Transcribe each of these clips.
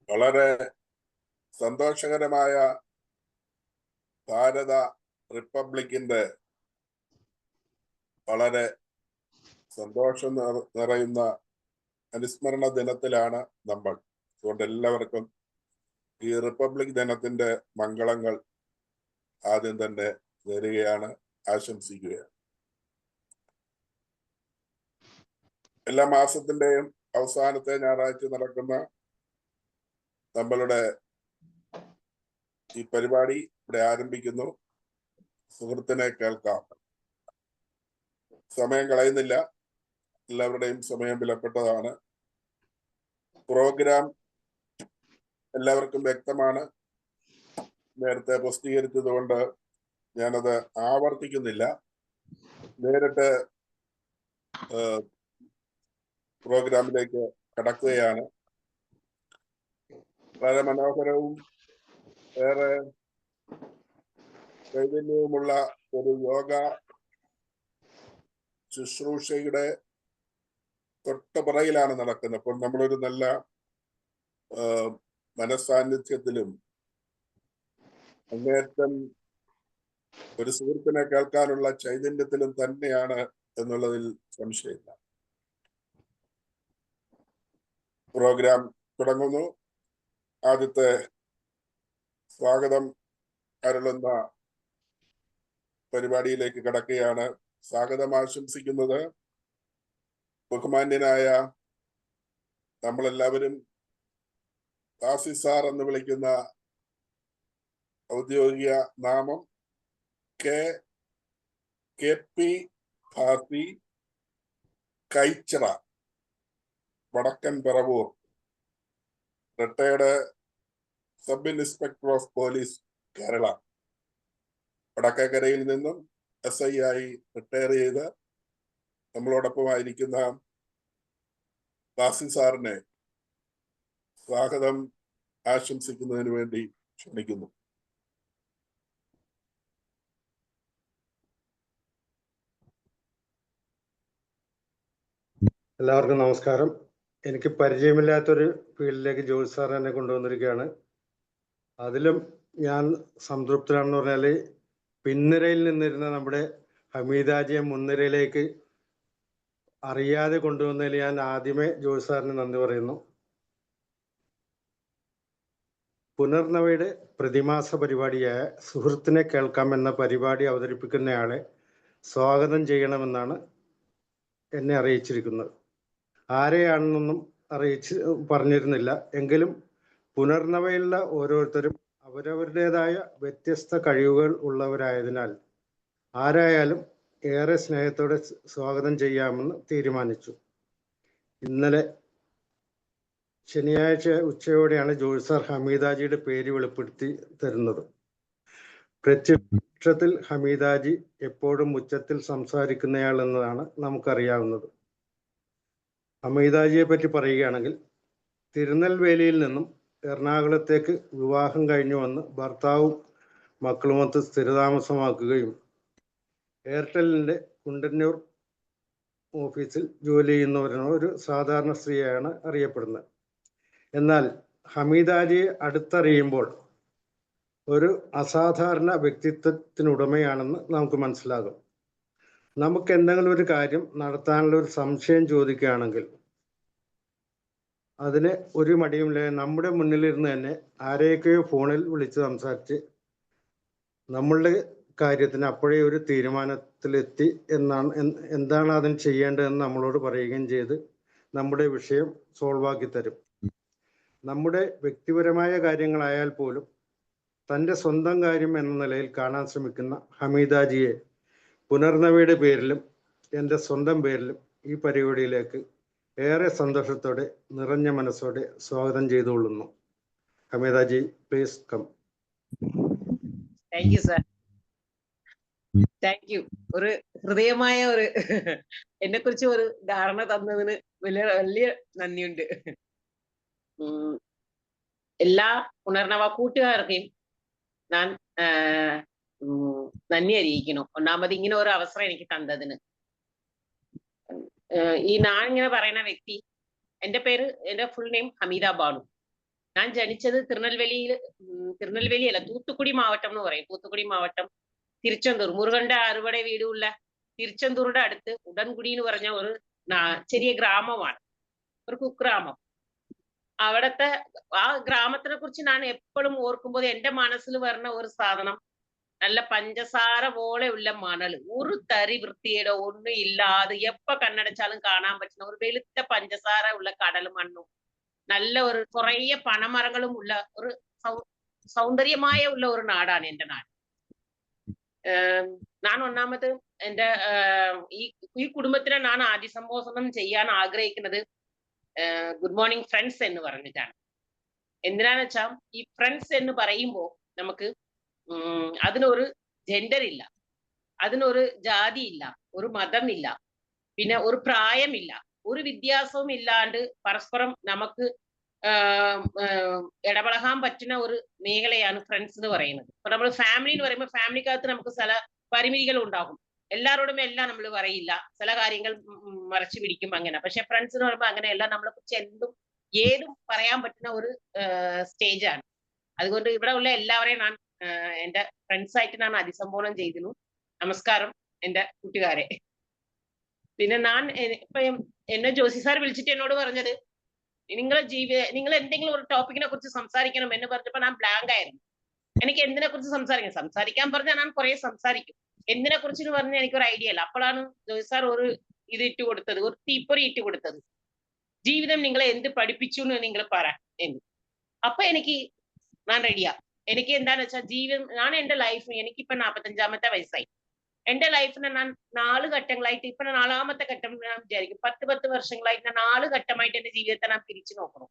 വളരെ സന്തോഷകരമായ ഭാരത റിപ്പബ്ലിക്കിന്റെ വളരെ സന്തോഷം നിറയുന്ന അനുസ്മരണ ദിനത്തിലാണ് നമ്മൾ. അതുകൊണ്ട് എല്ലാവർക്കും ഈ റിപ്പബ്ലിക് ദിനത്തിന്റെ മംഗളങ്ങൾ ആദ്യം തന്നെ നേരുകയാണ്, ആശംസിക്കുകയാണ്. എല്ലാ മാസത്തിന്റെയും അവസാനത്തെ ഞായറാഴ്ച നടക്കുന്ന നമ്മളുടെ ഈ പരിപാടി ഇവിടെ ആരംഭിക്കുന്നു. സുഹൃത്തിനെ കേൾക്കാം. സമയം കളയുന്നില്ല, എല്ലാവരുടെയും സമയം വിലപ്പെട്ടതാണ്. പ്രോഗ്രാം എല്ലാവർക്കും വ്യക്തമാണ്, നേരത്തെ പ്രസിദ്ധീകരിച്ചത് കൊണ്ട് ഞാനത് ആവർത്തിക്കുന്നില്ല. നേരിട്ട് പ്രോഗ്രാമിലേക്ക് കടക്കുകയാണ്. വളരെ മനോഹരവും ഏറെ ചൈതന്യവുമുള്ള ഒരു യോഗ ശുശ്രൂഷയുടെ തൊട്ടുപുറയിലാണ് നടക്കുന്നത്. അപ്പോൾ നമ്മളൊരു നല്ല മനസ്സാന്നിധ്യത്തിലും അങ്ങേറ്റം ഒരു സുഹൃത്തിനെ കേൾക്കാനുള്ള ചൈതന്യത്തിലും തന്നെയാണ് എന്നുള്ളതിൽ സംശയമില്ല. പ്രോഗ്രാം തുടങ്ങുന്നു. ആദ്യത്തെ സ്വാഗതം അരുളുന്ന പരിപാടിയിലേക്ക് കടക്കുകയാണ്. സ്വാഗതം ആശംസിക്കുന്നത് ബഹുമാന്യനായ നമ്മളെല്ലാവരും കാസി സാർ എന്ന് വിളിക്കുന്ന ഔദ്യോഗിക നാമം K P Bhasi Kaichira, Vadakkan Paravur, retired sub inspector of police, Kerala. വടക്കേക്കരയിൽ നിന്നും SI ആയി റിട്ടയർ ചെയ്ത് നമ്മളോടൊപ്പമായിരിക്കുന്ന കാസി സാറിനെ സ്വാഗതം ആശംസിക്കുന്നതിന് വേണ്ടി ക്ഷണിക്കുന്നു. എല്ലാവർക്കും നമസ്കാരം. എനിക്ക് പരിചയമില്ലാത്തൊരു ഫീൽഡിലേക്ക് ജോർജ് സാർ എന്നെ കൊണ്ടുവന്നിരിക്കുകയാണ്. അതിലും ഞാൻ സംതൃപ്തനാണെന്ന് പറഞ്ഞാൽ പിൻനിരയിൽ നിന്നിരുന്ന നമ്മുടെ ഹമീദാജിയെ മുൻനിരയിലേക്ക് അറിയാതെ കൊണ്ടുവന്നതിൽ ഞാൻ ആദ്യമേ ജോർജ് സാറിന് നന്ദി പറയുന്നു. പുനർനവയുടെ പ്രതിമാസ പരിപാടിയായ സുഹൃത്തിനെ കേൾക്കാം എന്ന പരിപാടി അവതരിപ്പിക്കുന്നയാളെ സ്വാഗതം ചെയ്യണമെന്നാണ് എന്നെ അറിയിച്ചിരിക്കുന്നത്. ആരെയാണെന്നൊന്നും പറഞ്ഞിരുന്നില്ല. എങ്കിലും പുനർനവയിലുള്ള ഓരോരുത്തരും അവരവരുടേതായ വ്യത്യസ്ത കഴിവുകൾ ഉള്ളവരായതിനാൽ ആരായാലും ഏറെ സ്നേഹത്തോടെ സ്വാഗതം ചെയ്യാമെന്ന് തീരുമാനിച്ചു. ഇന്നലെ ശനിയാഴ്ച ഉച്ചയോടെയാണ് ജോർജ് സാർ ഹമീദാജിയുടെ പേര് വെളിപ്പെടുത്തി തരുന്നത്. പ്രത്യക്ഷത്തിൽ ഹമീദാജി എപ്പോഴും ഉച്ചത്തിൽ സംസാരിക്കുന്നയാൾ എന്നതാണ് നമുക്കറിയാവുന്നത്. ഹമീദാജിയെ പറ്റി പറയുകയാണെങ്കിൽ തിരുനെൽവേലിയിൽ നിന്നും എറണാകുളത്തേക്ക് വിവാഹം കഴിഞ്ഞു വന്ന് ഭർത്താവും മക്കളുമൊത്ത് സ്ഥിരതാമസമാക്കുകയും എയർടെല്ലിൻ്റെ കുണ്ടന്നൂർ ഓഫീസിൽ ജോലി ചെയ്യുന്നവരാണ്. ഒരു സാധാരണ സ്ത്രീയാണ് അറിയപ്പെടുന്നത്. എന്നാൽ ഹമീദാജിയെ അടുത്തറിയുമ്പോൾ ഒരു അസാധാരണ വ്യക്തിത്വത്തിനുടമയാണെന്ന് നമുക്ക് മനസ്സിലാകും. നമുക്ക് എന്തെങ്കിലും ഒരു കാര്യം നടത്താനുള്ള ഒരു സംശയം ചോദിക്കുകയാണെങ്കിൽ അതിന് ഒരു മടിയുമില്ല, നമ്മുടെ മുന്നിലിരുന്ന് തന്നെ ആരെയൊക്കെയോ ഫോണിൽ വിളിച്ച് സംസാരിച്ച് നമ്മളുടെ കാര്യത്തിന് അപ്പോഴേ ഒരു തീരുമാനത്തിലെത്തി എന്താണ് അതിന് ചെയ്യേണ്ടതെന്ന് നമ്മളോട് പറയുകയും ചെയ്ത് നമ്മുടെ വിഷയം സോൾവ് ആക്കി തരും. നമ്മുടെ വ്യക്തിപരമായ കാര്യങ്ങളായാൽ പോലും തൻ്റെ സ്വന്തം കാര്യം എന്ന നിലയിൽ കാണാൻ ശ്രമിക്കുന്ന ഹമീദാജിയെ പുനർനവയുടെ പേരിലും എൻ്റെ സ്വന്തം പേരിലും ഈ പരിപാടിയിലേക്ക് ഏറെ സന്തോഷത്തോടെ നിറഞ്ഞ മനസ്സോടെ സ്വാഗതം ചെയ്തുകൊള്ളുന്നു. Hameedaji, please come. Thank you sir, thank you. ഒരു ഹൃദയമായ ഒരു എന്നെ കുറിച്ച് ഒരു ധാരണ തന്നതിന് വലിയ നന്ദിയുണ്ട്. എല്ലാ പുനർനവ കൂട്ടുകാർക്കും ഞാൻ നന്ദി അറിയിക്കണം. ഒന്നാമത് ഇങ്ങനെ ഒരു അവസരം എനിക്ക് തന്നതിന്. ഈ ഞാൻ ഇങ്ങനെ പറയുന്ന വ്യക്തി, എൻ്റെ ഫുൾ നെയിം ഹമീദ ബാനു. ഞാൻ ജനിച്ചത് തിരുനെൽവേലി അല്ല, തൂത്തുക്കുടി മാവട്ടം എന്ന് പറയും. തൂത്തുക്കുടി മാവട്ടം തിരുച്ചെന്തൂർ, മുരുകന്റെ അറുപടെ വീടുള്ള തിരുച്ചെന്തൂരുടെ അടുത്ത് ഉടൻകുടി എന്ന് പറഞ്ഞ ഒരു ചെറിയ ഗ്രാമമാണ്, ഒരു കുഗ്രാമം. അവിടത്തെ ആ ഗ്രാമത്തിനെ കുറിച്ച് ഞാൻ എപ്പോഴും ഓർക്കുമ്പോൾ എന്റെ മനസ്സിൽ വരുന്ന ഒരു സാധനം, നല്ല പഞ്ചസാര പോലെയുള്ള മണല്, ഒരു തരി വൃത്തിയുടെ ഒന്നും ഇല്ലാതെ എപ്പോ കണ്ണടച്ചാലും കാണാൻ പറ്റുന്ന ഒരു വെളുത്ത പഞ്ചസാര ഉള്ള കടൽ മണ്ണും, നല്ല ഒരു കുറേ പനമരങ്ങളും ഉള്ള ഒരു സൗന്ദര്യമായ ഉള്ള ഒരു നാടാണ് എന്റെ നാട്. ഞാൻ ഒന്നാമത് എന്റെ ഈ കുടുംബത്തിനെ ഞാൻ അഭിസംബോധനം ചെയ്യാൻ ആഗ്രഹിക്കുന്നത് ഗുഡ് മോർണിംഗ് ഫ്രണ്ട്സ് എന്ന് പറഞ്ഞിട്ടാണ്. എന്തിനാന്ന് വെച്ചാൽ ഈ ഫ്രണ്ട്സ് എന്ന് പറയുമ്പോൾ നമുക്ക് അതിനൊരു ജെൻഡർ ഇല്ല, അതിനൊരു ജാതി ഇല്ല, ഒരു മതമില്ല, പിന്നെ ഒരു പ്രായമില്ല, ഒരു വ്യത്യാസവും ഇല്ലാണ്ട് പരസ്പരം നമുക്ക് ഇടപഴകാൻ പറ്റുന്ന ഒരു മേഖലയാണ് ഫ്രണ്ട്സ് എന്ന് പറയുന്നത്. ഇപ്പൊ നമ്മൾ ഫാമിലി എന്ന് പറയുമ്പോൾ ഫാമിലിക്കകത്ത് നമുക്ക് ചില പരിമിതികൾ ഉണ്ടാകും, എല്ലാവരോടും എല്ലാം നമ്മൾ പറയില്ല, ചില കാര്യങ്ങൾ മറച്ചു പിടിക്കും അങ്ങനെ. പക്ഷെ ഫ്രണ്ട്സ് എന്ന് പറയുമ്പോൾ അങ്ങനെയല്ല, നമ്മളെ കുറിച്ച് എന്തും ഏതും പറയാൻ പറ്റുന്ന ഒരു സ്റ്റേജാണ്. അതുകൊണ്ട് ഇവിടെ ഉള്ള എല്ലാവരെയും ഞാൻ എന്റെ ഫ്രണ്ട്സ് ആയിട്ട് ഞാൻ അഭിസംബോധന ചെയ്തിരുന്നു. നമസ്കാരം എന്റെ കൂട്ടുകാരെ. പിന്നെ ഞാൻ ഇപ്പൊ എന്നെ ജോസി സാർ വിളിച്ചിട്ട് എന്നോട് പറഞ്ഞത്, നിങ്ങൾ എന്തെങ്കിലും ഒരു ടോപ്പിക്കിനെ കുറിച്ച് സംസാരിക്കണം എന്ന് പറഞ്ഞപ്പോ ഞാൻ ബ്ലാങ്ക് ആയിരുന്നു. എനിക്ക് എന്തിനെ കുറിച്ച് സംസാരിക്കാൻ പറഞ്ഞാൽ ഞാൻ കുറെ സംസാരിക്കും. എന്തിനെ കുറിച്ച് പറഞ്ഞാൽ എനിക്കൊരു ഐഡിയ അല്ല. അപ്പോഴാണ് ജോസി സാർ ഒരു ഇത് ഇട്ട് കൊടുത്തത്, ഒരു തീപ്പൊരി ഇട്ട് കൊടുത്തത്, ജീവിതം നിങ്ങളെ എന്ത് പഠിപ്പിച്ചു എന്ന് നിങ്ങൾ പറ എന്ന്. അപ്പൊ ഞാൻ റെഡിയാ. എനിക്ക് എന്താന്ന് വെച്ചാൽ ഞാൻ എന്റെ ലൈഫ്, എനിക്കിപ്പോ 45-ാമത്തെ വയസ്സായി. എന്റെ ലൈഫിനെ ഞാൻ 4 ഘട്ടങ്ങളായിട്ട്, ഇപ്പൊ 4-ാമത്തെ ഘട്ടം ഞാൻ വിചാരിക്കും, 10 വർഷങ്ങളായിട്ട് ഞാൻ 4 ഘട്ടമായിട്ട് എന്റെ ജീവിതത്തെ ഞാൻ പിരിച്ചു നോക്കണം,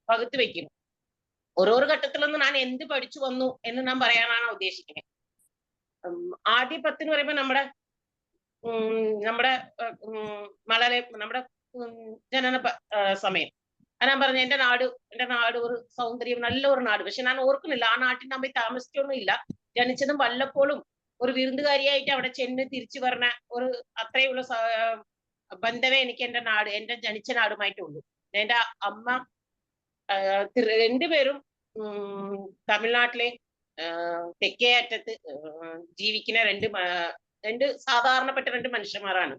പകുത്തു വെക്കണം. ഓരോരോ ഘട്ടത്തിലൊന്നും ഞാൻ എന്ത് പഠിച്ചു വന്നു എന്ന് ഞാൻ പറയാനാണ് ഉദ്ദേശിക്കുന്നത്. ആദ്യ 10 എന്ന് പറയുമ്പോൾ നമ്മുടെ ജനന സമയം. ഞാൻ പറഞ്ഞു എന്റെ നാട് ഒരു സൗന്ദര്യം, നല്ല ഒരു നാട്. പക്ഷെ ഞാൻ ഓർക്കുന്നില്ല ആ നാട്ടിൽ ഞാൻ പോയി താമസിച്ചൊന്നും ഇല്ല. ജനിച്ചതും വല്ലപ്പോഴും ഒരു വിരുന്നുകാരിയായിട്ട് അവിടെ ചെന്ന് തിരിച്ചു പറഞ്ഞ ഒരു അത്രയുള്ള ബന്ധമേ എനിക്ക് എന്റെ ജനിച്ച നാടുമായിട്ടുള്ളൂ. എന്റെ അമ്മ രണ്ടുപേരും തമിഴ്നാട്ടിലെ തെക്കേ അറ്റത്ത് ജീവിക്കുന്ന രണ്ട് സാധാരണപ്പെട്ട 2 മനുഷ്യന്മാരാണ്.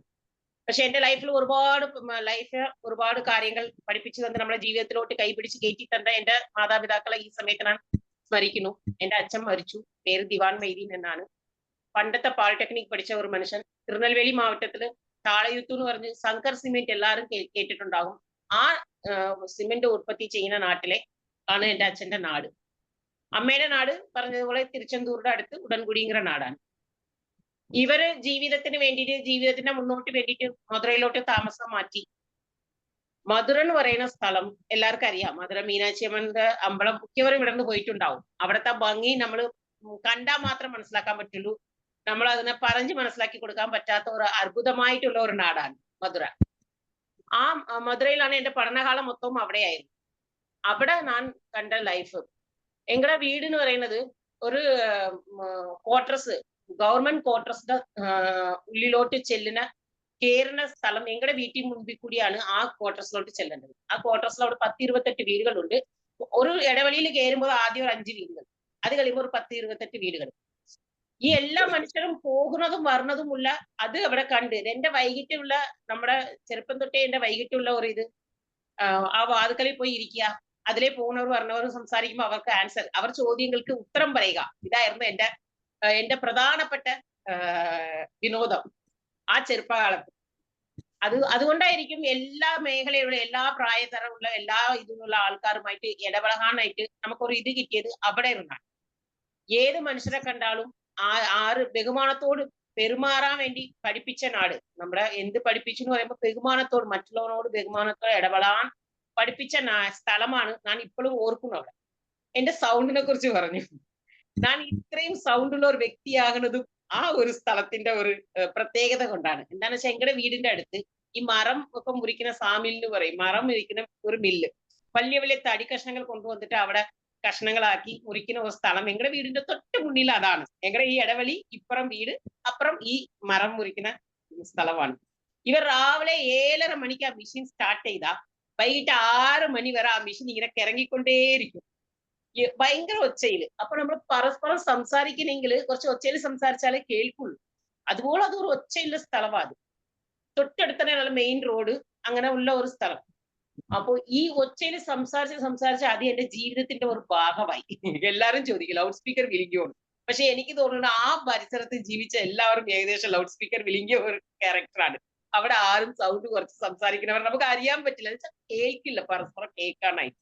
പക്ഷെ എന്റെ ലൈഫിൽ ഒരുപാട് കാര്യങ്ങൾ പഠിപ്പിച്ചു തന്ന് നമ്മളെ ജീവിതത്തിലോട്ട് കൈപിടിച്ച് കയറ്റി തന്ന എന്റെ മാതാപിതാക്കളെ ഈ സമയത്ത് ഞാൻ സ്മരിക്കുന്നു. എന്റെ അച്ഛൻ മരിച്ചു, പേര് ദിവാൻ മൈദീൻ എന്നാണ്. പണ്ടത്തെ പോളിടെക്നിക് പഠിച്ച ഒരു മനുഷ്യൻ. തിരുനെൽവേലി മാവട്ടത്തില് താളയുത്തു എന്ന് പറഞ്ഞ് ശങ്കർ സിമെന്റ് എല്ലാവരും കേട്ടിട്ടുണ്ടാകും. ആ സിമെന്റ് ഉത്പത്തി ചെയ്യുന്ന നാട്ടിലെ ആണ് എന്റെ അച്ഛന്റെ നാട്. അമ്മയുടെ നാട് പറഞ്ഞതുപോലെ തിരുച്ചെന്തൂരുടെ അടുത്ത് ഉടൻകുടിங்கிற നാടാണ്. ഇവര് ജീവിതത്തിന്റെ മുന്നോട്ട് വേണ്ടിയിട്ട് മധുരയിലോട്ട് താമസം മാറ്റി. മധുര എന്ന് പറയുന്ന സ്ഥലം എല്ലാവർക്കും അറിയാം. മധുര മീനാക്ഷി അമ്മന്റെ അമ്പലം മിക്കവരും ഇവിടെ നിന്ന് പോയിട്ടുണ്ടാവും. അവിടുത്തെ ഭംഗി നമ്മൾ കണ്ടാൽ മാത്രം മനസ്സിലാക്കാൻ പറ്റുള്ളൂ, നമ്മൾ അതിനെ പറഞ്ഞ് മനസ്സിലാക്കി കൊടുക്കാൻ പറ്റാത്ത ഒരു അത്ഭുതമായിട്ടുള്ള ഒരു നാടാണ് മധുര. ആ മധുരയിലാണ് എന്റെ പഠനകാലം മൊത്തവും അവിടെയായിരുന്നു. അവിടെ ഞാൻ കണ്ട ലൈഫ്, എങ്ങളുടെ വീട് എന്ന് പറയുന്നത് ഒരു ക്വാർട്ടേഴ്സ്, ഗവൺമെന്റ് ക്വാർട്ടേഴ്സിന്റെ ഉള്ളിലോട്ട് കയറുന്ന സ്ഥലം. ഞങ്ങളുടെ വീട്ടിൽ മുൻപിൽ കൂടിയാണ് ആ ക്വാർട്ടേഴ്സിലോട്ട് ചെല്ലേണ്ടത്. ആ ക്വാർട്ടേഴ്സിൽ അവിടെ 10-28 വീടുകളുണ്ട്. ഒരു ഇടവഴിയിൽ കയറുമ്പോൾ ആദ്യം ഒരു 5 വീടുകൾ, അത് കഴിയുമ്പോൾ ഒരു 10-28 വീടുകൾ. ഈ എല്ലാ മനുഷ്യരും പോകുന്നതും വരുന്നതുമുള്ള അത് അവിടെ കണ്ട് എന്റെ വൈകിട്ടുള്ള, നമ്മുടെ ചെറുപ്പം തൊട്ടേ എന്റെ വൈകിട്ടുള്ള ഒരു ഇത്, ആ വാതുക്കളിൽ പോയി ഇരിക്കുക, അതിലെ പോകുന്നവർ പറഞ്ഞവർ സംസാരിക്കുമ്പോൾ അവർക്ക് ആൻസർ, അവർ ചോദ്യങ്ങൾക്ക് ഉത്തരം പറയുക, ഇതായിരുന്നു എന്റെ പ്രധാനപ്പെട്ട വിനോദം ആ ചെറുപ്പകാലത്ത്. അതുകൊണ്ടായിരിക്കും എല്ലാ മേഖലയുള്ള, എല്ലാ പ്രായതരമുള്ള, എല്ലാ ഇതിനുള്ള ആൾക്കാരുമായിട്ട് ഇടപഴകാനായിട്ട് നമുക്കൊരു ഇത് കിട്ടിയത് അവിടെ ഇരുന്നാണ്. ഏത് മനുഷ്യരെ കണ്ടാലും ബഹുമാനത്തോട് പെരുമാറാൻ വേണ്ടി പഠിപ്പിച്ച നാട് നമ്മുടെ. എന്ത് പഠിപ്പിച്ചു എന്ന് പറയുമ്പോൾ ബഹുമാനത്തോട്, മറ്റുള്ളവരോട് ബഹുമാനത്തോടെ ഇടപെടാൻ പഠിപ്പിച്ച സ്ഥലമാണ്. ഞാൻ ഇപ്പോഴും ഓർക്കുന്നു. അവിടെ എന്റെ സൗണ്ടിനെ കുറിച്ച് പറഞ്ഞു, ഞാൻ ഇത്രയും സൗണ്ടുള്ള ഒരു വ്യക്തിയാകുന്നതും ആ ഒരു സ്ഥലത്തിന്റെ ഒരു പ്രത്യേകത കൊണ്ടാണ്. എന്താണെന്ന് വെച്ചാൽ എങ്ങളുടെ വീടിന്റെ അടുത്ത് ഈ മരം ഒക്കെ മുറിക്കുന്ന സാമിൽ എന്ന് പറയും, മരം മുറിക്കുന്ന ഒരു മില്ല്, വലിയ വലിയ തടി കഷ്ണങ്ങൾ കൊണ്ടുവന്നിട്ട് അവിടെ കഷ്ണങ്ങളാക്കി മുറിക്കുന്ന ഒരു സ്ഥലം എങ്ങളുടെ വീടിന്റെ തൊട്ട് മുന്നിൽ അതാണ്. എങ്ങളുടെ ഈ ഇടവഴി, ഇപ്പുറം വീട്, അപ്പുറം ഈ മരം മുറിക്കുന്ന സ്ഥലമാണ്. ഇവർ രാവിലെ 7:30 മണിക്ക് ആ മെഷീൻ സ്റ്റാർട്ട് ചെയ്താൽ വൈകിട്ട് 6 മണി വരെ ആ മെഷീൻ ഇങ്ങനെ കിറങ്ങിക്കൊണ്ടേയിരിക്കും. ഭയങ്കര ഒച്ചയില്. അപ്പൊ നമ്മൾ പരസ്പരം സംസാരിക്കണമെങ്കിൽ കുറച്ച് ഒച്ചയിൽ സംസാരിച്ചാലേ കേൾക്കുള്ളൂ. അതുപോലെ അതൊരു ഒച്ചയുള്ള സ്ഥലമാണ് അത്. തൊട്ടടുത്ത് തന്നെയുള്ള മെയിൻ റോഡ്, അങ്ങനെ ഉള്ള ഒരു സ്ഥലം. അപ്പൊ ഈ ഒച്ചയിൽ സംസാരിച്ച് അത് എന്റെ ജീവിതത്തിന്റെ ഒരു ഭാഗമായി. എല്ലാരും ചോദിക്കും ലൗഡ് സ്പീക്കർ വിളിക്കുമോ? പക്ഷെ എനിക്ക് തോന്നുന്നു ആ പരിസരത്ത് ജീവിച്ച എല്ലാവരും ഏകദേശം ലൗഡ് സ്പീക്കർ വിളിങ്ങിയ ഒരു ക്യാരക്ടറാണ്. അവിടെ ആരും സൗണ്ട് കുറച്ച് സംസാരിക്കുന്നവർ നമുക്ക് അറിയാൻ പറ്റില്ല, എന്ന് വെച്ചാൽ കേൾക്കില്ല, പരസ്പരം കേൾക്കാനായിട്ട്.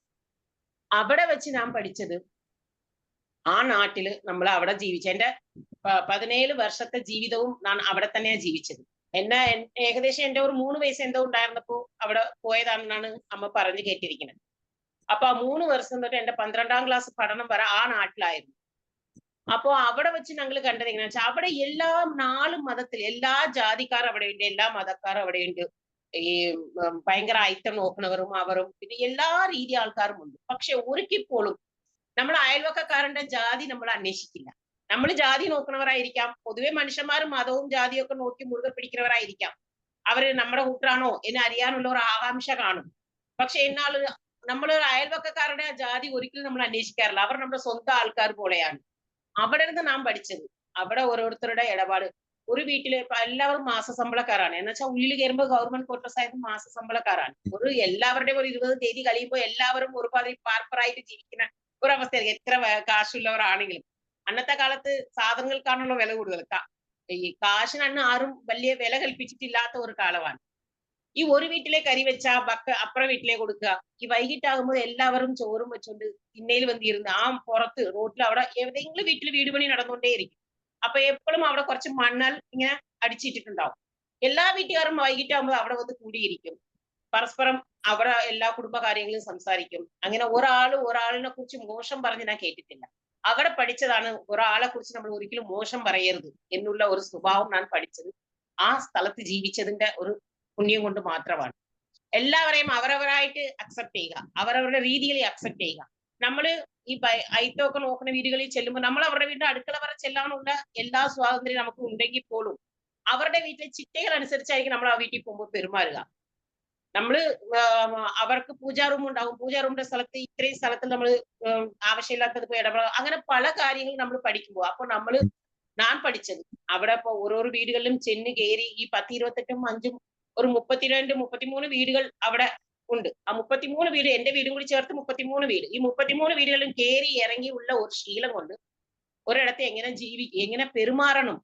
അവിടെ വെച്ച് ഞാൻ പഠിച്ചത്, ആ നാട്ടില് നമ്മൾ അവിടെ ജീവിച്ച എന്റെ 17 വർഷത്തെ ജീവിതവും ഞാൻ അവിടെ തന്നെയാണ് ജീവിച്ചത്. ഏകദേശം എന്റെ ഒരു 3 വയസ്സ് എന്തോ ഉണ്ടായിരുന്നപ്പോ അവിടെ പോയതാണെന്നാണ് അമ്മ പറഞ്ഞു കേട്ടിരിക്കുന്നത്. അപ്പൊ ആ 3 വർഷം തൊട്ട് എന്റെ 12ാം ക്ലാസ് പഠനം വരെ ആ നാട്ടിലായിരുന്നു. അപ്പോ അവിടെ വെച്ച് ഞങ്ങൾ കണ്ടത് എങ്ങനെയാ വെച്ചാൽ അവിടെ എല്ലാ 4 മതത്തിൽ എല്ലാ ജാതിക്കാർ അവിടെയുണ്ട്, എല്ലാ മതക്കാർ അവിടെയുണ്ട്. ഈ ഭയങ്കര ഐറ്റം നോക്കുന്നവരും അവരും പിന്നെ എല്ലാ രീതി ആൾക്കാരും ഉണ്ട്. പക്ഷെ ഒരിക്കപ്പോഴും നമ്മൾ അയൽവക്കക്കാരന്റെ ജാതി നമ്മൾ അന്വേഷിക്കില്ല. നമ്മൾ ജാതി നോക്കുന്നവരായിരിക്കാം, പൊതുവെ മനുഷ്യന്മാരും മതവും ജാതിയും ഒക്കെ നോക്കി മുറുകെ പിടിക്കുന്നവരായിരിക്കാം. അവര് നമ്മുടെ കൂട്ടരാണോ എന്ന് അറിയാനുള്ള ഒരു ആകാംക്ഷ കാണും. പക്ഷെ എന്നാൽ നമ്മൾ അയൽവക്കക്കാരുടെ ജാതി ഒരിക്കലും നമ്മൾ അന്വേഷിക്കാറില്ല. അവർ നമ്മുടെ സ്വന്തം ആൾക്കാർ പോലെയാണ്. അവിടെ നിന്ന് നാം പഠിച്ചത്, അവിടെ ഓരോരുത്തരുടെ ഇടപാട്. ഒരു വീട്ടില് ഇപ്പൊ എല്ലാവരും മാസശമ്പളക്കാരാണ്. എന്ന് വെച്ചാൽ ഉള്ളിൽ കയറുമ്പോൾ ഗവൺമെന്റ് ക്വാർട്ടേഴ്സ് ആയത് മാസശമ്പളക്കാരാണ്. എല്ലാവരുടെയും ഒരു 20 തീയതി കഴിയുമ്പോൾ എല്ലാവരും ഒരുപാട് പാർപ്പറായിട്ട് ജീവിക്കുന്ന ഒരവസ്ഥയായിരിക്കും, എത്ര കാശുള്ളവരാണെങ്കിലും. അന്നത്തെ കാലത്ത് സാധനങ്ങൾക്കാണല്ലോ വില കൂടുതൽ. ഈ കാശിനന്ന് ആരും വലിയ വില കൽപ്പിച്ചിട്ടില്ലാത്ത ഒരു കാലമാണ്. ഈ ഒരു വീട്ടിലെ കറി വെച്ചാ അപ്പുറ വീട്ടിലെ കൊടുക്കുക. ഈ വൈകിട്ടാകുമ്പോൾ എല്ലാവരും ചോറും വെച്ചോണ്ട് തിണ്ണയിൽ വന്നിരുന്ന് ആ പുറത്ത് റോഡിൽ അവിടെ ഏതെങ്കിലും വീട്ടിൽ വീട് പണി നടന്നുകൊണ്ടേയിരിക്കും. അപ്പൊ എപ്പോഴും അവിടെ കുറച്ച് മണ്ണൽ ഇങ്ങനെ അടിച്ചിട്ടിട്ടുണ്ടാവും. എല്ലാ വീട്ടുകാരും വൈകിട്ടാകുമ്പോൾ അവിടെ വന്ന് കൂടിയിരിക്കും. പരസ്പരം അവിടെ എല്ലാ കുടുംബകാര്യങ്ങളും സംസാരിക്കും. അങ്ങനെ ഒരാളിനെ കുറിച്ച് മോശം പറഞ്ഞ് ഞാൻ കേട്ടിട്ടില്ല. അവിടെ പഠിച്ചതാണ് ഒരാളെ കുറിച്ച് നമ്മൾ ഒരിക്കലും മോശം പറയരുത് എന്നുള്ള ഒരു സ്വഭാവം ഞാൻ പഠിച്ചത് ആ സ്ഥലത്ത് ജീവിച്ചതിന്റെ ഒരു പുണ്യം കൊണ്ട് മാത്രമാണ്. എല്ലാവരെയും അവരവരായിട്ട് അക്സെപ്റ്റ് ചെയ്യുക, അവരവരുടെ രീതിയിൽ അക്സെപ്റ്റ് ചെയ്യുക. നമ്മള് ഈ ഐറ്റമൊക്കെ നോക്കുന്ന വീടുകളിൽ ചെല്ലുമ്പോൾ നമ്മൾ അവരുടെ വീടിന്റെ അടുക്കള വരെ ചെല്ലാനുള്ള എല്ലാ സ്വാതന്ത്ര്യം നമുക്ക് ഉണ്ടെങ്കിൽ പോലും അവരുടെ വീട്ടിലെ ചിട്ടകൾ അനുസരിച്ചായിരിക്കും നമ്മൾ ആ വീട്ടിൽ പോകുമ്പോൾ പെരുമാറുക. നമ്മള് അവർക്ക് പൂജാ റൂം ഉണ്ടാവും, പൂജാ റൂമിന്റെ സ്ഥലത്ത് ഇത്രയും സ്ഥലത്തിൽ നമ്മൾ ആവശ്യമില്ലാത്തത് പോയി ഇടപെടുക. അങ്ങനെ പല കാര്യങ്ങളും നമ്മൾ പഠിക്കുമ്പോൾ ഞാൻ പഠിച്ചത് അവിടെ ഇപ്പൊ ഓരോരോ വീടുകളിലും ചെന്ന് കയറി ഈ 10, 28, 5 ഒരു 32, 33 വീടുകൾ അവിടെ ഉണ്ട്. ആ 33 വീട് എന്റെ വീടും കൂടി ചേർത്ത് 33 വീട്. ഈ 33 വീടുകളിലും കയറി ഇറങ്ങി ഉള്ള ഒരു ശീലം കൊണ്ട് ഒരിടത്ത് എങ്ങനെ പെരുമാറണം,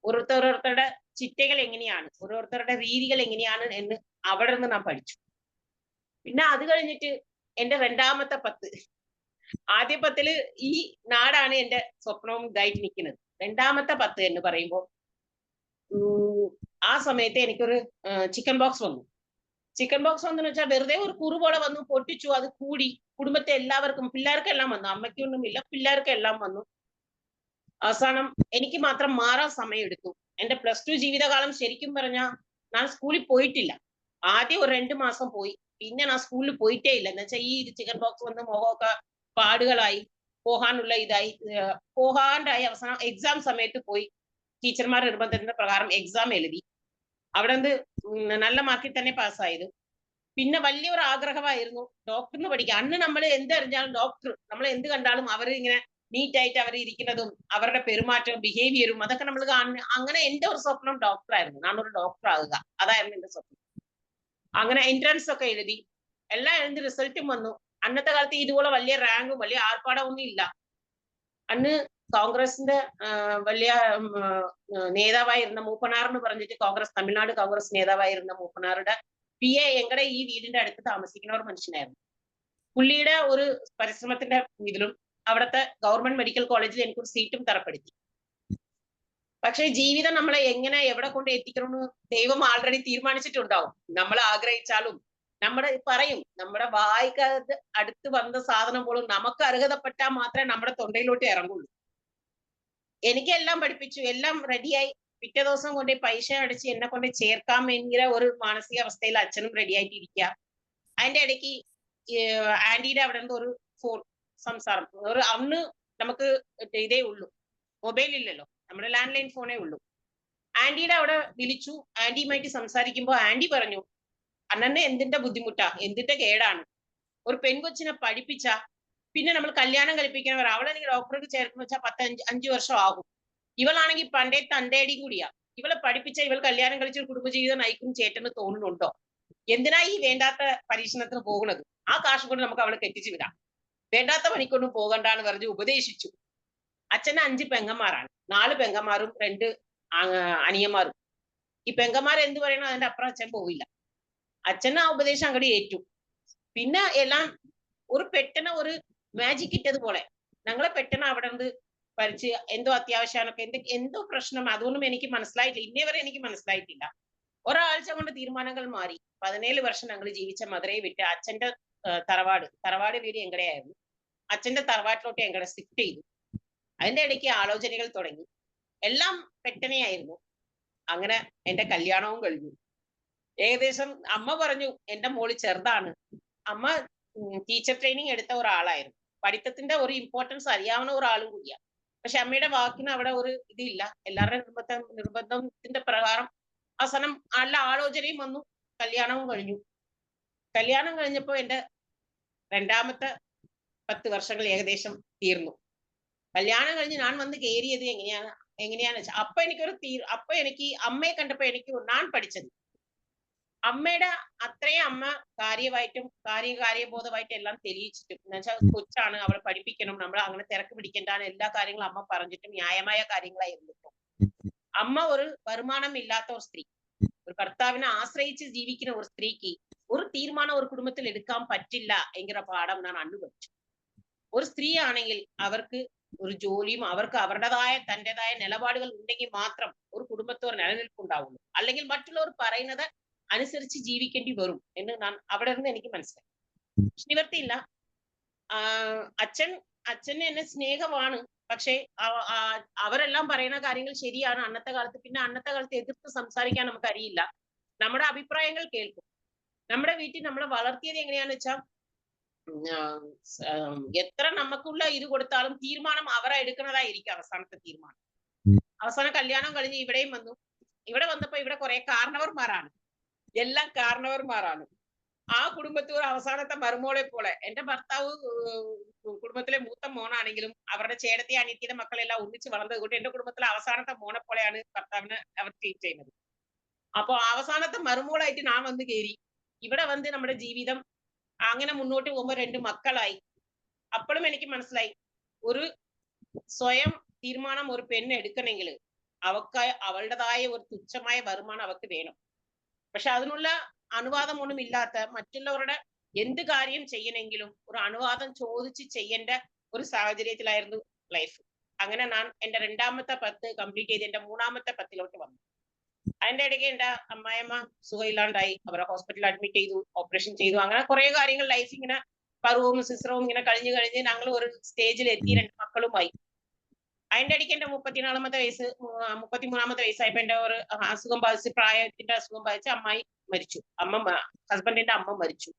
ഓരോരുത്തരുടെ ചിട്ടകൾ എങ്ങനെയാണ്, ഓരോരുത്തരുടെ രീതികൾ എങ്ങനെയാണ് എന്ന് അവിടെ നിന്ന് ഞാൻ പഠിച്ചു. പിന്നെ അത് കഴിഞ്ഞിട്ട് എന്റെ 2ാമത്തെ 10, ആദ്യ 10 ഈ നാടാണ് എന്റെ സ്വപ്നവും ഇതായിട്ട് നിൽക്കുന്നത്. 2ാമത്തെ 10 എന്ന് പറയുമ്പോൾ ആ സമയത്ത് എനിക്കൊരു ചിക്കൻ ബോക്സ് വന്നു. ചിക്കൻ ബോക്സ് വന്നെന്ന് വെച്ചാൽ വെറുതെ ഒരു കുറുപോലെ വന്നു, പൊട്ടിച്ചു, അത് കൂടി കുടുംബത്തെ എല്ലാവർക്കും, പിള്ളേർക്കെല്ലാം വന്നു. അമ്മയ്ക്കൊന്നുമില്ല, പിള്ളേർക്കെല്ലാം വന്നു. അവസാനം എനിക്ക് മാത്രം മാറാൻ സമയം എടുത്തു. എന്റെ +2 ജീവിതകാലം ശരിക്കും പറഞ്ഞാൽ ഞാൻ സ്കൂളിൽ പോയിട്ടില്ല. ആദ്യം ഒരു 2 മാസം പോയി, പിന്നെ ഞാൻ സ്കൂളിൽ പോയിട്ടേ ഇല്ല. എന്ന് വെച്ചാൽ ഈ ചിക്കൻ ബോക്സ് വന്ന് മുഖമൊക്കെ പാടുകളായി, പോകാണ്ടായി. അവസാനം എക്സാം സമയത്ത് പോയി ടീച്ചർമാരുടെ നിർബന്ധത്തിന്റെ പ്രകാരം എക്സാം എഴുതി. അവിടെ നിന്ന് നല്ല മാർക്കിൽ തന്നെ പാസ്സായത്. പിന്നെ വലിയൊരു ആഗ്രഹമായിരുന്നു ഡോക്ടറിന് പഠിക്കാൻ. അന്ന് നമ്മൾ എന്തറിഞ്ഞാലും ഡോക്ടർ, നമ്മൾ എന്ത് കണ്ടാലും അവർ ഇങ്ങനെ നീറ്റായിട്ട് അവർ ഇരിക്കുന്നതും അവരുടെ പെരുമാറ്റവും ബിഹേവിയറും അതൊക്കെ നമ്മൾ കാണുന്ന. അങ്ങനെ എന്റെ ഒരു സ്വപ്നം ഡോക്ടറായിരുന്നു. ഞാനൊരു ഡോക്ടർ ആകുക, അതായിരുന്നു എന്റെ സ്വപ്നം. അങ്ങനെ എൻട്രൻസ് ഒക്കെ എഴുതി, എല്ലാം എഴുതി, റിസൾട്ടും വന്നു. അന്നത്തെ കാലത്ത് ഇതുപോലെ വലിയ റാങ്കും വലിയ ആർപ്പാടമൊന്നും ഇല്ല. അന്ന് കോൺഗ്രസിന്റെ വലിയ നേതാവായിരുന്ന മൂപ്പനാർ എന്ന് പറഞ്ഞിട്ട് തമിഴ്നാട് കോൺഗ്രസ് നേതാവായിരുന്ന മൂപ്പനാറുടെ PA എങ്ങടെ ഈ വീടിന്റെ അടുത്ത് താമസിക്കുന്ന ഒരു മനുഷ്യനായിരുന്നു. പുള്ളിയുടെ ഒരു പരിശ്രമത്തിന്റെ ഇതിലും അവിടുത്തെ ഗവൺമെന്റ് മെഡിക്കൽ കോളേജിൽ എനിക്കൊരു സീറ്റും തരപ്പെടുത്തി. പക്ഷെ ജീവിതം നമ്മളെ എങ്ങനെ എവിടെ കൊണ്ട് എത്തിക്കണമെന്ന് ദൈവം ആൾറെഡി തീരുമാനിച്ചിട്ടുണ്ടാവും. നമ്മൾ ആഗ്രഹിച്ചാലും നമ്മുടെ വായിക്കകത്ത് അടുത്ത് വന്ന സാധനം പോലും നമുക്ക് അർഹതപ്പെട്ടാൽ മാത്രമേ നമ്മുടെ തൊണ്ടയിലോട്ട് ഇറങ്ങുള്ളൂ. എനിക്കെല്ലാം പഠിപ്പിച്ചു, എല്ലാം റെഡിയായി. പിറ്റേ ദിവസം കൊണ്ട് പൈസ അടിച്ച് എന്നെ കൊണ്ട് ചേർക്കാൻ വേണ്ടിയ ഒരു മാനസികാവസ്ഥയിൽ അച്ഛനും റെഡി ആയിട്ടിരിക്കുക. അതിന്റെ ഇടയ്ക്ക് ആന്റിയുടെ അവിടെ നിന്ന് ഒരു ഫോൺ സംസാരം. അന്ന് നമുക്ക് ഇതേ ഉള്ളൂ, മൊബൈൽ ഇല്ലല്ലോ, നമ്മുടെ ലാൻഡ് ലൈൻ ഫോണേ ഉള്ളൂ. ആന്റിയുടെ അവിടെ വിളിച്ചു. ആന്റിയുമായിട്ട് സംസാരിക്കുമ്പോൾ ആന്റി പറഞ്ഞു, അണ്ണനെ എന്തിന്റെ ബുദ്ധിമുട്ടാ, എന്തിന്റെ കേടാണ്? ഒരു പെൺകൊച്ചിനെ പഠിപ്പിച്ച പിന്നെ നമ്മൾ കല്യാണം കഴിപ്പിക്കുന്നവർ, അവളെനിക്ക് ഡോക്ടർക്ക് ചേർക്കുന്ന വെച്ചാൽ 5 വർഷം ആകും. ഇവളാണെങ്കിൽ പണ്ടേ തന്റേടിയും കൂടിയാ. ഇവളെ പഠിപ്പിച്ച ഇവൾ കല്യാണം കഴിച്ച് ഒരു കുടുംബജീവിതം നയിക്കും ചേട്ടന് തോന്നുന്നുണ്ടോ? എന്തിനാ ഈ വേണ്ടാത്ത പരീക്ഷണത്തിന് പോകുന്നത്? ആ കാശ് കൊണ്ട് നമുക്ക് അവളെ കെട്ടിച്ചു വിടാം. വേണ്ടാത്ത പണിക്കൊന്നും പോകണ്ടാന്ന് പറഞ്ഞ് ഉപദേശിച്ചു. അച്ഛന് 5 പെങ്ങന്മാരാണ്. 4 പെങ്ങന്മാരും 2 അനിയന്മാരും. ഈ പെങ്ങന്മാർ എന്ത് പറയണോ അതിന്റെ അപ്പുറം അച്ഛൻ പോവില്ല. അച്ഛൻ ആ ഉപദേശം അങ്ങോട്ട് ഏറ്റു. പിന്നെ എല്ലാം ഒരു പെട്ടെന്ന് ഒരു മാജിക് ഇട്ടതുപോലെ ഞങ്ങളെ പെട്ടെന്ന് അവിടെ നിന്ന് പഠിച്ച് എന്തോ അത്യാവശ്യമൊക്കെ എന്തോ പ്രശ്നം അതൊന്നും എനിക്ക് മനസ്സിലായിട്ടില്ല. ഇന്നേ വരെ എനിക്ക് മനസ്സിലായിട്ടില്ല. ഒരാഴ്ച കൊണ്ട് തീരുമാനങ്ങൾ മാറി. 17 വർഷം ഞങ്ങൾ ജീവിച്ച മധുരയെ വിട്ട് അച്ഛന്റെ തറവാട് വീട് എങ്കടെയായിരുന്നു. അച്ഛന്റെ തറവാട്ടിലോട്ട് എങ്കടെ ഷിഫ്റ്റ് ചെയ്തു. അതിന്റെ ഇടയ്ക്ക് ആലോചനകൾ തുടങ്ങി. എല്ലാം പെട്ടെന്നെയായിരുന്നു. അങ്ങനെ എന്റെ കല്യാണവും കഴിഞ്ഞു. ഏകദേശം അമ്മ പറഞ്ഞു എന്റെ മോള് ചെറുതാണ്. അമ്മ ടീച്ചർ ട്രെയിനിങ് എടുത്ത ഒരാളായിരുന്നു. പഠിത്തത്തിന്റെ ഒരു ഇമ്പോർട്ടൻസ് അറിയാവുന്ന ഒരാളും കൂടിയാണ്. പക്ഷെ അമ്മയുടെ വാക്കിന് അവിടെ ഒരു ഇതില്ല. എല്ലാവരുടെ നിർബന്ധത്തിന്റെ പ്രകാരം അവസാനം നല്ല ആലോചനയും വന്നു. കല്യാണവും കഴിഞ്ഞു. കല്യാണം കഴിഞ്ഞപ്പോ എന്റെ രണ്ടാമത്തെ 10 വർഷങ്ങൾ ഏകദേശം തീർന്നു. കല്യാണം കഴിഞ്ഞ് ഞാൻ വന്ന് കയറിയത് എങ്ങനെയാന്ന് വെച്ചാൽ അപ്പൊ എനിക്ക് അമ്മയെ കണ്ടപ്പോ എനിക്ക് ഞാൻ പഠിച്ചത് അമ്മയുടെ അത്രയും അമ്മ കാര്യബോധമായിട്ടും എല്ലാം തെളിയിച്ചിട്ടും എന്നുവെച്ചാൽ കൊച്ചാണ്, അവളെ പഠിപ്പിക്കണം, നമ്മൾ അങ്ങനെ തിരക്ക് പിടിക്കേണ്ടാണ് എല്ലാ കാര്യങ്ങളും അമ്മ പറഞ്ഞിട്ടും ന്യായമായ കാര്യങ്ങളായിരുന്നു. അമ്മ ഒരു വരുമാനം ഇല്ലാത്ത ഒരു സ്ത്രീ, ഒരു ഭർത്താവിനെ ആശ്രയിച്ച് ജീവിക്കുന്ന ഒരു സ്ത്രീക്ക് ഒരു തീരുമാനം ഒരു കുടുംബത്തിൽ എടുക്കാൻ പറ്റില്ല എങ്കിற പാഠം ഞാൻ അനുഭവിച്ചു. ഒരു സ്ത്രീ ആണെങ്കിൽ അവർക്ക് ഒരു ജോലിയും അവർക്ക് തന്റേതായ നിലപാടുകൾ ഉണ്ടെങ്കിൽ മാത്രം ഒരു കുടുംബത്തിൽ ഒരു നിലനിൽപ്പുണ്ടാവുള്ളൂ. അല്ലെങ്കിൽ മറ്റുള്ളവർ പറയുന്നത് അനുസരിച്ച് ജീവിക്കേണ്ടി വരും എന്ന് അവിടെ നിന്ന് എനിക്ക് മനസ്സിലായി. നിവർത്തിയില്ല. അച്ഛന് എന്നെ സ്നേഹമാണ്. പക്ഷെ അവരെല്ലാം പറയുന്ന കാര്യങ്ങൾ ശരിയാണ് അന്നത്തെ കാലത്ത്. പിന്നെ അന്നത്തെ കാലത്ത് എതിർത്ത് സംസാരിക്കാൻ നമുക്ക് അറിയില്ല. നമ്മുടെ അഭിപ്രായങ്ങൾ കേൾക്കും. നമ്മുടെ വീട്ടിൽ നമ്മളെ വളർത്തിയത് എങ്ങനെയാന്ന് വെച്ചാൽ എത്ര നമുക്കുള്ള ഇത് കൊടുത്താലും തീരുമാനം അവരെ എടുക്കുന്നതായിരിക്കും അവസാനത്തെ തീരുമാനം. അവസാനം കല്യാണം കഴിഞ്ഞ് ഇവിടെയും വന്നു. ഇവിടെ വന്നപ്പോ ഇവിടെ കുറെ കാരണവർമാരാണ്, എല്ലാം കാരണവർമാരാണ്. ആ കുടുംബത്തിൽ ഒരു അവസാനത്തെ മരുമോളെ പോലെ. എന്റെ ഭർത്താവ് കുടുംബത്തിലെ മൂത്ത മോനാണെങ്കിലും അവരുടെ ചേട്ടത്തി അനിയത്തിയുടെ മക്കളെല്ലാം ഒന്നിച്ച് വളർന്നത് കൊണ്ട് എന്റെ കുടുംബത്തിലെ അവസാനത്തെ മോനെ പോലെയാണ് ഭർത്താവിനെ അവർ ട്രീറ്റ് ചെയ്യുന്നത്. അപ്പൊ അവസാനത്തെ മരുമോളായിട്ട് ഞാൻ വന്ന് കയറി. ഇവിടെ വന്ന് നമ്മുടെ ജീവിതം അങ്ങനെ മുന്നോട്ട് പോകുമ്പോ 2 മക്കളായി. അപ്പോഴും എനിക്ക് മനസ്സിലായി ഒരു സ്വയം തീരുമാനം ഒരു പെണ്ണ് എടുക്കണമെങ്കിൽ അവളുടേതായ ഒരു തുച്ഛമായ വരുമാനം അവർക്ക് വേണം. പക്ഷെ അതിനുള്ള അനുവാദം ഒന്നും ഇല്ലാത്ത മറ്റുള്ളവരുടെ എന്ത് കാര്യം ചെയ്യണമെങ്കിലും ഒരു അനുവാദം ചോദിച്ച് ചെയ്യേണ്ട ഒരു സാഹചര്യത്തിലായിരുന്നു ലൈഫ്. അങ്ങനെ ഞാൻ എന്റെ 2ാമത്തെ 10 കംപ്ലീറ്റ് ചെയ്ത് എന്റെ 3ാമത്തെ 10 വന്നു. അതിന്റെ ഇടയ്ക്ക് എന്റെ അമ്മായിയമ്മ സുഖമില്ലാണ്ടായി. അവരെ ഹോസ്പിറ്റലിൽ അഡ്മിറ്റ് ചെയ്തു, ഓപ്പറേഷൻ ചെയ്തു. അങ്ങനെ കുറെ കാര്യങ്ങൾ ലൈഫ് ഇങ്ങനെ പർവവും സിസ്റ്ററും ഇങ്ങനെ കഴിഞ്ഞ് ഞങ്ങൾ ഒരു സ്റ്റേജിൽ എത്തി 2 മക്കളുമായി. അതിന്റെ ഇടയ്ക്ക് എന്റെ 33ാമത്തെ വയസ്സായപ്പോ എന്റെ ഒരു അസുഖം ബാധിച്ച്, പ്രായത്തിന്റെ അസുഖം ബാധിച്ച് അമ്മായി മരിച്ചു. ഹസ്ബൻഡിന്റെ അമ്മ മരിച്ചു.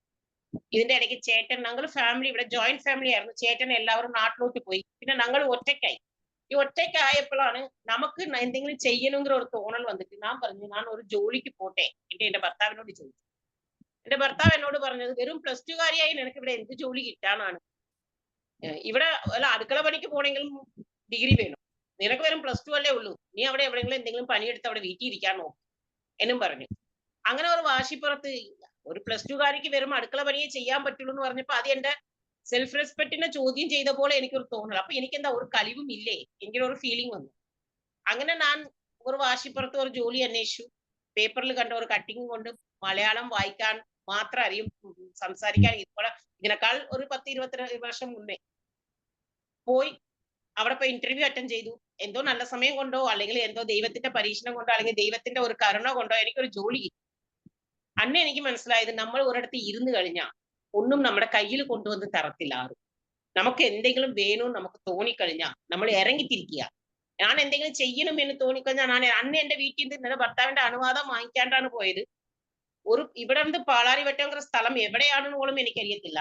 ഇതിന്റെ ഇടയ്ക്ക് ചേട്ടൻ, ഞങ്ങൾ ഫാമിലി ഇവിടെ ജോയിന്റ് ഫാമിലി ആയിരുന്നു. ചേട്ടൻ എല്ലാവരും നാട്ടിലോട്ട് പോയി. പിന്നെ ഞങ്ങൾ ഒറ്റയ്ക്കായി. ഈ ഒറ്റയ്ക്കായപ്പോഴാണ് നമുക്ക് എന്തെങ്കിലും ചെയ്യണമെങ്കിൽ ഒരു തോന്നൽ വന്നിട്ട് ഞാൻ പറഞ്ഞു ഞാൻ ഒരു ജോലിക്ക് പോട്ടെ. എന്റെ ഭർത്താവിനോട് ചോദിച്ചു. എന്റെ ഭർത്താവ് എന്നോട് പറഞ്ഞത് വെറും +2 കാരിയായി നിനക്ക് ഇവിടെ എന്ത് ജോലി കിട്ടാനാണ്? ഇവിടെ അടുക്കള പണിക്ക് പോണെങ്കിലും ഡിഗ്രി വേണം. നിനക്ക് വെറും +2 അല്ലേ ഉള്ളൂ. നീ അവിടെ എവിടെയെങ്കിലും എന്തെങ്കിലും പണിയെടുത്ത് അവിടെ വീട്ടിൽ ഇരിക്കാൻ നോക്കും എന്നും പറഞ്ഞു. അങ്ങനെ ഒരു വാശിപ്പുറത്ത് ഒരു +2 കാരിക്ക് വെറും അടുക്കള പണിയെ ചെയ്യാൻ പറ്റുള്ളൂ എന്ന് പറഞ്ഞപ്പോ അത് എന്റെ സെൽഫ് റെസ്പെക്റ്റിനെ ചോദ്യം ചെയ്ത പോലെ എനിക്കൊരു തോന്നൽ. അപ്പൊ എനിക്ക് എന്താ ഒരു കഴിവും ഇല്ലേ എനിക്കൊരു ഫീലിംഗ് വന്നു. അങ്ങനെ ഞാൻ ഒരു വാശിപ്പുറത്ത് ഒരു ജോലി അന്വേഷിച്ചു. പേപ്പറിൽ കണ്ട ഒരു കട്ടിങ് കൊണ്ട് മലയാളം വായിക്കാൻ മാത്രം അറിയും, സംസാരിക്കാൻ ഇതിനേക്കാൾ ഒരു 10-22 വർഷം മുന്നേ പോയി അവിടെ പോയി ഇന്റർവ്യൂ അറ്റൻഡ് ചെയ്തു. എന്തോ നല്ല സമയം കൊണ്ടോ അല്ലെങ്കിൽ എന്തോ ദൈവത്തിന്റെ പരീക്ഷണം കൊണ്ടോ അല്ലെങ്കിൽ ദൈവത്തിന്റെ ഒരു കരുണ കൊണ്ടോ എനിക്കൊരു ജോലി കിട്ടി. അന്ന് എനിക്ക് മനസ്സിലായത് നമ്മൾ ഒരിടത്ത് ഇരുന്ന് കഴിഞ്ഞാൽ ഒന്നും നമ്മുടെ കയ്യിൽ കൊണ്ടുവന്ന് തരത്തില്ല ആരും. നമുക്ക് എന്തെങ്കിലും വേണമെന്ന് നമുക്ക് തോന്നിക്കഴിഞ്ഞാൽ നമ്മൾ ഇറങ്ങിത്തിരിക്കുക. ഞാൻ എന്തെങ്കിലും ചെയ്യണം എന്ന് തോന്നിക്കഴിഞ്ഞാൽ അന്ന് എന്റെ വീട്ടിൽ നിന്ന് ഭർത്താവിന്റെ അനുവാദം വാങ്ങിക്കാണ്ടാണ് പോയത്. ഇവിടെ നിന്ന് പാലാരിവട്ടം സ്ഥലം എവിടെയാണെന്ന് പോലും എനിക്കറിയത്തില്ല.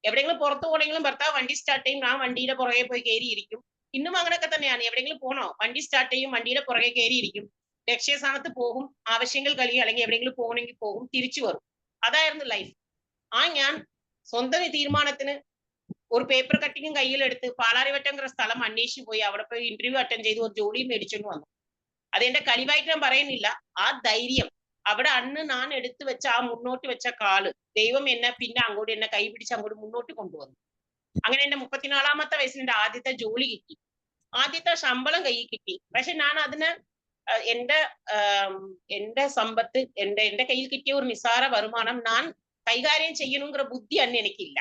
എവിടെയെങ്കിലും പുറത്തു പോകണമെങ്കിലും ഭർത്താവ് വണ്ടി സ്റ്റാർട്ട് ചെയ്യും, ഞാൻ വണ്ടിയുടെ പുറകെ പോയി കയറിയിരിക്കും. ഇന്നും അങ്ങനെയൊക്കെ തന്നെയാണ്. എവിടെയെങ്കിലും പോണോ വണ്ടി സ്റ്റാർട്ട് ചെയ്യും, വണ്ടിയുടെ പുറകെ കയറിയിരിക്കും, ലക്ഷ്യസ്ഥാനത്ത് പോകും, ആവശ്യങ്ങൾ കഴിയും, അല്ലെങ്കിൽ എവിടെയെങ്കിലും പോകണമെങ്കിൽ പോകും, തിരിച്ചു വരും. അതായിരുന്നു ലൈഫ്. ഞാൻ സ്വന്തം തീരുമാനത്തിന് ഒരു പേപ്പർ കട്ടിങ്ങും കയ്യിലെടുത്ത് പാലാരിവട്ടംകര സ്ഥലം അന്വേഷിച്ചു പോയി. അവിടെ പോയി ഇന്റർവ്യൂ അറ്റൻഡ് ചെയ്ത് ഒരു ജോലിയും മേടിച്ചുകൊണ്ട് വന്നു. അതെന്റെ കഴിവായിട്ട് ഞാൻ പറയുന്നില്ല. ആ ധൈര്യം അവിടെ അന്ന് ഞാൻ എടുത്തു വെച്ച ആ മുന്നോട്ട് വെച്ച കാല് ദൈവം എന്നെ പിന്നെ അങ്ങോട്ട് എന്നെ കൈ പിടിച്ച് അങ്ങോട്ട് മുന്നോട്ട് കൊണ്ടുവന്നു. അങ്ങനെ എന്റെ 34-ാമത്തെ വയസ്സിൽ എന്റെ ആദ്യത്തെ ജോലി കിട്ടി, ആദ്യത്തെ ശമ്പളം കയ്യിൽ കിട്ടി. പക്ഷെ ഞാൻ അതിന് എന്റെ സമ്പത്ത് എന്റെ കയ്യിൽ കിട്ടിയ ഒരു നിസ്സാര വരുമാനം ഞാൻ കൈകാര്യം ചെയ്യണമെങ്കിற ബുദ്ധി തന്നെ എനിക്കില്ല.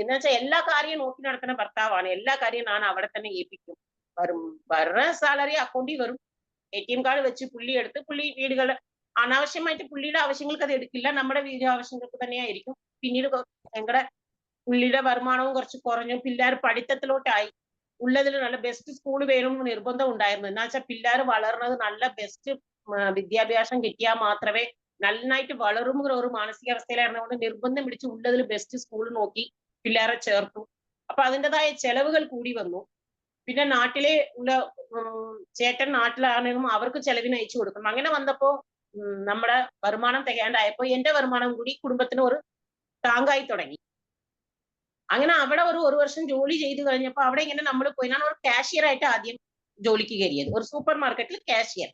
എന്ന് വെച്ചാൽ എല്ലാ കാര്യവും നോക്കി നടത്തുന്ന ഭർത്താവാണ്. എല്ലാ കാര്യവും ഞാൻ അവിടെ തന്നെ ഏൽപ്പിക്കും. വരുന്ന സാലറി അക്കൗണ്ടിൽ വരും. ATM കാർഡ് വെച്ച് പുള്ളി എടുത്ത് പുള്ളി വീടുകൾ അനാവശ്യമായിട്ട് പുള്ളിയുടെ ആവശ്യങ്ങൾക്ക് അത് എടുക്കില്ല, നമ്മുടെ വീട് ആവശ്യങ്ങൾക്ക് തന്നെയായിരിക്കും. പിന്നീട് ഞങ്ങളുടെ പുള്ളിയുടെ വരുമാനവും കുറച്ച് കുറഞ്ഞു. പിള്ളേർ പഠിത്തത്തിലോട്ടായി. ഉള്ളതിൽ നല്ല ബെസ്റ്റ് സ്കൂൾ വേണമെന്ന് നിർബന്ധം ഉണ്ടായിരുന്നു. എന്നാ വെച്ചാൽ പിള്ളേർ വളർന്നത് നല്ല ബെസ്റ്റ് വിദ്യാഭ്യാസം കിട്ടിയാൽ മാത്രമേ നന്നായിട്ട് വളരുന്ന ഒരു മാനസികാവസ്ഥയിലായിരുന്നതുകൊണ്ട് നിർബന്ധം പിടിച്ച് ഉള്ളതിൽ ബെസ്റ്റ് സ്കൂൾ നോക്കി പിള്ളേരെ ചേർത്തു. അപ്പൊ അതിൻ്റെതായ ചെലവുകൾ കൂടി വന്നു. പിന്നെ നാട്ടിലെ ഉള്ള ചേട്ടൻ നാട്ടിലാണെങ്കിലും അവർക്ക് ചെലവിന് അയച്ചു കൊടുക്കണം. അങ്ങനെ വന്നപ്പോ നമ്മുടെ വരുമാനം തികയാണ്ടായപ്പോ എന്റെ വരുമാനം കൂടി കുടുംബത്തിന് ഒരു താങ്കായി തുടങ്ങി. അങ്ങനെ അവിടെ ഒരു വർഷം ജോലി ചെയ്ത് കഴിഞ്ഞപ്പോ അവിടെ ഇങ്ങനെ നമ്മൾ പോയി, ഞാൻ ഒരു കാഷ്യർ ആയിട്ട് ആദ്യം ജോലിക്ക് കയറിയത്, ഒരു സൂപ്പർ മാർക്കറ്റിൽ കാഷ്യർ.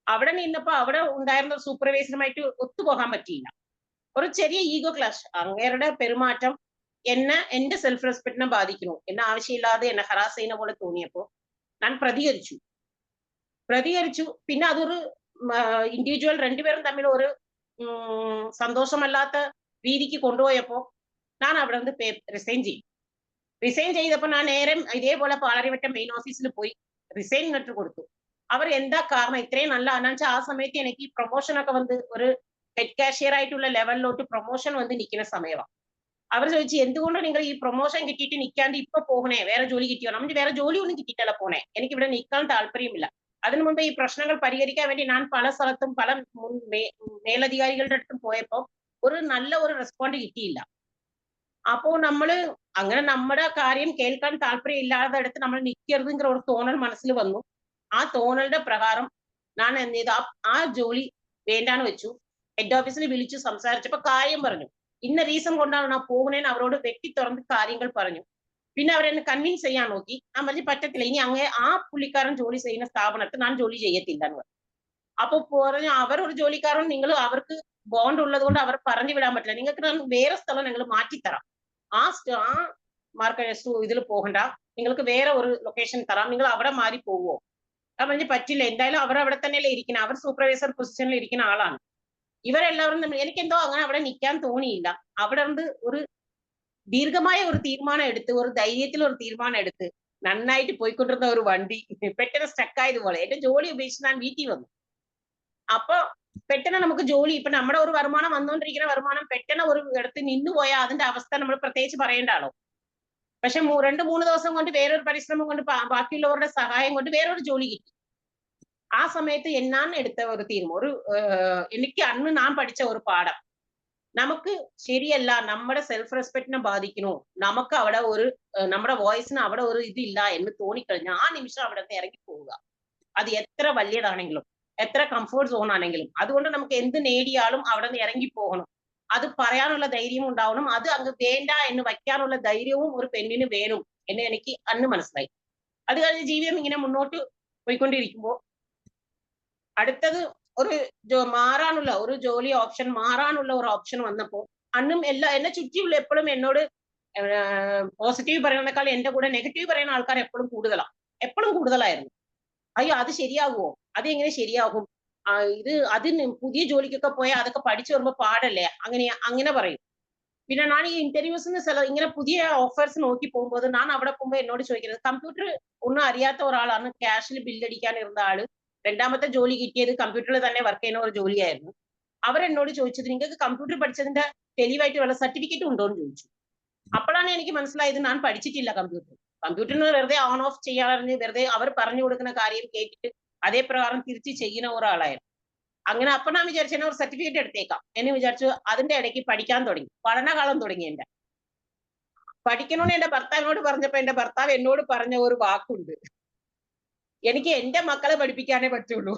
അവിടെ നിന്നപ്പോ അവിടെ ഉണ്ടായിരുന്ന ഒരു സൂപ്പർവൈസറുമായിട്ട് ഒത്തുപോകാൻ പറ്റിയില്ല. ഒരു ചെറിയ ഈഗോ ക്ലാഷ്. അങ്ങേരുടെ പെരുമാറ്റം എന്റെ സെൽഫ് റെസ്പെക്റ്റിനെ ബാധിക്കുന്നു. എന്നെ ആവശ്യമില്ലാതെ എന്നെ ഹറാസ് ചെയ്യുന്ന പോലെ തോന്നിയപ്പോ ഞാൻ പ്രതികരിച്ചു. പിന്നെ അതൊരു ഇൻഡിവിജ്വൽ രണ്ടുപേരും തമ്മിൽ ഒരു സന്തോഷമല്ലാത്ത രീതിക്ക് കൊണ്ടുപോയപ്പോ ഞാൻ അവിടെ നിന്ന് റിസൈൻ ചെയ്തപ്പോ ഞാൻ നേരെ ഇതേപോലെ പാലാരിവട്ടം മെയിൻ ഓഫീസിൽ പോയി റിസൈൻ ലെറ്റർ കൊടുത്തു. അവർ എന്താ കാരണം ഇത്രയും നല്ല വെച്ചാൽ ആ സമയത്ത് എനിക്ക് പ്രൊമോഷൻ ഒക്കെ വന്ന് ഒരു ഹെഡ് കാഷ്യർ ആയിട്ടുള്ള ലെവലിലോട്ട് പ്രൊമോഷൻ വന്ന് നിൽക്കുന്ന സമയമാണ്. അവർ ചോദിച്ചു എന്തുകൊണ്ട് നിങ്ങൾ ഈ പ്രൊമോഷൻ കിട്ടിയിട്ട് നിൽക്കാണ്ട് ഇപ്പൊ പോകണേ, വേറെ ജോലി കിട്ടിയോ? നമുക്ക് വേറെ ജോലി ഒന്നും കിട്ടിയിട്ടല്ല പോണേ, എനിക്ക് ഇവിടെ നിൽക്കാൻ താല്പര്യമില്ല. അതിനു മുമ്പ് ഈ പ്രശ്നങ്ങൾ പരിഹരിക്കാൻ വേണ്ടി ഞാൻ പല സ്ഥലത്തും പല മേലധികാരികളുടെ അടുത്തും പോയപ്പോ ഒരു നല്ല ഒരു റെസ്പോണ്ട് കിട്ടിയില്ല. അപ്പോ അങ്ങനെ നമ്മുടെ കാര്യം കേൾക്കാൻ താല്പര്യം ഇല്ലാതെ അടുത്ത് നമ്മൾ നിൽക്കരുതെങ്കിൽ ഒരു തോന്നൽ മനസ്സിൽ വന്നു. ആ തോന്നലിന്റെ പ്രകാരം ഞാൻ എന്ത് ചെയ്തു, ആ ജോലി വേണ്ടാന്ന് വെച്ചു. ഹെഡ് ഓഫീസിൽ വിളിച്ചു സംസാരിച്ചപ്പോ കാര്യം പറഞ്ഞു. ഇന്ന റീസൺ കൊണ്ടാണ് ഞാൻ പോകുന്നതെന്ന് അവരോട് വെട്ടി തുറന്ന് കാര്യങ്ങൾ പറഞ്ഞു. പിന്നെ അവരെന്നെ കൺവിൻസ് ചെയ്യാൻ നോക്കി. ഞാൻ പറഞ്ഞു പറ്റത്തില്ല, ഇനി ആ പുള്ളിക്കാരൻ ജോലി ചെയ്യുന്ന സ്ഥാപനത്തിൽ ഞാൻ ജോലി ചെയ്യത്തില്ല എന്ന് പറഞ്ഞു. അപ്പൊ പറഞ്ഞു അവരൊരു ജോലിക്കാരൻ, നിങ്ങൾ അവർക്ക് ബോണ്ട് ഉള്ളത് കൊണ്ട് അവർ പറഞ്ഞു വിടാൻ പറ്റില്ല, നിങ്ങൾക്ക് വേറെ സ്ഥലം ഞങ്ങൾ മാറ്റിത്തരാം, ആ മാർക്കറ്റ് ഇതിൽ പോകണ്ട, നിങ്ങൾക്ക് വേറെ ഒരു ലൊക്കേഷൻ തരാം, നിങ്ങൾ അവിടെ മാറി പോവോ? ഞാൻ പറഞ്ഞു പറ്റില്ല, എന്തായാലും അവർ അവിടെ തന്നെയല്ലേ ഇരിക്കണം, അവർ സൂപ്പർവൈസർ പൊസിഷനിൽ ഇരിക്കുന്ന ആളാണ്. ഇവരെല്ലാവരും എനിക്കെന്തോ അങ്ങനെ അവിടെ നിൽക്കാൻ തോന്നിയില്ല. അവിടെ ഒരു ദീർഘമായ ഒരു തീരുമാനം എടുത്ത്, ഒരു ധൈര്യത്തിൽ ഒരു തീരുമാനം എടുത്ത് നന്നായിട്ട് പോയിക്കൊണ്ടിരുന്ന ഒരു വണ്ടി പെട്ടെന്ന് സ്റ്റക്കായതുപോലെ എന്റെ ജോലി ഉപേക്ഷിച്ച് ഞാൻ വീട്ടിൽ വന്നു. അപ്പൊ പെട്ടെന്ന് നമുക്ക് ജോലി, ഇപ്പൊ നമ്മുടെ ഒരു വരുമാനം വന്നുകൊണ്ടിരിക്കുന്ന വരുമാനം പെട്ടെന്ന് ഒരു ഇടത്ത് നിന്നുപോയാൽ അതിന്റെ അവസ്ഥ നമ്മൾ പ്രത്യേകിച്ച് പറയേണ്ട ആളോ. പക്ഷെ 2-3 ദിവസം കൊണ്ട് വേറൊരു പരിശ്രമം കൊണ്ട് ബാക്കിയുള്ളവരുടെ സഹായം കൊണ്ട് വേറൊരു ജോലി കിട്ടി. ആ സമയത്ത് ഞാൻ എടുത്ത ഒരു തീരുമാനം, എനിക്ക് അന്ന് ഞാൻ പഠിച്ച ഒരു പാഠം, നമുക്ക് ശരിയല്ല, നമ്മുടെ സെൽഫ് റെസ്പെക്റ്റിനെ ബാധിക്കണോ, നമുക്ക് അവിടെ നമ്മുടെ വോയിസിന് അവിടെ ഒരു ഇതില്ല എന്ന് തോന്നിക്കഴിഞ്ഞാൽ ആ നിമിഷം അവിടെ നിന്ന് ഇറങ്ങി പോവുക. അത് എത്ര വലിയതാണെങ്കിലും എത്ര കംഫോർട്ട് സോൺ ആണെങ്കിലും. അതുകൊണ്ട് നമുക്ക് എന്ത് നേടിയാലും അവിടെ നിന്ന് ഇറങ്ങി പോകണം. അത് പറയാനുള്ള ധൈര്യവും ഉണ്ടാവണം. അത് അങ്ങ് വേണ്ട എന്ന് വയ്ക്കാനുള്ള ധൈര്യവും ഒരു പെണ്ണിന് വേണം എന്ന് എനിക്ക് അന്ന് മനസ്സിലായി. അത് കഴിഞ്ഞ് ജീവിതം ഇങ്ങനെ മുന്നോട്ട് പോയിക്കൊണ്ടിരിക്കുമ്പോൾ അടുത്തത് മാറാനുള്ള ഒരു ജോലി ഓപ്ഷൻ, മാറാനുള്ള ഒരു ഓപ്ഷൻ വന്നപ്പോ അന്നും എന്നെ ചുറ്റിയുള്ള എപ്പോഴും എന്നോട് പോസിറ്റീവ് പറയുന്നതിനേക്കാൾ എന്റെ കൂടെ നെഗറ്റീവ് പറയുന്ന ആൾക്കാർ എപ്പോഴും കൂടുതലായിരുന്നു. അയ്യോ അത് ശരിയാകുമോ, അത് എങ്ങനെ ശരിയാകും, അതിന് പുതിയ ജോലിക്കൊക്കെ പോയാൽ അതൊക്കെ പഠിച്ചു വരുമ്പോ പാടല്ലേ, അങ്ങനെ പറയും. പിന്നെ ഞാൻ ഈ ഇന്റർവ്യൂസിന് ഇങ്ങനെ പുതിയ ഓഫേഴ്സ് നോക്കി പോകുമ്പോൾ ഞാൻ അവിടെ പോകുമ്പോൾ എന്നോട് ചോദിക്കുന്നത്, കമ്പ്യൂട്ടർ ഒന്നും അറിയാത്ത ഒരാളാണ്, ക്യാഷിൽ ബില്ലടിക്കാൻ ഇരുന്ന ആള്, രണ്ടാമത്തെ ജോലി കിട്ടിയത് കമ്പ്യൂട്ടറിൽ തന്നെ വർക്ക് ചെയ്യുന്ന ഒരു ജോലിയായിരുന്നു. അവരെന്നോട് ചോദിച്ചത് നിങ്ങൾക്ക് കമ്പ്യൂട്ടർ പഠിച്ചതിന്റെ തെളിവായിട്ട് വല്ല സർട്ടിഫിക്കറ്റ് ഉണ്ടോ എന്ന് ചോദിച്ചു. അപ്പോഴാണ് എനിക്ക് മനസ്സിലായത് ഞാൻ പഠിച്ചിട്ടില്ല കമ്പ്യൂട്ടറിന് വെറുതെ ഓൺ ഓഫ് ചെയ്യാറിഞ്ഞ് വെറുതെ അവർ പറഞ്ഞു കൊടുക്കുന്ന കാര്യം കേട്ടിട്ട് അതേ പ്രകാരം തിരിച്ച് ചെയ്യുന്ന ഒരാളായിരുന്നു. അങ്ങനെ അപ്പൊ ഞാൻ വിചാരിച്ചു എന്നെ ഒരു സർട്ടിഫിക്കറ്റ് എടുത്തേക്കാം എന്ന് വിചാരിച്ചു. അതിന്റെ ഇടയ്ക്ക് പഠിക്കാൻ തുടങ്ങി, പഠനകാലം തുടങ്ങി. പഠിക്കണമെന്ന് എന്റെ ഭർത്താവിനോട് പറഞ്ഞപ്പോ എന്റെ ഭർത്താവ് എന്നോട് പറഞ്ഞ ഒരു വാക്കുണ്ട്, എനിക്ക് എന്റെ മക്കളെ പഠിപ്പിക്കാനേ പറ്റുള്ളൂ,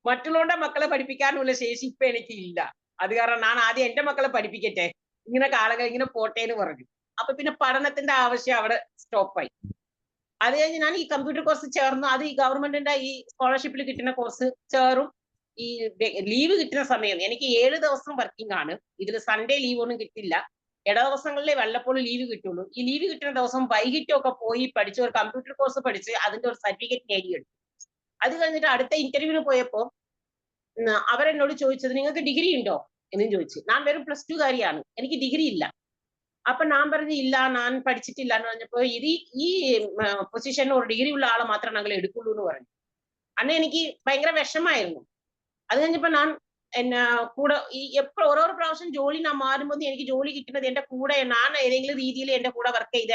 മറ്റുള്ളവരുടെ മക്കളെ പഠിപ്പിക്കാനുള്ള ശേഷി ഇപ്പൊ എനിക്ക് ഇല്ല. അത് കാരണം ഞാൻ ആദ്യം എന്റെ മക്കളെ പഠിപ്പിക്കട്ടെ, ഇങ്ങനെ കാലങ്ങൾ ഇങ്ങനെ പോട്ടെ എന്ന് പറഞ്ഞു. അപ്പൊ പിന്നെ പഠനത്തിന്റെ ആവശ്യം അവിടെ സ്റ്റോപ്പായി. അത് കഴിഞ്ഞ് ഞാൻ ഈ കമ്പ്യൂട്ടർ കോഴ്സ് ചേർന്നു. അത് ഈ ഗവൺമെന്റിന്റെ ഈ സ്കോളർഷിപ്പിൽ കിട്ടുന്ന കോഴ്സ് ചേറും. ഈ ലീവ് കിട്ടുന്ന സമയം എനിക്ക് 7 ദിവസം വർക്കിംഗ് ആണ്. ഇതിൽ സൺഡേ ലീവ് ഒന്നും കിട്ടില്ല. ഇട ദിവസങ്ങളിലെ വല്ലപ്പോഴും ലീവ് കിട്ടുള്ളൂ. ഈ ലീവ് കിട്ടുന്ന ദിവസം വൈകിട്ടൊക്കെ പോയി പഠിച്ച് ഒരു കമ്പ്യൂട്ടർ കോഴ്സ് പഠിച്ച് അതിന്റെ ഒരു സർട്ടിഫിക്കറ്റ് നേടിയെടുത്തു. അത് കഴിഞ്ഞിട്ട് അടുത്ത ഇന്റർവ്യൂവിന് പോയപ്പോ അവരെന്നോട് ചോദിച്ചത് നിങ്ങൾക്ക് ഡിഗ്രി ഉണ്ടോ എന്നും ചോദിച്ചു. ഞാൻ വെറും +2 കാരിയാണ്, എനിക്ക് ഡിഗ്രി ഇല്ല. അപ്പൊ ഞാൻ പറഞ്ഞു ഇല്ല, ഞാൻ പഠിച്ചിട്ടില്ല എന്ന് പറഞ്ഞപ്പോ ഈ പൊസിഷനിൽ ഒരു ഡിഗ്രി ഉള്ള ആളെ മാത്രം ഞങ്ങൾ എടുക്കുള്ളൂ എന്ന് പറഞ്ഞു. അന്ന് എനിക്ക് ഭയങ്കര വിഷമായിരുന്നു. അത് കഴിഞ്ഞപ്പോ ഞാൻ എന്നെ കൂടെ ഈ എപ്പോഴും ഓരോ പ്രാവശ്യം ജോലി ഞാൻ മാറുമ്പോൾ എനിക്ക് ജോലി കിട്ടുന്നത് എന്റെ കൂടെ ഞാൻ ഏതെങ്കിലും രീതിയിൽ എന്റെ കൂടെ വർക്ക് ചെയ്ത,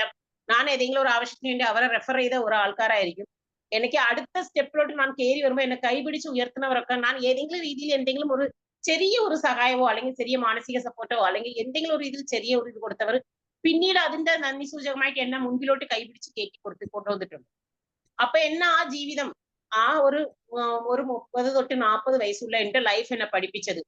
ഞാൻ ഏതെങ്കിലും ഒരു ആവശ്യത്തിന് വേണ്ടി അവരെ റെഫർ ചെയ്ത ഓരോ ആൾക്കാരായിരിക്കും. എനിക്ക് അടുത്ത സ്റ്റെപ്പിലോട്ട് ഞാൻ കയറി വരുമ്പോൾ എന്നെ കൈപിടിച്ച് ഉയർത്തുന്നവരൊക്കെ ഞാൻ ഏതെങ്കിലും രീതിയിൽ എന്തെങ്കിലും ഒരു ചെറിയ ഒരു സഹായമോ അല്ലെങ്കിൽ ചെറിയ മാനസിക സപ്പോർട്ടോ അല്ലെങ്കിൽ എന്തെങ്കിലും ഒരു രീതിയിൽ ചെറിയ ഒരു ഇത് കൊടുത്തവർ പിന്നീട് അതിന്റെ നന്ദി സൂചകമായിട്ട് എന്നെ മുൻപിലോട്ട് കൈപിടിച്ച് കയറ്റി കൊണ്ടുവന്നിട്ടുണ്ട്. അപ്പൊ എന്നെ ആ ജീവിതം ആ ഒരു 30 തൊട്ട് 40 വയസ്സുള്ള എന്റെ ലൈഫ് എന്നെ പഠിപ്പിച്ചത്,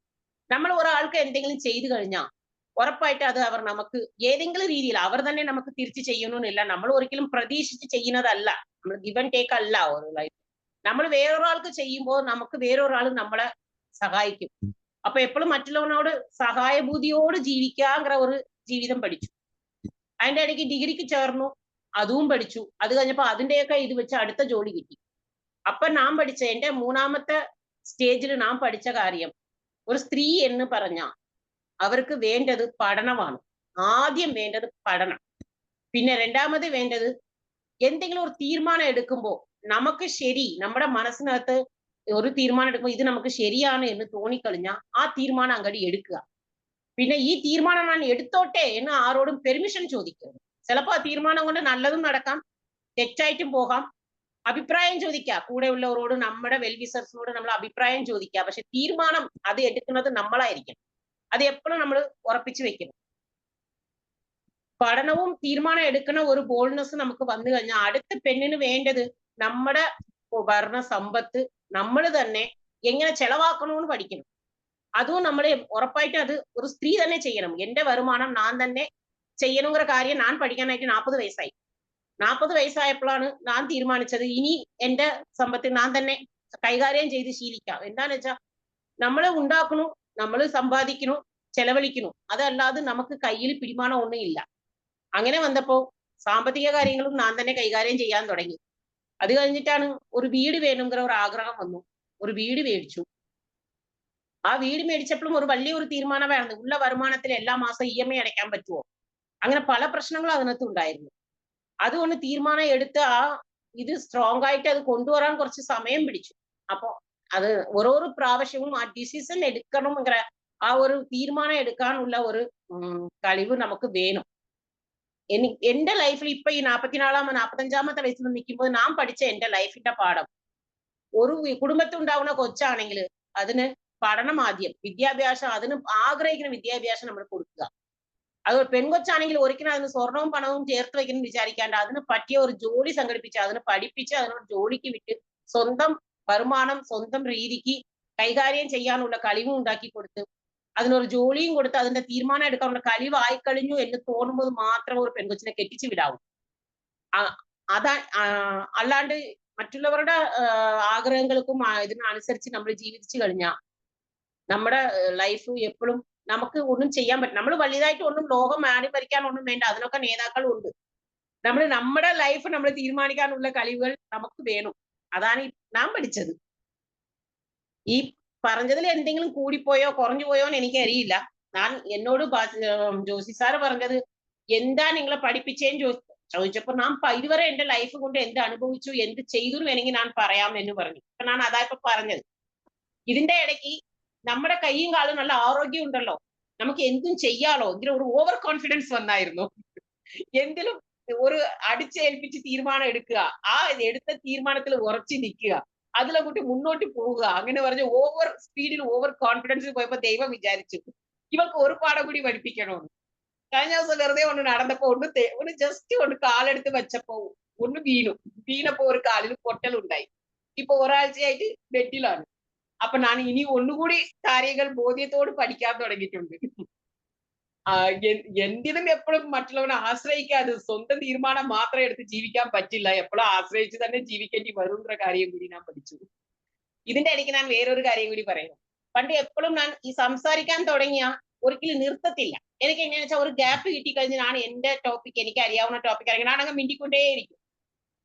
നമ്മൾ ഒരാൾക്ക് എന്തെങ്കിലും ചെയ്തു കഴിഞ്ഞാൽ ഉറപ്പായിട്ട് അത് അവർ നമുക്ക് ഏതെങ്കിലും രീതിയിൽ അവർ തന്നെ നമുക്ക് തിരിച്ചു ചെയ്യണമെന്നില്ല. നമ്മൾ ഒരിക്കലും പ്രതീക്ഷിച്ച് ചെയ്യുന്നതല്ല, നമ്മൾ ഗിവ് ആൻഡ് ടേക്ക് അല്ല ഒരു ലൈഫ്. നമ്മൾ വേറൊരാൾക്ക് ചെയ്യുമ്പോൾ നമുക്ക് വേറൊരാൾ നമ്മളെ സഹായിക്കും. അപ്പൊ എപ്പോഴും മറ്റുള്ളവനോട് സഹായഭൂതിയോട് ജീവിക്കാங்கிற ഒരു ജീവിതം പഠിച്ചു. അതിന്റെ ഇടയ്ക്ക് ഡിഗ്രിക്ക് ചേർന്നു, അതും പഠിച്ചു. അത് കഴിഞ്ഞപ്പോ അതിന്റെയൊക്കെ ഇത് വെച്ച് അടുത്ത ജോലി കിട്ടി. അപ്പൊ ഞാൻ പഠിച്ച എന്റെ 3ാമത്തെ സ്റ്റേജിൽ ഞാൻ പഠിച്ച കാര്യം, ഒരു സ്ത്രീ എന്ന് പറഞ്ഞ അവർക്ക് വേണ്ടത് പഠനമാണ്. ആദ്യം വേണ്ടത് പഠനം. പിന്നെ രണ്ടാമത് വേണ്ടത് എന്തെങ്കിലും ഒരു തീരുമാനം എടുക്കുമ്പോൾ നമുക്ക് ശരി, നമ്മുടെ മനസ്സിനകത്ത് ഒരു തീരുമാനം എടുക്കുമ്പോൾ ഇത് നമുക്ക് ശരിയാണ് എന്ന് തോന്നിക്കഴിഞ്ഞാൽ ആ തീരുമാനം അങ്ങോട്ട് എടുക്കുക. പിന്നെ ഈ തീരുമാനം ഞാൻ എടുത്തോട്ടെ എന്ന് ആരോടും പെർമിഷൻ ചോദിക്കരുത്. ചിലപ്പോൾ ആ തീരുമാനം കൊണ്ട് നല്ലതും നടക്കാം, തെറ്റായിട്ടും പോകാം. അഭിപ്രായം ചോദിക്കുക, കൂടെ ഉള്ളവരോട്, നമ്മുടെ വെൽവിസേഴ്സിനോട് നമ്മൾ അഭിപ്രായം ചോദിക്കുക. പക്ഷെ തീരുമാനം അത് എടുക്കുന്നത് നമ്മളായിരിക്കണം. അത് എപ്പോഴും നമ്മൾ ഉറപ്പിച്ചു വെക്കണം. പഠനവും തീരുമാനം എടുക്കുന്ന ഒരു ബോൾഡ്നെസ് നമുക്ക് വന്നു കഴിഞ്ഞാൽ അടുത്ത പെണ്ണിന് വേണ്ടത് നമ്മുടെ ഭരണ സമ്പത്ത് നമ്മൾ തന്നെ എങ്ങനെ ചെലവാക്കണമെന്ന് പഠിക്കണം. അതും നമ്മൾ ഉറപ്പായിട്ട് അത് ഒരു സ്ത്രീ തന്നെ ചെയ്യണം. എന്റെ വരുമാനം ഞാൻ തന്നെ ചെയ്യണമെங்கிற കാര്യം ഞാൻ പഠിക്കാനായിട്ട് 40 വയസ്സായി. 40 വയസ്സായപ്പോഴാണ് ഞാൻ തീരുമാനിച്ചത് ഇനി എന്റെ സമ്പത്ത് ഞാൻ തന്നെ കൈകാര്യം ചെയ്ത് ശീലിക്കാം. എന്താന്ന് വെച്ചാൽ നമ്മൾ ഉണ്ടാക്കണു, നമ്മൾ സമ്പാദിക്കണു, ചെലവഴിക്കണു, അതല്ലാതെ നമുക്ക് കയ്യിൽ പിടിമാനം ഒന്നും ഇല്ല. അങ്ങനെ വന്നപ്പോ സാമ്പത്തിക കാര്യങ്ങളും ഞാൻ തന്നെ കൈകാര്യം ചെയ്യാൻ തുടങ്ങി. അത് കഴിഞ്ഞിട്ടാണ് ഒരു വീട് വേണമെങ്കിൽ ഒരു ആഗ്രഹം വന്നു. ഒരു വീട് മേടിച്ചു. ആ വീട് മേടിച്ചപ്പോഴും ഒരു വലിയൊരു തീരുമാനമായിരുന്നു, ഉള്ള വരുമാനത്തിൽ എല്ലാ മാസം EMI അടയ്ക്കാൻ പറ്റുമോ? അങ്ങനെ പല പ്രശ്നങ്ങളും അതിനകത്ത് ഉണ്ടായിരുന്നു. അതുകൊണ്ട് തീരുമാനം എടുത്ത് ആ ഇത് സ്ട്രോങ് ആയിട്ട് അത് കൊണ്ടുവരാൻ കുറച്ച് സമയം പിടിച്ചു. അപ്പൊ അത് ഓരോ പ്രാവശ്യവും ആ ഡിസിഷൻ എടുക്കണമെങ്കിൽ ആ ഒരു തീരുമാനം എടുക്കാനുള്ള ഒരു കഴിവ് നമുക്ക് വേണം. എന്റെ ലൈഫിൽ ഇപ്പൊ ഈ 45ാമത്തെ വയസ്സിൽ നിൽക്കുമ്പോൾ ഞാൻ പഠിച്ച എന്റെ ലൈഫിന്റെ പാഠം, ഒരു കുടുംബത്തിൽ ഉണ്ടാവുന്ന കൊച്ചാണെങ്കിൽ അതിന് പഠനം ആദ്യം, വിദ്യാഭ്യാസം, അതിന് ആഗ്രഹിക്കുന്ന വിദ്യാഭ്യാസം നമ്മൾ കൊടുക്കുക. അത് പെൺകൊച്ചാണെങ്കിൽ ഒരിക്കലും അതിന് സ്വർണവും പണവും ചേർത്ത് വെക്കണം വിചാരിക്കാണ്ട് അതിന് പറ്റിയ ഒരു ജോലി സംഘടിപ്പിച്ച് അതിന് പഠിപ്പിച്ച് അതിനോട് ജോലിക്ക് വിട്ട് സ്വന്തം വരുമാനം സ്വന്തം രീതിക്ക് കൈകാര്യം ചെയ്യാനുള്ള കഴിവും ഉണ്ടാക്കി കൊടുത്ത് അതിനൊരു ജോലിയും കൊടുത്ത് അതിന്റെ തീരുമാനം എടുക്കാനുള്ള കഴിവായി കഴിഞ്ഞു എന്ന് തോന്നുമ്പോൾ മാത്രം ഒരു പെൺകൊച്ചിനെ കെട്ടിച്ചു വിടാവൂ. അതാ അല്ലാണ്ട് മറ്റുള്ളവരുടെ ആഗ്രഹങ്ങൾക്കും ഇതിനനുസരിച്ച് നമ്മൾ ജീവിച്ചു കഴിഞ്ഞാൽ നമ്മുടെ ലൈഫ് എപ്പോഴും നമുക്ക് ഒന്നും ചെയ്യാൻ പറ്റും. നമ്മൾ വലുതായിട്ട് ഒന്നും ലോകം മാറി ഭരിക്കാൻ ഒന്നും വേണ്ട, അതിനൊക്കെ നേതാക്കളും ഉണ്ട്. നമ്മുടെ ലൈഫ് നമ്മൾ തീരുമാനിക്കാനുള്ള കഴിവുകൾ നമുക്ക് വേണം. അതാണ് ഞാൻ പഠിച്ചത്. ഈ പറഞ്ഞതിൽ എന്തെങ്കിലും കൂടിപ്പോയോ കുറഞ്ഞു പോയോ എന്ന് എനിക്കറിയില്ല. എന്നോട് ജോസി സാറ് പറഞ്ഞത് എന്താ നിങ്ങളെ പഠിപ്പിച്ചേന്ന് ചോദിച്ചപ്പോ ഞാൻ ഇതുവരെ എന്റെ ലൈഫ് കൊണ്ട് എന്ത് അനുഭവിച്ചു, എന്ത് ചെയ്തു വേണമെങ്കിൽ ഞാൻ പറയാം എന്ന് പറഞ്ഞു. അപ്പൊ ഞാൻ അതാ ഇപ്പൊ പറഞ്ഞത്. ഇതിന്റെ ഇടയ്ക്ക് നമ്മുടെ കൈയും കാലും നല്ല ആരോഗ്യം ഉണ്ടല്ലോ, നമുക്ക് എന്തും ചെയ്യാലോ, എങ്കിലും ഒരു ഓവർ കോൺഫിഡൻസ് വന്നായിരുന്നു. എന്തിലും ഒരു അടിച്ചേൽപ്പിച്ച് തീരുമാനം എടുക്കുക, ആ എടുത്ത തീരുമാനത്തിൽ ഉറച്ചു നിൽക്കുക, അതിലെ കൂട്ടി മുന്നോട്ട് പോവുക. അങ്ങനെ പറഞ്ഞ് ഓവർ സ്പീഡിൽ ഓവർ കോൺഫിഡൻസിൽ പോയപ്പോ ദൈവം വിചാരിച്ചു ഇവർക്ക് ഒരു പാഠം കൂടി പഠിപ്പിക്കണമെന്ന്. കഴിഞ്ഞ ദിവസം വെറുതെ ഒന്ന് നടന്നപ്പോ ഒന്ന് ജസ്റ്റ് ഒന്ന് കാലെടുത്ത് വെച്ചപ്പോ ഒന്ന് വീണപ്പോ ഒരു കാലിൽ പൊട്ടലുണ്ടായി. ഇപ്പൊ ഒരാഴ്ചയായിട്ട് ബെഡിലാണ്. അപ്പൊ ഞാൻ ഇനി ഒന്നുകൂടി കാര്യങ്ങൾ ബോധ്യത്തോട് പഠിക്കാൻ തുടങ്ങിയിട്ടുണ്ട്. എന്തിനും എപ്പോഴും മറ്റുള്ളവനെ ആശ്രയിക്കാതെ സ്വന്തം തീരുമാനം മാത്രം എടുത്ത് ജീവിക്കാൻ പറ്റില്ല. എപ്പോഴും ആശ്രയിച്ച് തന്നെ ജീവിക്കേണ്ടി വരും എன்ற കാര്യം കൂടി ഞാൻ പഠിച്ചു. ഇതിന്റെ ഇടയ്ക്ക് ഞാൻ വേറൊരു കാര്യം കൂടി പറയുന്നു. പണ്ട് എപ്പോഴും ഞാൻ ഈ സംസാരിക്കാൻ തുടങ്ങിയ ഒരിക്കലും നിർത്തത്തില്ല. എനിക്ക് എങ്ങനെയാ വെച്ചാൽ ഒരു ഗ്യാപ്പ് കിട്ടിക്കഴിഞ്ഞ് ഞാൻ എന്റെ ടോപ്പിക്, എനിക്ക് അറിയാവുന്ന ടോപ്പിക് ആണെങ്കിൽ ഞാനങ്ങ് മിണ്ടിക്കൊണ്ടേയിരിക്കും.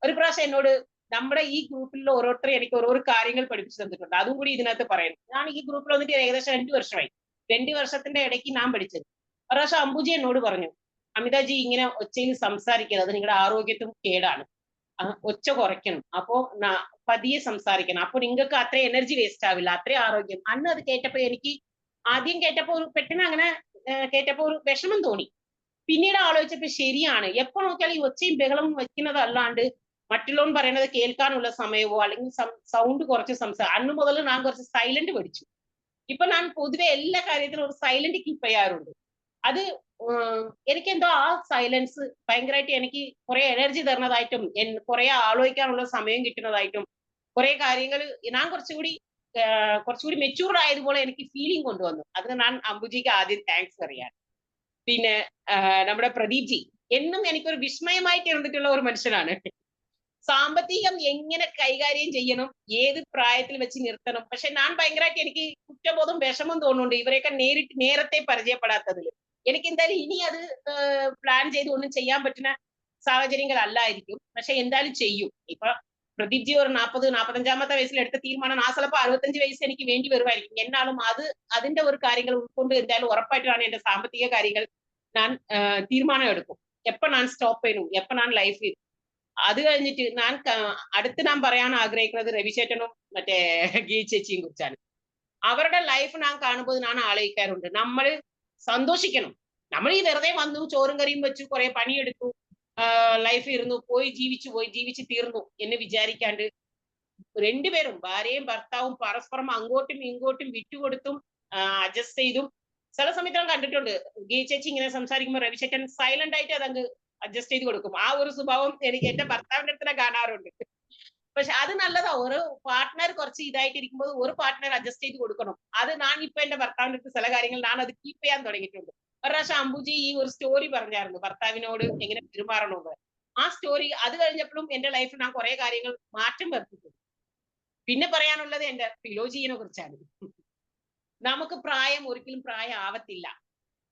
ഒരു പ്രാവശ്യം എന്നോട് നമ്മുടെ ഈ ഗ്രൂപ്പിലുള്ള ഓരോരുത്തരും എനിക്ക് ഓരോ കാര്യങ്ങൾ പഠിപ്പിച്ചു തന്നിട്ടുണ്ട്. അതും കൂടി ഇതിനകത്ത് പറയുന്നു. ഞാൻ ഈ ഗ്രൂപ്പിൽ വന്നിട്ട് ഏകദേശം 2 വർഷമായി. 2 വർഷത്തിന്റെ ഇടയ്ക്ക് ഞാൻ പഠിച്ചത്. ഒരു പ്രാവശ്യം അംബുജി എന്നോട് പറഞ്ഞു, അമിതാജി ഇങ്ങനെ ഒച്ചയിൽ സംസാരിക്കരുത്, അത് നിങ്ങളുടെ ആരോഗ്യത്തിനും കേടാണ്, ഒച്ച കുറയ്ക്കണം, അപ്പോ പതിയെ സംസാരിക്കണം, അപ്പൊ നിങ്ങൾക്ക് അത്ര എനർജി വേസ്റ്റ് ആവില്ല, അത്ര ആരോഗ്യം. അന്ന് അത് കേട്ടപ്പോ എനിക്ക് ആദ്യം കേട്ടപ്പോ ഒരു പെട്ടെന്ന് അങ്ങനെ കേട്ടപ്പോ ഒരു വിഷമം തോന്നി. പിന്നീട് ആലോചിച്ചപ്പോ ശരിയാണ്. എപ്പോ നോക്കിയാലും ഈ ഒച്ചയും ബഹളവും വയ്ക്കുന്നതല്ലാണ്ട് മറ്റുള്ളവൻ പറയുന്നത് കേൾക്കാനുള്ള സമയമോ അല്ലെങ്കിൽ സൗണ്ട് കുറച്ച് അന്ന് മുതൽ ഞാൻ കുറച്ച് സൈലന്റ് പഠിച്ചു. ഇപ്പൊ ഞാൻ പൊതുവെ എല്ലാ കാര്യത്തിലും ഒരു സൈലന്റ് കീപ്പ് ചെയ്യാറുണ്ട്. അത് എനിക്കെന്തോ ആ സൈലൻസ് ഭയങ്കരമായിട്ട് എനിക്ക് കുറെ എനർജി തരുന്നതായിട്ടും കുറെ ആലോചിക്കാനുള്ള സമയം കിട്ടുന്നതായിട്ടും കുറെ കാര്യങ്ങൾ ഞാൻ കുറച്ചുകൂടി മെച്ചൂർഡ് ആയതുപോലെ എനിക്ക് ഫീലിംഗ് കൊണ്ടുവന്നു. അതിന് ഞാൻ അംബുജിക്ക് ആദ്യം താങ്ക്സ് പറയാൻ. പിന്നെ നമ്മുടെ പ്രദീപ് ജി എന്നും എനിക്കൊരു വിസ്മയമായിട്ട് ഇരുന്നിട്ടുള്ള ഒരു മനുഷ്യനാണ്. സാമ്പത്തികം എങ്ങനെ കൈകാര്യം ചെയ്യണം, ഏത് പ്രായത്തിൽ വെച്ച് നിർത്തണം. പക്ഷെ ഞാൻ ഭയങ്കരമായിട്ട് എനിക്ക് കുറ്റബോധം വിഷമം തോന്നുന്നുണ്ട് ഇവരെയൊക്കെ നേരത്തെ പരിചയപ്പെടാത്തതിൽ. എനിക്ക് എന്തായാലും ഇനി അത് പ്ലാൻ ചെയ്ത് ഒന്നും ചെയ്യാൻ പറ്റുന്ന സാഹചര്യങ്ങൾ അല്ലായിരിക്കും. പക്ഷെ എന്തായാലും ചെയ്യും. ഇപ്പൊ പ്രദീപ് ജി ഒരു 40-45 വയസ്സിൽ എടുത്ത തീരുമാനം ആ ചിലപ്പോൾ 65 വയസ്സ് എനിക്ക് വേണ്ടി വരുമായിരിക്കും. എന്നാലും അതിന്റെ ഒരു കാര്യങ്ങൾ ഉൾക്കൊണ്ട് എന്തായാലും ഉറപ്പായിട്ടാണ് എന്റെ സാമ്പത്തിക കാര്യങ്ങൾ ഞാൻ തീരുമാനം എടുക്കും. എപ്പൊ ഞാൻ സ്റ്റോപ്പ് ചെയ്യണം, എപ്പൊ ഞാൻ ലൈഫ് ചെയ്യും. അത് കഴിഞ്ഞിട്ട് അടുത്ത് ഞാൻ പറയാൻ ആഗ്രഹിക്കുന്നത് രവിചേട്ടനും മറ്റേ ഗീ ചേച്ചിയും കുറിച്ചാണ്. അവരുടെ ലൈഫ് ഞാൻ കാണുമ്പോൾ ഞാൻ ആലോചിക്കാറുണ്ട്, നമ്മൾ സന്തോഷിക്കണം. നമ്മൾ ഈ വെറുതെ വന്നു ചോറും കറിയും വെച്ചു കുറെ പണിയെടുത്തു, ലൈഫ് ഇരുന്നു, ജീവിച്ചു തീർന്നു എന്ന് വിചാരിക്കാണ്ട് രണ്ടുപേരും ഭാര്യയും ഭർത്താവും പരസ്പരം അങ്ങോട്ടും ഇങ്ങോട്ടും വിട്ടുകൊടുത്തും അഡ്ജസ്റ്റ് ചെയ്തും ചില സമയത്ത് ഞാൻ കണ്ടിട്ടുണ്ട്. ഗീ ചേച്ചി ഇങ്ങനെ സംസാരിക്കുമ്പോൾ രവിചേട്ടൻ സൈലന്റ് ആയിട്ട് അതങ്ങ് അഡ്ജസ്റ്റ് ചെയ്ത് കൊടുക്കും. ആ ഒരു സ്വഭാവം എനിക്ക് എന്റെ ഭർത്താവിന്റെ അടുത്ത് കാണാറുണ്ട്. പക്ഷെ അത് നല്ലതാ. ഒരു പാർട്ട്ണർ കുറച്ച് ഇതായിട്ടിരിക്കുമ്പോൾ ഒരു പാർട്ട്ണർ അഡ്ജസ്റ്റ് ചെയ്ത് കൊടുക്കണം. അത് ഞാൻ ഇപ്പൊ എന്റെ ഭർത്താവിന്റെ അടുത്ത് ചില കാര്യങ്ങൾ ഞാൻ അത് കീപ്പ് ചെയ്യാൻ തുടങ്ങിയിട്ടുണ്ട്. ഒരു പ്രാവശ്യം അംബുജി ഈ ഒരു സ്റ്റോറി പറഞ്ഞായിരുന്നു ഭർത്താവിനോട് എങ്ങനെ പെരുമാറണമെന്ന്. ആ സ്റ്റോറി അത് കഴിഞ്ഞപ്പോഴും എന്റെ ലൈഫിൽ ഞാൻ കുറെ കാര്യങ്ങൾ മാറ്റം വരുത്തിയിട്ടുണ്ട്. പിന്നെ പറയാനുള്ളത് എന്റെ ഫിലോജിയെ കുറിച്ചാണ്. നമുക്ക് പ്രായം ഒരിക്കലും പ്രായം ആവത്തില്ല.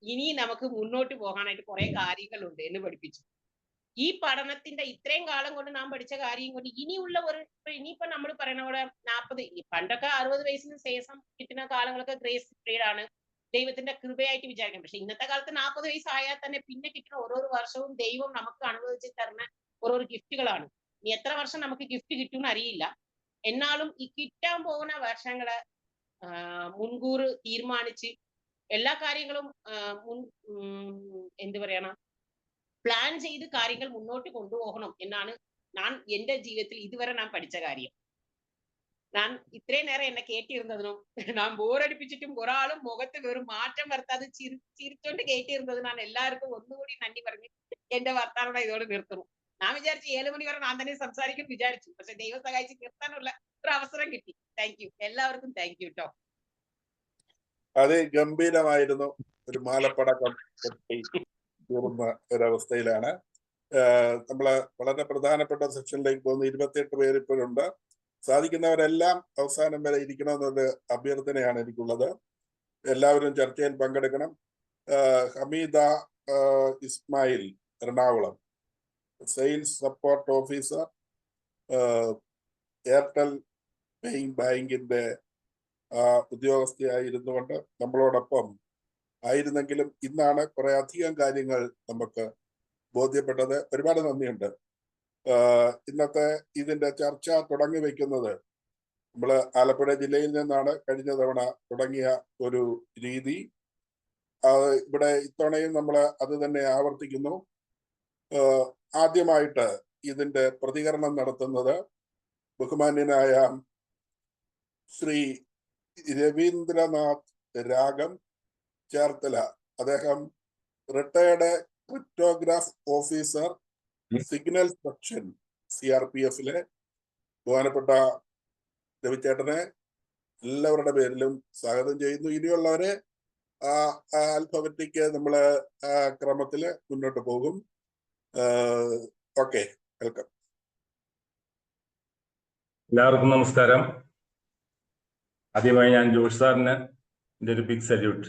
ഇനി നമുക്ക് മുന്നോട്ട് പോകാനായിട്ട് കുറെ കാര്യങ്ങളുണ്ട് എന്ന് പഠിപ്പിച്ചു. ഈ പഠനത്തിന്റെ ഇത്രയും കാലം കൊണ്ട് നാം പഠിച്ച കാര്യം കൊണ്ട് ഇനിയുള്ള ഇനിയിപ്പോ നമ്മൾ പറയുന്ന പോലെ 40 പണ്ടൊക്കെ 60 വയസ്സിന് ശേഷം കിട്ടുന്ന കാലങ്ങളൊക്കെ ഗ്രേസ് പീരീഡ് ആണ്, ദൈവത്തിന്റെ കൃപയായിട്ട് വിചാരിക്കാം. പക്ഷെ ഇന്നത്തെ കാലത്ത് 40 വയസ്സായാൽ തന്നെ പിന്നെ കിട്ടുന്ന ഓരോ വർഷവും ദൈവം നമുക്ക് അനുവദിച്ച് തരുന്ന ഓരോ ഗിഫ്റ്റുകളാണ്. ഇനി എത്ര വർഷം നമുക്ക് ഗിഫ്റ്റ് കിട്ടുമെന്ന് അറിയില്ല. എന്നാലും ഈ കിട്ടാൻ പോകുന്ന വർഷങ്ങളെ മുൻകൂർ തീരുമാനിച്ച് എല്ലാ കാര്യങ്ങളും എന്ത് പറയണം, പ്ലാൻ ചെയ്ത് കാര്യങ്ങൾ മുന്നോട്ട് കൊണ്ടുപോകണം എന്നാണ് ഞാൻ എന്റെ ജീവിതത്തിൽ ഇതുവരെ ഞാൻ പഠിച്ച കാര്യം. ഞാൻ ഇത്രയും നേരം എന്നെ കേട്ടിരുന്നതിനും ഞാൻ ബോറടിപ്പിച്ചിട്ടും ഒരാളും മുഖത്ത് വെറും മാറ്റം വരുത്താതെ ചിരിച്ചോണ്ട് കേട്ടിരുന്നത് ഞാൻ എല്ലാവർക്കും ഒന്നുകൂടി നന്ദി പറഞ്ഞ് എന്റെ വർത്താനം ഇതോടെ നിർത്തുന്നു. ഞാൻ വിചാരിച്ചു 7 മണി വരെ ഞാൻ തന്നെ സംസാരിക്കും വിചാരിച്ചു. പക്ഷെ ദൈവം സഹായിച്ച് നിർത്താനുള്ള ഒരു അവസരം കിട്ടി. Thank you. എല്ലാവർക്കും താങ്ക് യു കേട്ടോ. അത് ഗംഭീരമായിരുന്നു. ഒരു മാലപ്പടക്കം തീർന്ന ഒരവസ്ഥയിലാണ്. നമ്മള് വളരെ പ്രധാനപ്പെട്ട സെക്ഷനിലേക്ക് പോകുന്ന 28 പേര് ഇപ്പോഴുണ്ട്. സാധിക്കുന്നവരെല്ലാം അവസാനം വരെ ഇരിക്കണമെന്നൊരു അഭ്യർത്ഥനയാണ് എനിക്കുള്ളത്. എല്ലാവരും ചർച്ചയിൽ പങ്കെടുക്കണം. Hameeda Ismail, Ernakulam, sales support officer, Airtel ബാങ്കിന്റെ ഉദ്യോഗസ്ഥയായിരുന്നു കൊണ്ട് നമ്മളോടൊപ്പം ആയിരുന്നെങ്കിലും ഇന്നാണ് കുറെ അധികം കാര്യങ്ങൾ നമുക്ക് ബോധ്യപ്പെട്ടത്. ഒരുപാട് നന്ദിയുണ്ട്. ഇന്നത്തെ ഇതിന്റെ ചർച്ച തുടങ്ങി വയ്ക്കുന്നത് നമ്മൾ ആലപ്പുഴ ജില്ലയിൽ നിന്നാണ്. കഴിഞ്ഞ തവണ തുടങ്ങിയ ഒരു രീതി ഇവിടെ ഇത്തവണയും നമ്മൾ അത് തന്നെ ആവർത്തിക്കുന്നു. ആദ്യമായിട്ട് ഇതിന്റെ പ്രതികരണം നടത്തുന്നത് ബഹുമാന്യനായ ശ്രീ രവീന്ദ്രനാഥ് രാഗം ചേർത്തല. അദ്ദേഹം retired cryptograph officer, signal section CRPF ബഹുമാനപ്പെട്ട രവിചേട്ടനെ എല്ലാവരുടെ പേരിലും സ്വാഗതം ചെയ്യുന്നു. ഇനിയുള്ളവരെ ആൽഫബറ്റിക് നമ്മള് ക്രമത്തില് മുന്നോട്ട് പോകും. Okay, welcome. എല്ലാവർക്കും നമസ്കാരം. ആദ്യമായി ഞാൻ ജോഷ് സാറിന് എൻ്റെ ഒരു ബിഗ് സല്യൂട്ട്.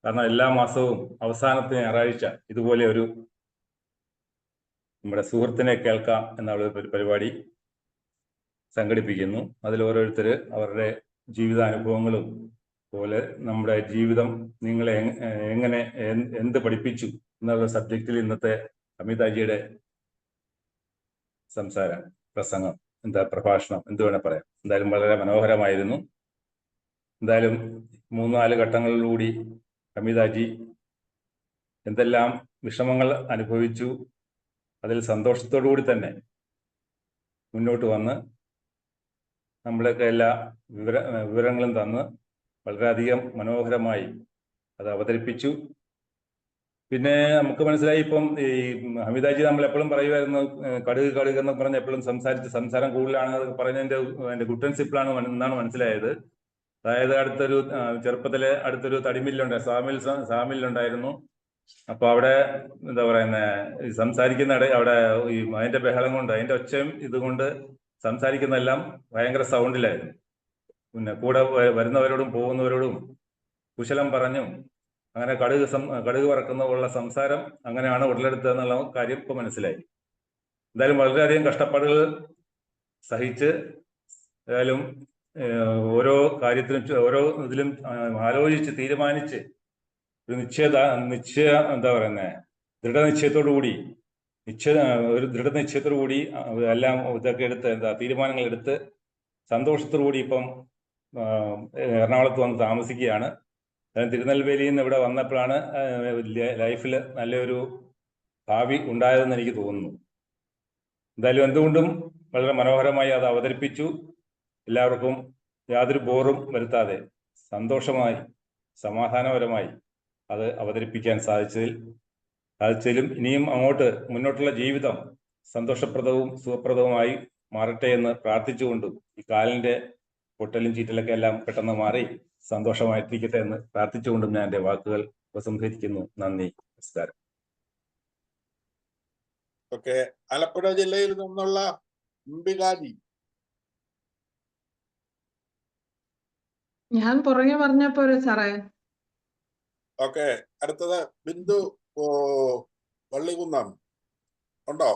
കാരണം എല്ലാ മാസവും അവസാനത്തെ ഞായറാഴ്ച ഇതുപോലെ ഒരു നമ്മുടെ സുഹൃത്തിനെ കേൾക്കാം എന്നുള്ള ഒരു പരിപാടി സംഘടിപ്പിക്കുന്നു. അതിൽ ഓരോരുത്തർ അവരുടെ ജീവിതാനുഭവങ്ങളും പോലെ നമ്മുടെ ജീവിതം നിങ്ങളെ എങ്ങനെ എന്ത് പഠിപ്പിച്ചു എന്നുള്ള സബ്ജക്റ്റിൽ ഇന്നത്തെ അമിതാജിയുടെ സംസാരം, പ്രസംഗം, പ്രഭാഷണം എന്ത് വേണേൽ പറയാം. എന്തായാലും വളരെ മനോഹരമായിരുന്നു. എന്തായാലും 3-4 ഘട്ടങ്ങളിലൂടി അമിതാജി എന്തെല്ലാം വിഷമങ്ങൾ അനുഭവിച്ചു, അതിൽ സന്തോഷത്തോടുകൂടി തന്നെ മുന്നോട്ട് വന്ന് നമ്മളൊക്കെ എല്ലാ വിവരങ്ങളും തന്ന് വളരെയധികം മനോഹരമായി അത് അവതരിപ്പിച്ചു. പിന്നെ നമുക്ക് മനസ്സിലായി, ഇപ്പം ഈ അമിതാജി നമ്മൾ എപ്പോഴും പറയുമായിരുന്നു കടുക് കടുക് എന്ന് പറഞ്ഞ് എപ്പോഴും സംസാരം കൂടുതലാണ് പറഞ്ഞതിന്റെ ഗുട്ടൻസിപ്പിളാണ് എന്നാണ് മനസ്സിലായത്. അതായത് ചെറുപ്പത്തിലെ അടുത്തൊരു സാമിലുണ്ടായിരുന്നു. അപ്പൊ അവിടെ എന്താ പറയുന്നത്, സംസാരിക്കുന്ന അവിടെ ഈ അതിന്റെ ബഹളം കൊണ്ട്, അതിന്റെ ഒച്ചയും ഇതുകൊണ്ട് സംസാരിക്കുന്നതെല്ലാം ഭയങ്കര സൗണ്ടിലായിരുന്നു. പിന്നെ കൂടെ വരുന്നവരോടും പോകുന്നവരോടും കുശലം പറഞ്ഞും അങ്ങനെ കടുക് പറക്കുന്ന പോലുള്ള സംസാരം അങ്ങനെയാണ് ഉടലെടുത്തതെന്നുള്ള കാര്യം ഇപ്പൊ മനസ്സിലായി. എന്തായാലും വളരെയധികം കഷ്ടപ്പാടുകൾ സഹിച്ച് ഏതായാലും ഓരോ കാര്യത്തിലും ഓരോ ഇതിലും ആലോചിച്ച് തീരുമാനിച്ച് ഒരു ദൃഢനിശ്ചയത്തോടു കൂടി എല്ലാം ഇതൊക്കെ എടുത്ത് തീരുമാനങ്ങൾ എടുത്ത് സന്തോഷത്തോടു കൂടി ഇപ്പം എറണാകുളത്ത് വന്ന് താമസിക്കുകയാണ്. തിരുനെൽവേലിയിൽ നിന്ന് ഇവിടെ വന്നപ്പോഴാണ് ലൈഫിൽ നല്ലൊരു ഭാവി ഉണ്ടായതെന്ന് എനിക്ക് തോന്നുന്നു. എന്തായാലും എന്തുകൊണ്ടും വളരെ മനോഹരമായി അത് അവതരിപ്പിച്ചു. എല്ലാവർക്കും യാതൊരു ബോറും വരുത്താതെ സന്തോഷമായി സമാധാനപരമായി അത് അവതരിപ്പിക്കാൻ സാധിച്ചതിലും ഇനിയും മുന്നോട്ടുള്ള ജീവിതം സന്തോഷപ്രദവും സുഖപ്രദവുമായി മാറട്ടെ എന്ന് പ്രാർത്ഥിച്ചുകൊണ്ടും ഈ കാലിന്റെ പൊട്ടലും ചീറ്റലൊക്കെ എല്ലാം പെട്ടെന്ന് മാറി സന്തോഷമായിട്ടിരിക്കട്ടെ എന്ന് പ്രാർത്ഥിച്ചുകൊണ്ടും ഞാൻ എൻ്റെ വാക്കുകൾ ഉപസംഹരിക്കുന്നു. നന്ദി, നമസ്കാരം. ഓക്കെ, ആലപ്പുഴ ജില്ലയിൽ നിന്നുള്ള അംബികാജി. ഞാൻ പുറകെ പറഞ്ഞപ്പോ സാറേ. ഓക്കെ, അടുത്തത് ബിന്ദു വള്ളികുന്നം ഉണ്ടോ?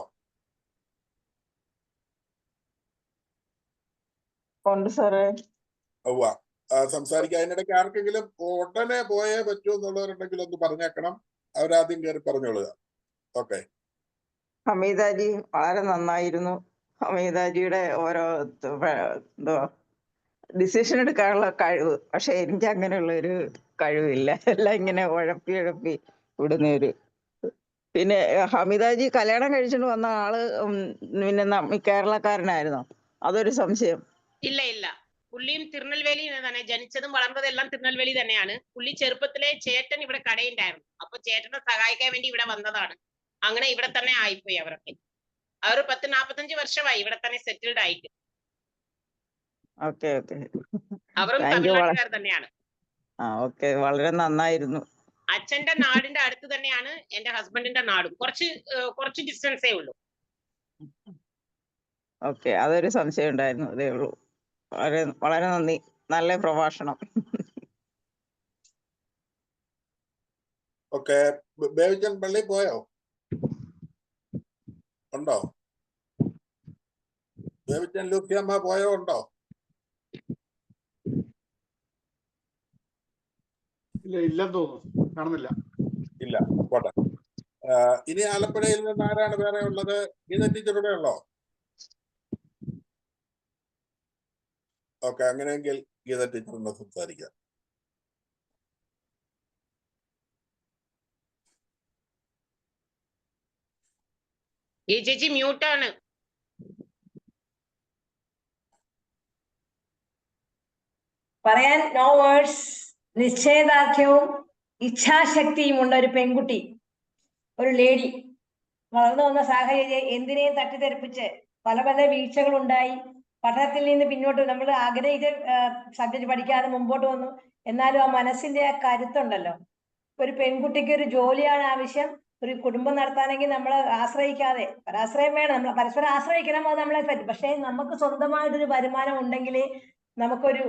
ഉണ്ട് സാറേ. ഉവ്വ, സംസാരിക്കുക. അതിനിടയ്ക്ക് ആർക്കെങ്കിലും ഉടനെ പോയേ പറ്റൂ എന്നുള്ളവരുണ്ടെങ്കിൽ ഒന്ന് പറഞ്ഞേക്കണം. അവരാദ്യം കയറി പറഞ്ഞോളുക. ഓക്കെ. ഹമീദാജി വളരെ നന്നായിരുന്നു. ഹമീദാജിയുടെ ഓരോ ഡിസിഷൻ എടുക്കാനുള്ള കഴിവ്. പക്ഷെ എനിക്ക് അങ്ങനെയുള്ള ഒരു കഴിവില്ല. എല്ലാം ഇങ്ങനെ ഉഴപ്പി വിടുന്ന പിന്നെ ഹമീദാജി കല്യാണം കഴിച്ചിട്ട് വന്ന ആള് പിന്നെ കേരളക്കാരനായിരുന്നോ? അതൊരു സംശയം. ഇല്ല, പുള്ളിയും തിരുനെൽവേലി തന്നെ, ജനിച്ചതും വളർന്നതും എല്ലാം തിരുനെൽവേലി തന്നെയാണ്. പുള്ളി ചെറുപ്പത്തിലെ ചേട്ടൻ ഇവിടെ കടയുണ്ടായിരുന്നു. അപ്പൊ ചേട്ടനെ സഹായിക്കാൻ വേണ്ടി ഇവിടെ വന്നതാണ്. അങ്ങനെ ഇവിടെ തന്നെ ആയിപ്പോയി അവരൊക്കെ. അവർ 10-45 വർഷമായി ഇവിടെ തന്നെ സെറ്റിൽഡ് ആയിട്ട്. ഓക്കെ. അവരും തമിഴ്നാട്ടുകാർ തന്നെയാണ്. ഓക്കെ, വളരെ നന്നായിരുന്നു. അച്ഛന്റെ നാടിന്റെ അടുത്ത് തന്നെയാണ് എന്റെ ഹസ്ബൻഡിന്റെ നാടും. കുറച്ച് ഡിസ്റ്റൻസേ ഉള്ളൂ. ഓക്കെ, അതൊരു സംശയം ഉണ്ടായിരുന്നു, അതേ ഉള്ളൂ. വളരെ വളരെ നന്ദി. നല്ല പ്രഭാഷണം. ഓക്കെ, ബേബിച്ചൻ പള്ളി പോയോ? ഉണ്ടോ? ബേബിച്ചൻ ലൂക്കിയമ്മ പോയോ? ഉണ്ടോ? ഇല്ലെന്ന് തോന്നുന്നു, കാണുന്നില്ല. ഇല്ല, പോട്ടെ. ഇനി ആലപ്പുഴയിൽ നിന്ന് ആരാണ് വേറെ ഉള്ളത്? ഗീത ടീച്ചറുടെ ഉള്ളോ? ഓക്കെ, അങ്ങനെയെങ്കിൽ ഗീത ടീച്ചറിനെ സംസാരിക്കാം. ഈ ചേച്ചി മ്യൂട്ടാണ്. പറയാൻ നോ വേർഡ്സ്. നിശ്ചയദാർഢ്യവും ഇച്ഛാശക്തിയും ഉള്ള ഒരു പെൺകുട്ടി, ഒരു ലേഡി. വളർന്നു വന്ന സാഹചര്യം എന്തിനേയും തട്ടിത്തെറിപ്പിച്ച് പല വീഴ്ചകളുണ്ടായി, പഠനത്തിൽ നിന്ന് പിന്നോട്ട് നമ്മൾ ആഗ്രഹിച്ച സബ്ജക്ട് പഠിക്കാതെ മുമ്പോട്ട് വന്നു. എന്നാലും ആ മനസ്സിന്റെ ആ കരുത്തുണ്ടല്ലോ. ഒരു പെൺകുട്ടിക്ക് ഒരു ജോലിയാണ് ആവശ്യം, ഒരു കുടുംബം നടത്താനെങ്കിൽ നമ്മൾ ആശ്രയിക്കാതെ, പരാശ്രയം വേണം, നമ്മൾ പരസ്പരം ആശ്രയിക്കണം, അത് നമ്മളെ പറ്റും. പക്ഷെ നമുക്ക് സ്വന്തമായിട്ടൊരു വരുമാനം ഉണ്ടെങ്കിൽ നമുക്കൊരു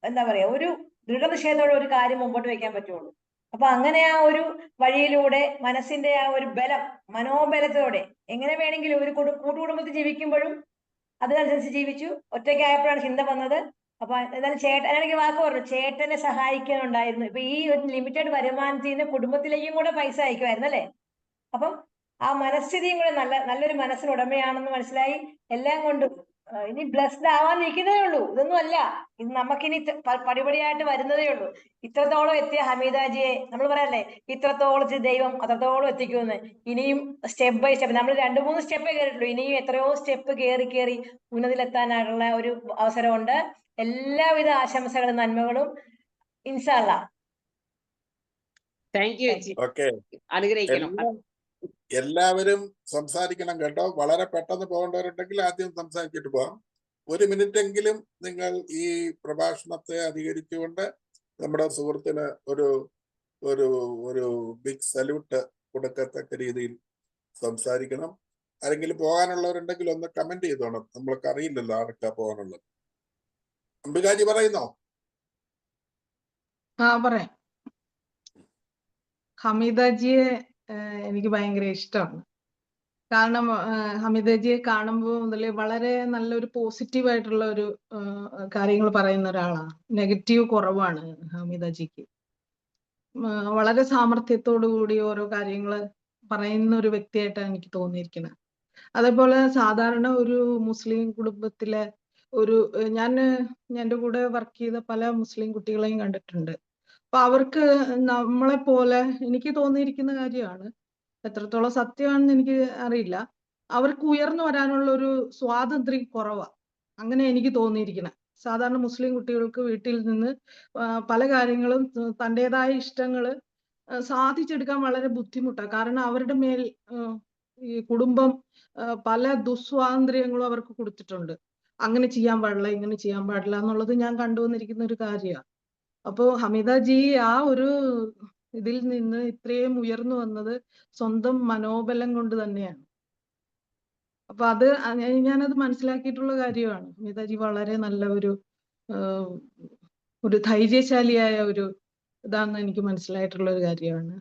എന്താ പറയാ, ഒരു ദൃഢനിശ്ചയത്തോടെ ഒരു കാര്യം മുമ്പോട്ട് വെക്കാൻ പറ്റുള്ളൂ. അപ്പൊ അങ്ങനെ ആ ഒരു വഴിയിലൂടെ മനസ്സിന്റെ ആ ഒരു ബലം, മനോബലത്തോടെ എങ്ങനെ വേണമെങ്കിലും ഒരു കൂട്ടുകുടുംബത്തിൽ ജീവിക്കുമ്പോഴും അതിനനുസരിച്ച് ജീവിച്ചു. ഒറ്റയ്ക്കായപ്പോഴാണ് ചിന്ത വന്നത്. അപ്പൊ എന്നാലും ചേട്ടനാണെങ്കിൽ വാക്ക് പറഞ്ഞു, ചേട്ടനെ സഹായിക്കാനുണ്ടായിരുന്നു. ഇപ്പൊ ഈ ഒരു ലിമിറ്റഡ് വരുമാനത്തിൽ നിന്ന് കുടുംബത്തിലേക്കും കൂടെ പൈസ അയക്കുമായിരുന്നു അല്ലേ. അപ്പം ആ മനസ്ഥിതിയും കൂടെ നല്ലൊരു മനസ്സിനുടമയാണെന്ന് മനസ്സിലായി. എല്ലാം കൊണ്ടും ഇനി ബ്ലെസ്ഡ് ആവാൻ നിൽക്കുന്നതേ ഉള്ളൂ. ഇതൊന്നും അല്ല, ഇത് നമുക്കിനി പടിപടിയായിട്ട് വരുന്നതേ ഉള്ളൂ. ഇത്രത്തോളം എത്തിയ ഹമീദാജിയെ നമ്മൾ പറയാല്ലേ, ഇത്രത്തോളം ദൈവം അത്രത്തോളം എത്തിക്കുമെന്ന്. ഇനിയും സ്റ്റെപ്പ് ബൈ സ്റ്റെപ്പ് നമ്മൾ 2-3 സ്റ്റെപ്പേ കയറിയിട്ടുള്ളൂ. ഇനിയും എത്രയോ സ്റ്റെപ്പ് കയറി ഉന്നതിയിലെത്താനായിട്ടുള്ള ഒരു അവസരമുണ്ട്. എല്ലാവിധ ആശംസകളും നന്മകളും. ഇൻഷാ അല്ലാഹ്. താങ്ക് യു ചേച്ചി, ഓക്കെ, അനുഗ്രഹിക്കണം. എല്ലാവരും സംസാരിക്കണം കേട്ടോ. വളരെ പെട്ടെന്ന് പോകേണ്ടവരുണ്ടെങ്കിൽ ആദ്യം സംസാരിച്ചിട്ട് പോകാം. 1 മിനിറ്റെങ്കിലും നിങ്ങൾ ഈ പ്രഭാഷണത്തെ അധികരിച്ചുകൊണ്ട് നമ്മുടെ സുഹൃത്തിന് ഒരു ഒരു ഒരു ബിഗ് സല്യൂട്ട് കൊടുക്കത്തക്ക രീതിയിൽ സംസാരിക്കണം. ആരെങ്കിലും പോകാനുള്ളവരുണ്ടെങ്കിൽ ഒന്ന് കമന്റ് ചെയ്തോണം. നമ്മൾക്ക് അറിയില്ലല്ലോ ആർക്കാ പോകാനുള്ളത്. അംബികാജി പറയുന്നോ? പറയാം. ഹമീദാജിയെ എനിക്ക് ഭയങ്കര ഇഷ്ടമാണ്. കാരണം ഹമീദാജിയെ കാണുമ്പോൾ മുതലേ വളരെ നല്ലൊരു പോസിറ്റീവ് ആയിട്ടുള്ള ഒരു കാര്യങ്ങൾ പറയുന്ന ഒരാളാണ്. നെഗറ്റീവ് കുറവാണ് ഹമീദാജിക്ക്. വളരെ സാമർത്ഥ്യത്തോടു കൂടി ഓരോ കാര്യങ്ങൾ പറയുന്ന ഒരു വ്യക്തിയായിട്ടാണ് എനിക്ക് തോന്നിയിരിക്കുന്നത്. അതേപോലെ സാധാരണ ഒരു മുസ്ലിം കുടുംബത്തിലെ ഒരു ഞാൻ എൻ്റെ കൂടെ വർക്ക് ചെയ്ത പല മുസ്ലിം കുട്ടികളെയും കണ്ടിട്ടുണ്ട്. അപ്പൊ അവർക്ക് നമ്മളെ പോലെ എനിക്ക് തോന്നിയിരിക്കുന്ന കാര്യമാണ്, എത്രത്തോളം സത്യമാണെന്ന് എനിക്ക് അറിയില്ല, അവർക്ക് ഉയർന്നു വരാനുള്ള ഒരു സ്വാതന്ത്ര്യം കുറവാണ്. അങ്ങനെ എനിക്ക് തോന്നിയിരിക്കണം. സാധാരണ മുസ്ലിം കുട്ടികൾക്ക് വീട്ടിൽ നിന്ന് പല കാര്യങ്ങളും തൻ്റെതായ ഇഷ്ടങ്ങൾ സാധിച്ചെടുക്കാൻ വളരെ ബുദ്ധിമുട്ടാണ്. കാരണം അവരുടെ മേൽ ഈ കുടുംബം പല ദുസ്വാതന്ത്ര്യങ്ങളും അവർക്ക് കൊടുത്തിട്ടുണ്ട്. അങ്ങനെ ചെയ്യാൻ പാടില്ല, ഇങ്ങനെ ചെയ്യാൻ പാടില്ല എന്നുള്ളത് ഞാൻ കണ്ടുവന്നിരിക്കുന്ന ഒരു കാര്യമാണ്. അപ്പോ ഹമീദാജി ആ ഒരു ഇതിൽ നിന്ന് ഇത്രയും ഉയർന്നു വന്നത് സ്വന്തം മനോബലം കൊണ്ട് തന്നെയാണ്. അപ്പൊ അത് ഞാനത് മനസ്സിലാക്കിയിട്ടുള്ള കാര്യമാണ്. ഹമീദാജി വളരെ നല്ല ഒരു ധൈര്യശാലിയായ ഒരു ഇതാണെന്ന് എനിക്ക് മനസ്സിലായിട്ടുള്ള ഒരു കാര്യമാണ്.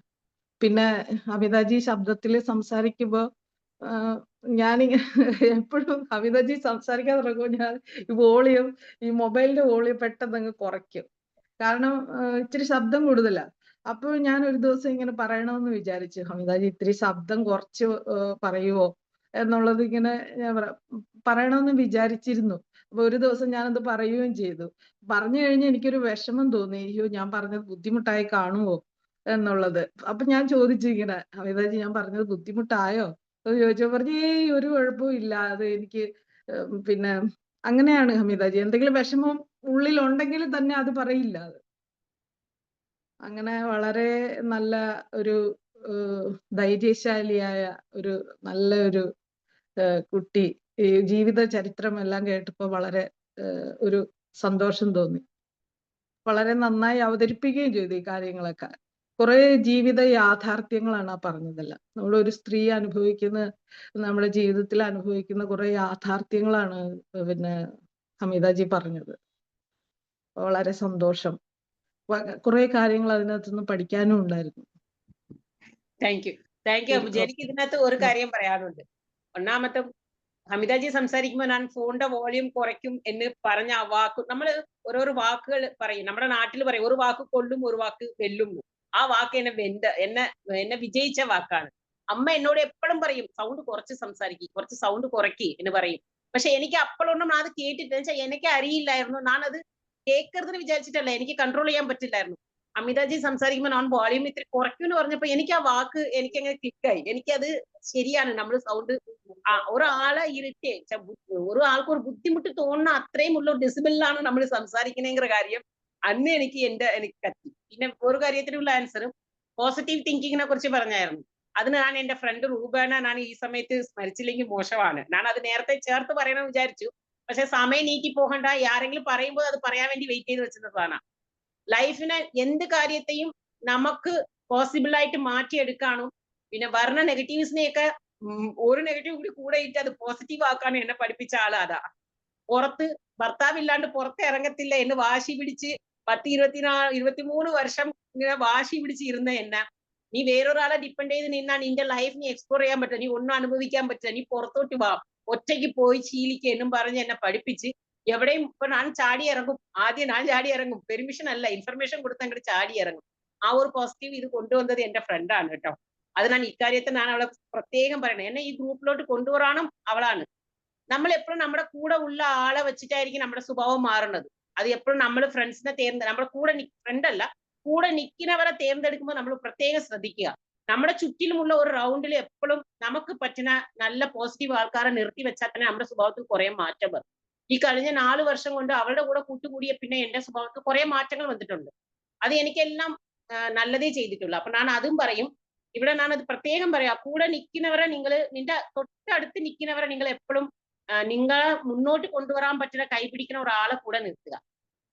പിന്നെ ഹമീദാജി ശബ്ദത്തിൽ സംസാരിക്കുമ്പോൾ ഞാൻ എപ്പോഴും ഹമീദാജി സംസാരിക്കാൻ തുടങ്ങുമ്പോൾ ഞാൻ ഈ മൊബൈലിന്റെ വോളിയം പെട്ടെന്ന് അങ്ങ് കുറയ്ക്കും. കാരണം ഇച്ചിരി ശബ്ദം കൂടുതലാണ്. അപ്പോൾ ഞാൻ ഒരു ദിവസം ഇങ്ങനെ പറയണമെന്ന് വിചാരിച്ചു, ഹമീദാജി ഇത്തിരി ശബ്ദം കുറച്ച് പറയുവോ എന്നുള്ളത് ഇങ്ങനെ ഞാൻ പറയണമെന്ന് വിചാരിച്ചിരുന്നു. അപ്പൊ ഒരു ദിവസം ഞാനത് പറയുകയും ചെയ്തു. പറഞ്ഞു കഴിഞ്ഞ് എനിക്കൊരു വിഷമം തോന്നി, അയ്യോ ഞാൻ പറഞ്ഞത് ബുദ്ധിമുട്ടായി കാണുമോ എന്നുള്ളത്. അപ്പൊ ഞാൻ ചോദിച്ചു ഇങ്ങനെ, ഹമീദാജി ഞാൻ പറഞ്ഞത് ബുദ്ധിമുട്ടായോ എന്ന് ചോദിച്ചപ്പോൾ പറഞ്ഞു, ഏയ് ഒരു കുഴപ്പവും ഇല്ല, അത് എനിക്ക് പിന്നെ അങ്ങനെയാണ് ഹമീദാജി, എന്തെങ്കിലും വിഷമം ഉള്ളിലുണ്ടെങ്കിൽ തന്നെ അത് പറയില്ല. അത് അങ്ങനെ വളരെ നല്ല ഒരു ധൈര്യശാലിയായ ഒരു നല്ല ഒരു കുട്ടി. ഈ ജീവിത ചരിത്രം എല്ലാം കേട്ടപ്പോൾ വളരെ ഒരു സന്തോഷം തോന്നി. വളരെ നന്നായി അവതരിപ്പിക്കുകയും ചെയ്തു ഈ കാര്യങ്ങളൊക്കെ. കുറെ ജീവിത യാഥാർത്ഥ്യങ്ങളാണ് ആ പറഞ്ഞതെല്ലാം. നമ്മളൊരു സ്ത്രീ നമ്മുടെ ജീവിതത്തിൽ അനുഭവിക്കുന്ന കുറെ യാഥാർത്ഥ്യങ്ങളാണ് പിന്നെ ഹമീദാജി പറഞ്ഞത്. വളരെ സന്തോഷം. കുറെ കാര്യങ്ങൾ അതിനകത്തുനിന്ന് പഠിക്കാനും ഉണ്ടായിരുന്നു. Thank you Abuji. എനിക്ക് ഇതിനകത്ത് ഒരു കാര്യം പറയാനുണ്ട്. ഒന്നാമത്തെ, ഹമീദാജി സംസാരിക്കുമ്പോൾ ഞാൻ ഫോണിന്റെ വോളിയം കുറയ്ക്കും എന്ന് പറഞ്ഞ ആ വാക്ക്, നമ്മൾ ഓരോരോ വാക്കുകൾ പറയും. നമ്മുടെ നാട്ടിൽ പറയും, ഒരു വാക്ക് കൊള്ളും ഒരു വാക്ക് വെല്ലും. ആ വാക്ക് എന്നെ വിജയിച്ച വാക്കാണ്. അമ്മ എന്നോട് എപ്പോഴും പറയും, സൗണ്ട് കുറച്ച് സംസാരിക്കും, കുറച്ച് സൗണ്ട് കുറയ്ക്കി എന്ന് പറയും. പക്ഷെ എനിക്ക് അപ്പോഴൊന്നും അത് കേട്ടിട്ട് വെച്ചാൽ എനിക്ക് അറിയില്ലായിരുന്നു. ഞാനത് കേൾക്കരുതെന്ന് വിചാരിച്ചിട്ടല്ല, എനിക്ക് കൺട്രോൾ ചെയ്യാൻ പറ്റില്ലായിരുന്നു. അമിതാജി സംസാരിക്കുമ്പോൾ ഞാൻ വോളിയം ഇത്തിരി കുറയ്ക്കുമെന്ന് പറഞ്ഞപ്പോ എനിക്ക് ആ വാക്ക് എനിക്കങ്ങനെ ക്ലിക്കായി. എനിക്കത് ശരിയാണ്. നമ്മൾ സൗണ്ട് ഒരാളെ ഇറിറ്റേറ്റ്, ഒരു ആൾക്ക് ഒരു ബുദ്ധിമുട്ട് തോന്നുന്ന അത്രയും ഉള്ള ഡെസിബിളിലാണ് നമ്മൾ സംസാരിക്കുന്നതിന്റെ കാര്യം അന്ന് എനിക്ക് കത്തി. പിന്നെ ഒരു കാര്യത്തിനുള്ള ആൻസറും പോസിറ്റീവ് തിങ്കിങ്ങിനെ കുറിച്ച് പറഞ്ഞായിരുന്നു. അതിന് ഞാൻ എന്റെ ഫ്രണ്ട് റൂബേന ഞാൻ ഈ സമയത്ത് സ്മരിച്ചില്ലെങ്കിൽ മോശമാണ്. ഞാൻ അത് നേരത്തെ ചേർത്ത് പറയണമെന്ന് വിചാരിച്ചു, പക്ഷെ സമയം നീട്ടി പോകണ്ട, ആരെങ്കിലും പറയുമ്പോൾ അത് പറയാൻ വേണ്ടി വെയിറ്റ് ചെയ്ത് വെച്ചിരുന്നതാണ്. ലൈഫിനെ എന്ത് കാര്യത്തെയും നമുക്ക് പോസിബിൾ ആയിട്ട് മാറ്റിയെടുക്കാനും പിന്നെ വരുന്ന നെഗറ്റീവ്സിനെയൊക്കെ ഒരു നെഗറ്റീവ് കൂടെ ഇട്ട് അത് പോസിറ്റീവ് ആക്കാനും എന്നെ പഠിപ്പിച്ച ആളാ. പുറത്ത് ഭർത്താവില്ലാണ്ട് പുറത്ത് ഇറങ്ങത്തില്ല എന്ന് വാശി പിടിച്ച് 23 വർഷം ഇങ്ങനെ വാശി പിടിച്ച് ഇരുന്ന എന്നെ, നീ വേറൊരാളെ ഡിപ്പെൻഡ് ചെയ്ത് നിന്നാ നിന്റെ ലൈഫ് നീ എക്സ്പ്ലോർ ചെയ്യാൻ പറ്റില്ല, നീ ഒന്നും അനുഭവിക്കാൻ പറ്റില്ല, നീ പുറത്തോട്ട് വാ, ഒറ്റയ്ക്ക് പോയി ശീലിക്കുക എന്നും പറഞ്ഞ് എന്നെ പഠിപ്പിച്ച് എവിടെയും ഇപ്പൊ ഞാൻ ചാടി ഇറങ്ങും. ആദ്യം ഞാൻ ചാടി ഇറങ്ങും, പെർമിഷൻ അല്ല, ഇൻഫർമേഷൻ കൊടുത്ത് അങ്ങോട്ട് ചാടി ഇറങ്ങും. ആ ഒരു പോസിറ്റീവ് ഇത് കൊണ്ടുവന്നത് എന്റെ ഫ്രണ്ടാണ് കേട്ടോ. അത് ഞാൻ ഇക്കാര്യത്തിൽ ഞാൻ അവളെ പ്രത്യേകം പറയണേ, എന്നെ ഈ ഗ്രൂപ്പിലോട്ട് കൊണ്ടുവരാനും അവളാണ്. നമ്മൾ എപ്പോഴും നമ്മുടെ കൂടെ ഉള്ള ആളെ വെച്ചിട്ടായിരിക്കും നമ്മുടെ സ്വഭാവം മാറുന്നത്. അത് എപ്പോഴും നമ്മൾ ഫ്രണ്ട്സിനെ നമ്മുടെ കൂടെ ഫ്രണ്ട് അല്ല, കൂടെ നിൽക്കുന്നവരെ തെരഞ്ഞെടുക്കുമ്പോൾ നമ്മൾ പ്രത്യേകം ശ്രദ്ധിക്കുക. നമ്മുടെ ചുറ്റിലുമുള്ള ഒരു റൗണ്ടിൽ എപ്പോഴും നമുക്ക് പറ്റുന്ന നല്ല പോസിറ്റീവ് ആൾക്കാരെ നിർത്തി വെച്ചാൽ തന്നെ നമ്മുടെ സ്വഭാവത്തിൽ കുറെ മാറ്റം വരും. ഈ കഴിഞ്ഞ 4 വർഷം കൊണ്ട് അവളുടെ കൂടെ കൂട്ടുകൂടിയ പിന്നെ എന്റെ സ്വഭാവത്തിൽ കുറെ മാറ്റങ്ങൾ വന്നിട്ടുണ്ട്. അത് എനിക്കെല്ലാം നല്ലതേ ചെയ്തിട്ടുള്ളൂ. അപ്പൊ ഞാൻ അതും പറയും, ഇവിടെ ഞാൻ അത് പ്രത്യേകം പറയാം, കൂടെ നിൽക്കുന്നവരെ നിന്റെ തൊട്ടടുത്ത് നിൽക്കുന്നവരെ നിങ്ങൾ എപ്പോഴും നിങ്ങളെ മുന്നോട്ട് കൊണ്ടുവരാൻ പറ്റുന്ന കൈപിടിക്കുന്ന ഒരാളെ കൂടെ നിർത്തുക.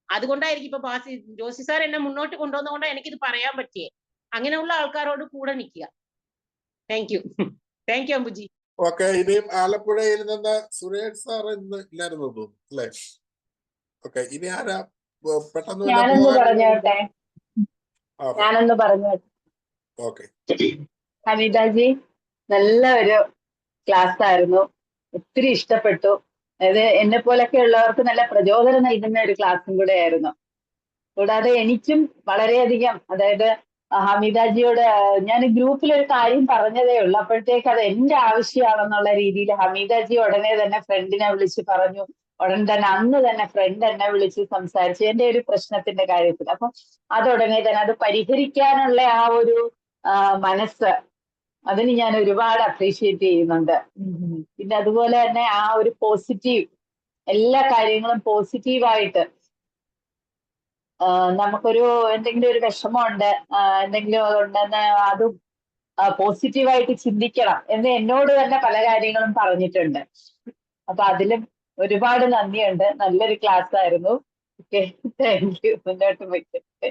അതുകൊണ്ടായിരിക്കും ഇപ്പൊ ജോസി സാർ എന്നെ മുന്നോട്ട് കൊണ്ടുവന്നുകൊണ്ടാണ് എനിക്കിത് പറയാൻ പറ്റിയേ. അങ്ങനെയുള്ള ആൾക്കാരോട് കൂടെ നിൽക്കുക. Thank you അമ്പുജി. ഓക്കെ, ഇനിയും ആലപ്പുഴയിൽ നിന്ന് സുരേഷ് സാർ ഇന്ന് ഇല്ലായിരുന്നു തോന്നുന്നു അല്ലേ? ഓക്കെ, ഇനി ആരാ പെട്ടെന്ന് ഞാനൊന്ന് പറഞ്ഞോട്ടെ. ഓക്കെ, ഹമീദാജി, നല്ല ഒരു ക്ലാസ് ആയിരുന്നു, ഒത്തിരി ഇഷ്ടപ്പെട്ടു. അതായത് എന്നെ പോലൊക്കെ ഉള്ളവർക്ക് നല്ല പ്രചോദനം നൽകുന്ന ഒരു ക്ലാസ്സും കൂടെ ആയിരുന്നു. കൂടാതെ എനിക്കും വളരെയധികം, അതായത് ഹമീദാജിയോട് ഞാൻ ഗ്രൂപ്പിൽ ഒരു കാര്യം പറഞ്ഞതേ ഉള്ളൂ, അപ്പോഴത്തേക്ക് അത് എന്റെ ആവശ്യമാണെന്നുള്ള രീതിയിൽ ഹമീദാജി ഉടനെ തന്നെ ഫ്രണ്ടിനെ വിളിച്ച് പറഞ്ഞു. ഉടൻ തന്നെ അന്ന് തന്നെ ഫ്രണ്ട് എന്നെ വിളിച്ച് സംസാരിച്ചു എന്റെ ഒരു പ്രശ്നത്തിന്റെ കാര്യത്തിൽ. അപ്പൊ അതുടനെ തന്നെ അത് പരിഹരിക്കാനുള്ള ആ ഒരു മനസ്സ്, അതിന് ഞാൻ ഒരുപാട് അപ്രീഷിയേറ്റ് ചെയ്യുന്നുണ്ട്. പിന്നെ അതുപോലെ തന്നെ ആ ഒരു പോസിറ്റീവ്, എല്ലാ കാര്യങ്ങളും പോസിറ്റീവായിട്ട്, നമുക്കൊരു എന്തെങ്കിലും ഒരു വിഷമമുണ്ട്, എന്തെങ്കിലും ഉണ്ടെന്ന് അതും പോസിറ്റീവായിട്ട് ചിന്തിക്കണം എന്ന് എന്നോട് തന്നെ പല കാര്യങ്ങളും പറഞ്ഞിട്ടുണ്ട്. അപ്പൊ അതിലും ഒരുപാട് നന്ദിയുണ്ട്. നല്ലൊരു ക്ലാസ് ആയിരുന്നു. Okay, thank U. മുന്നോട്ട് പോയിക്കോട്ടെ.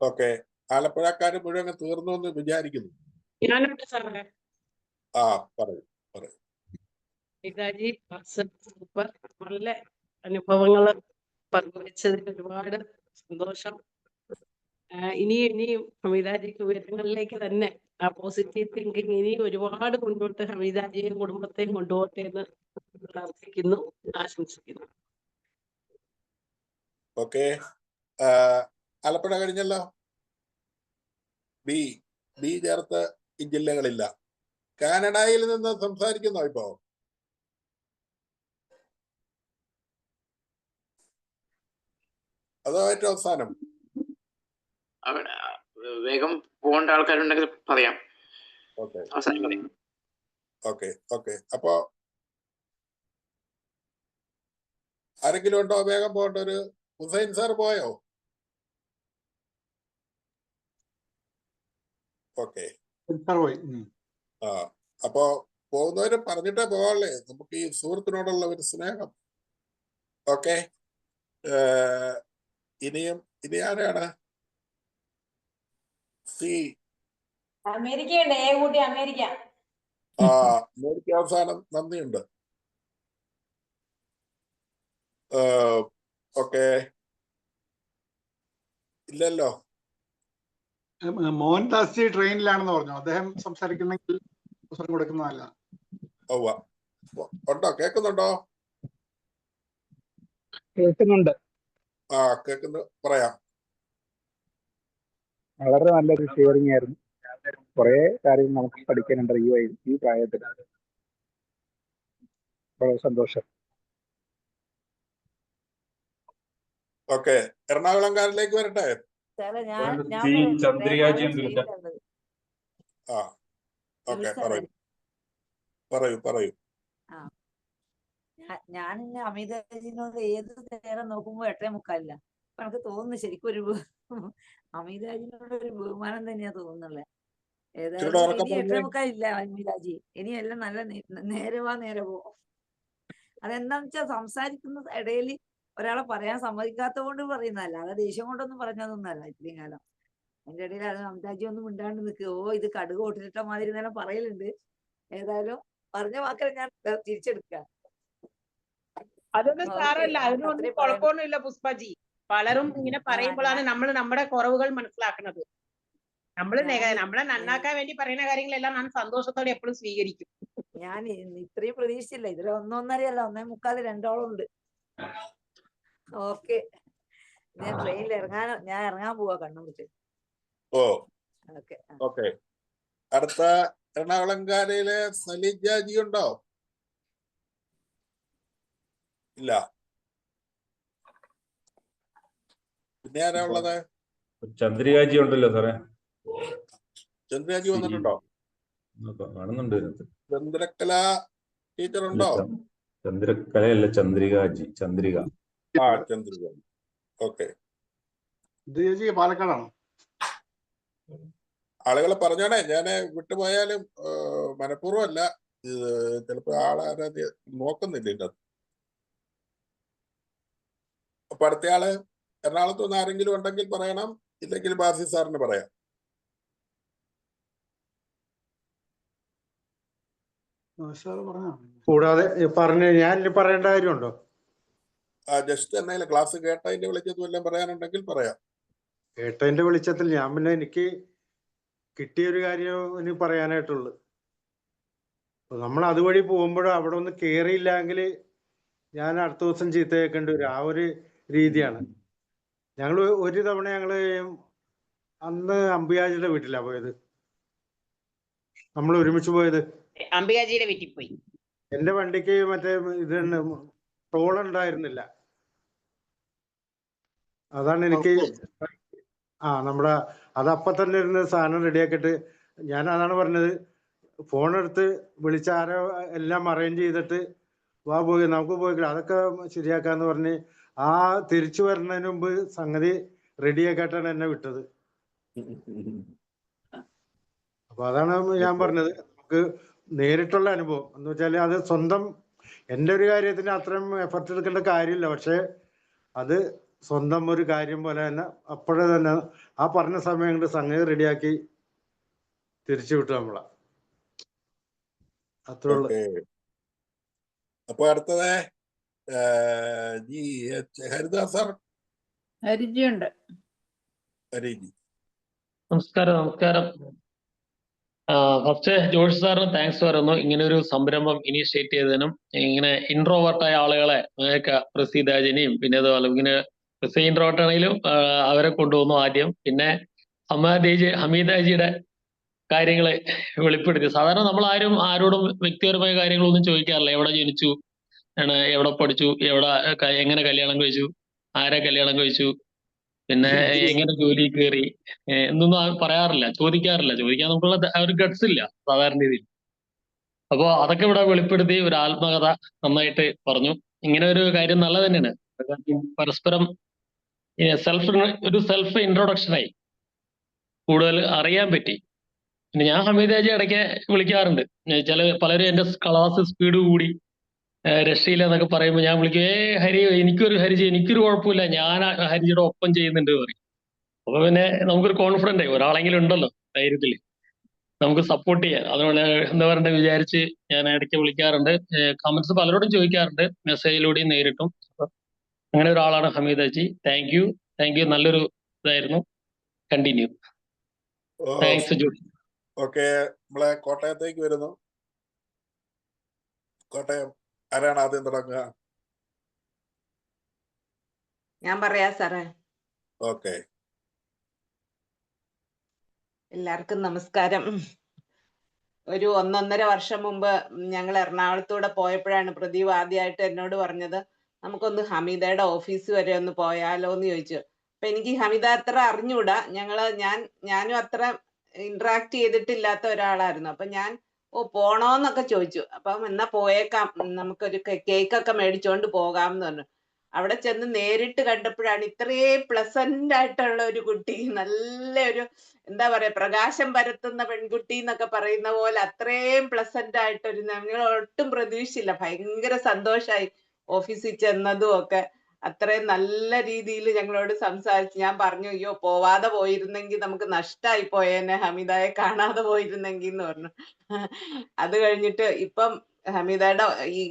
ഓക്കെ, ആലപ്പുഴക്കാര് മുഴുവൻ തീർന്നു എന്ന് വിചാരിക്കുന്നു. ആ പറയൂ. സൂപ്പർ, നല്ല അനുഭവങ്ങൾ പങ്കുവച്ചതിൽ ഒരുപാട് സന്തോഷം. ഇനിയും ഹമീദാജിക്ക് ഉയരങ്ങളിലേക്ക് തന്നെ ആ പോസിറ്റീവ് തിങ്കിങ് ഇനിയും ഒരുപാട് മുന്നോട്ട് ഹമീദാജിയെയും കുടുംബത്തെയും കൊണ്ടുപോട്ടെ എന്ന് പ്രാർത്ഥിക്കുന്നു, ആശംസിക്കുന്നു. ഓക്കെ, ആലപ്പുഴ കഴിഞ്ഞല്ലോ. ബി ചേർത്ത് ഈ ജില്ലകളില്ല. കാനഡയിൽ നിന്ന് സംസാരിക്കുന്നോ ഇപ്പോ? അതോ ഏറ്റവും അവസാനം? വേഗം പോകേണ്ട ആൾക്കാരുണ്ടെങ്കിൽ പറയാം. ഓക്കെ. അപ്പോ ആരെങ്കിലും ഉണ്ടോ വേഗം പോകേണ്ട? ഒരു ഹുസൈൻ സാർ പോയോ? ഓക്കെ, അപ്പോ പോകുന്നവര് പറഞ്ഞിട്ടേ പോകാല്ലേ, നമുക്ക് ഈ സുഹൃത്തിനോടുള്ള ഒരു സ്നേഹം. ഓക്കെ, ഇനി ആരാണ്? അമേരിക്ക അവസാനം നന്ദിയുണ്ട്. ഓക്കെ, ഇല്ലല്ലോ. മോഹൻദാസ് ട്രെയിനിലാണെന്ന് പറഞ്ഞു, അദ്ദേഹം സംസാരിക്കുന്നെങ്കിൽ അവസരം കൊടുക്കുന്നതല്ല. ഉണ്ടോ? കേൾക്കുന്നുണ്ടോ? കേൾക്കുന്നുണ്ട്. കേൾക്കുന്നു, പറയാം. വളരെ നല്ലൊരു ഷെയറിംഗ് ആയിരുന്നു. കുറെ കാര്യങ്ങൾ നമുക്ക് പഠിക്കാനുണ്ട് ഈ പ്രായത്തിൽ. വളരെ സന്തോഷം. ഓക്കെ, എറണാകുളംകാരിലേക്ക് വരട്ടെ. ഓക്കെ, പറയൂ. ഞാൻ അമിതാജിനോട് ഏത് നേരം നോക്കുമ്പോ 8:45 അപ്പൊ എനിക്ക് തോന്നുന്നു ശരിക്കും ഒരു അമിതാജിനോട് ഒരു ബഹുമാനം തന്നെയാ തോന്നുന്നുള്ളത്. ഏതായാലും ഇനി 8:45 അമിതാജി, ഇനിയെല്ലാം നല്ല നേരെ പോ. അതെന്താന്ന് വെച്ചാൽ സംസാരിക്കുന്ന ഇടയിൽ ഒരാളെ പറയാൻ സമ്മതിക്കാത്തത് കൊണ്ട് പറയുന്നതല്ല, അത് ദേഷ്യം കൊണ്ടൊന്നും പറഞ്ഞതൊന്നുമല്ല. ഇത്രയും കാലം അതിന്റെ ഇടയിൽ അത് സംസാരിച്ച് ഒന്നും മിണ്ടാണ്ട് നിൽക്കുക, ഓ ഇത് കടുക് ഓട്ടിട്ട മാതിരി നേരം പറയലുണ്ട്. ഏതായാലും പറഞ്ഞ വാക്കിൽ ഞാൻ തിരിച്ചെടുക്കുക. അതൊന്നും സാരമല്ല, അതിനൊന്നും അത്രേ പറയാൻ കുഴപ്പമൊന്നുമില്ല പുഷ്പജി. പലരും ഇങ്ങനെ പറയുമ്പോഴാണ് നമ്മൾ നമ്മുടെ കുറവുകൾ മനസ്സിലാക്കുന്നത്. നമ്മളെ നന്നാക്കാൻ വേണ്ടി പറയുന്ന കാര്യങ്ങളെല്ലാം ഞാൻ സന്തോഷത്തോടെ എപ്പോഴും സ്വീകരിക്കും. ഞാൻ ഇത്രയും പ്രതീക്ഷിച്ചില്ല. ഇതിൽ 1.5 അല്ല 1.25 2 ഉണ്ട്. ഓക്കെ, ഞാൻ ട്രെയിനിൽ ഇറങ്ങാൻ പോവാ കണ്ണൂർക്ക്. ഓ ഓക്കെ ഓക്കെ. അടുത്ത എറണാകുളംകാരയിലെ സലിജാജി ഉണ്ടോ? ഇല്ല. പിന്നെ ആരാ ഉള്ളത്? ചന്ദ്രികാജി ഉണ്ടല്ലോ സാറേ. ചന്ദ്രജി വന്നിട്ടുണ്ടോ? കാണുന്നുണ്ട്. ചന്ദ്രകല ടീച്ചർ ഉണ്ടോ? ചന്ദ്രകലയല്ല, ചന്ദ്രികാജി. ചന്ദ്രിക. ചന്ദ്രിക. ഓക്കെ. പാലക്കാടാണോ? ആളുകളെ പറഞ്ഞോണേ, ഞാന് വിട്ടുപോയാലും മനഃപൂർവ്വം അല്ല, ഇത് ചിലപ്പോ ആളാരെ നോക്കുന്നില്ല ഇതിനകത്ത്. അപ്പൊ അടുത്തയാള് എറണാകുളത്ത് നിന്ന് ആരെങ്കിലും ഉണ്ടെങ്കിൽ പറയണം, ഇല്ലെങ്കിൽ ബാസി സാറിന് പറയാം. കൂടാതെ ഞാൻ പറയേണ്ട കാര്യമുണ്ടോ? ജസ്റ്റ് എന്തെങ്കിലും ക്ലാസ് കേട്ടതിന്റെ വെളിച്ചത്തിൽ വല്ലതും പറയാനുണ്ടെങ്കിൽ പറയാം. കേട്ടതിന്റെ വെളിച്ചത്തിൽ ഞാൻ പിന്നെ എനിക്ക് കിട്ടിയൊരു കാര്യം ഇനി പറയാനായിട്ടുള്ളു. നമ്മൾ അതുവഴി പോകുമ്പോഴും അവിടെ ഒന്ന് കയറിയില്ലെങ്കിൽ ഞാൻ അടുത്ത ദിവസം ചീത്ത കേൾക്കേണ്ടി വരും. ആ ഒരു രീതിയാണ്. ഒരു തവണ അന്ന് അമ്പിയാജിയുടെ വീട്ടിലാ പോയത്, നമ്മൾ ഒരുമിച്ച് പോയത്. അമ്പിയാജിയുടെ വീട്ടിൽ പോയി. എന്റെ വണ്ടിക്ക് മറ്റേ ഇത് ടോൾ ഉണ്ടായിരുന്നില്ല. അതാണ് എനിക്ക് നമ്മുടെ അതപ്പം തന്നെ ഇരുന്ന് സാധനം റെഡിയാക്കിയിട്ട് ഞാൻ അതാണ് പറഞ്ഞത്, ഫോണെടുത്ത് വിളിച്ച് ആരോ എല്ലാം അറേഞ്ച് ചെയ്തിട്ട് പോയി നമുക്ക് പോയി അതൊക്കെ ശരിയാക്കാന്ന് പറഞ്ഞ് തിരിച്ചു വരുന്നതിന് മുമ്പ് സംഗതി റെഡിയാക്കിയിട്ടാണ് എന്നെ വിട്ടത്. അപ്പൊ അതാണ് ഞാൻ പറഞ്ഞത്, നമുക്ക് നേരിട്ടുള്ള അനുഭവം എന്ന് വെച്ചാൽ അത് സ്വന്തം എൻ്റെ ഒരു കാര്യത്തിന് അത്രയും എഫർട്ട് എടുക്കേണ്ട കാര്യമില്ല. പക്ഷെ അത് സ്വന്തം ഒരു കാര്യം പോലെ തന്നെ അപ്പോഴേ തന്നെ ആ പറഞ്ഞ സമയം കൊണ്ട് സംഗതി റെഡിയാക്കി തിരിച്ചു വിട്ടു നമ്മളെ. അത്രേ ഉള്ളു. അപ്പൊ അടുത്തത് ഹരിദാസ് സാർ. ഹരിജിയുണ്ട്. ഹരിജി നമസ്കാരം. ഫസ്റ്റ് ജോർജ് സാറിന് താങ്ക്സ് പറയുന്നു, ഇങ്ങനെ ഒരു സംരംഭം ഇനീഷ്യേറ്റ് ചെയ്തതിനും. ഇങ്ങനെ ഇൻട്രോവേർട്ടായ ആളുകളെ പ്രസീദാജിനെയും പിന്നെ അതുപോലെ ഇങ്ങനെ ഇൻട്രോവേർട്ട് ആണെങ്കിലും അവരെ കൊണ്ടുവന്നു ആദ്യം. പിന്നെ ഹമീദാജിയുടെ കാര്യങ്ങള് വെളിപ്പെടുത്തി. സാധാരണ നമ്മൾ ആരോടും വ്യക്തിപരമായ കാര്യങ്ങളൊന്നും ചോദിക്കാറില്ല. എവിടെ ജനിച്ചു, എവിടെ പഠിച്ചു, എങ്ങനെ കല്യാണം കഴിച്ചു, ആരെ കല്യാണം കഴിച്ചു, പിന്നെ എങ്ങനെ ജോലി കയറി എന്നൊന്നും പറയാറില്ല, ചോദിക്കാറില്ല. ചോദിക്കാൻ നമുക്കുള്ള ഒരു ഗട്സ് ഇല്ല സാധാരണ രീതിയിൽ. അപ്പോ അതൊക്കെ ഇവിടെ വെളിപ്പെടുത്തി ഒരു ആത്മകഥ നന്നായിട്ട് പറഞ്ഞു. ഇങ്ങനെ ഒരു കാര്യം നല്ല തന്നെയാണ്. പരസ്പരം സെൽഫ് ഇൻട്രൊഡക്ഷനായി കൂടുതൽ അറിയാൻ പറ്റി. പിന്നെ ഞാൻ ഹമീദാജി ഇടയ്ക്ക് വിളിക്കാറുണ്ട്. പലരും എന്റെ ക്ലാസ് സ്പീഡ് കൂടി രക്ഷയില്ല എന്നൊക്കെ പറയുമ്പോൾ ഞാൻ വിളിക്കും, എനിക്കൊരു കുഴപ്പമില്ല, ഞാൻ ഹരിജിയുടെ ഒപ്പം ചെയ്യുന്നുണ്ട് പറയും. അപ്പൊ പിന്നെ നമുക്കൊരു കോൺഫിഡന്റ് ആയി, ഒരാളെങ്കിലും ഉണ്ടല്ലോ ധൈര്യത്തില് നമുക്ക് സപ്പോർട്ട് ചെയ്യാൻ. അതുകൊണ്ട് എന്താ പറയണ്ടേ വിചാരിച്ച് ഞാൻ ഇടയ്ക്ക് വിളിക്കാറുണ്ട്. കമന്റ്സ് പലരോടും ചോദിക്കാറുണ്ട്, മെസ്സേജിലൂടെയും നേരിട്ടും. അങ്ങനെ ഒരാളാണ് ഹമീദാജി. Thank U. നല്ലൊരു ഇതായിരുന്നു. കണ്ടിന്യൂ. Thanks George. ഓക്കെ, നമ്മളെ കോട്ടയത്തേക്ക് വരുന്നു. കോട്ടയം ആരാണ് ആദ്യം തുടങ്ങുക? ഞാൻ പറയാ സാറേ. ഓക്കെ. എല്ലാവർക്കും നമസ്കാരം. ഒരു 1.5 വർഷം മുമ്പ് ഞങ്ങൾ എറണാകുളത്തൂടെ പോയപ്പോഴാണ് പ്രദീപ് ആദ്യമായിട്ട് എന്നോട് പറഞ്ഞത്, നമുക്കൊന്ന് ഹമീദയുടെ ഓഫീസ് വരെ ഒന്ന് പോയാലോ എന്ന് ചോദിച്ചു. അപ്പൊ എനിക്ക് ഹമീദ അത്ര അറിഞ്ഞൂടാ, ഞാനും അത്ര ഇന്ററാക്ട് ചെയ്തിട്ടില്ലാത്ത ഒരാളായിരുന്നു. അപ്പൊ ഞാൻ പോണോന്നൊക്കെ ചോദിച്ചു. അപ്പം എന്നാ പോയേക്കാം, നമുക്കൊരു കേക്കൊക്കെ മേടിച്ചോണ്ട് പോകാം എന്ന് പറഞ്ഞു. അവിടെ ചെന്ന് നേരിട്ട് കണ്ടപ്പോഴാണ് ഇത്രയും പ്ലസന്റ് ആയിട്ടുള്ള ഒരു കുട്ടി, നല്ലൊരു എന്താ പറയാ പ്രകാശം പരത്തുന്ന പെൺകുട്ടി എന്നൊക്കെ പറയുന്ന പോലെ അത്രയും പ്ലസന്റ് ആയിട്ടൊരു, ഞങ്ങൾ ഒട്ടും പ്രതീക്ഷിച്ചില്ല. ഭയങ്കര സന്തോഷായി ഓഫീസിൽ ചെന്നതും ഒക്കെ. അത്രയും നല്ല രീതിയിൽ ഞങ്ങളോട് സംസാരിച്ച്. ഞാൻ പറഞ്ഞു, അയ്യോ പോവാതെ പോയിരുന്നെങ്കിൽ നമുക്ക് നഷ്ടമായി പോയേനെ, ഹമീദയെ കാണാതെ പോയിരുന്നെങ്കിൽ എന്ന് പറഞ്ഞു. അത് കഴിഞ്ഞിട്ട് ഇപ്പം ഹമീദയുടെ ഈ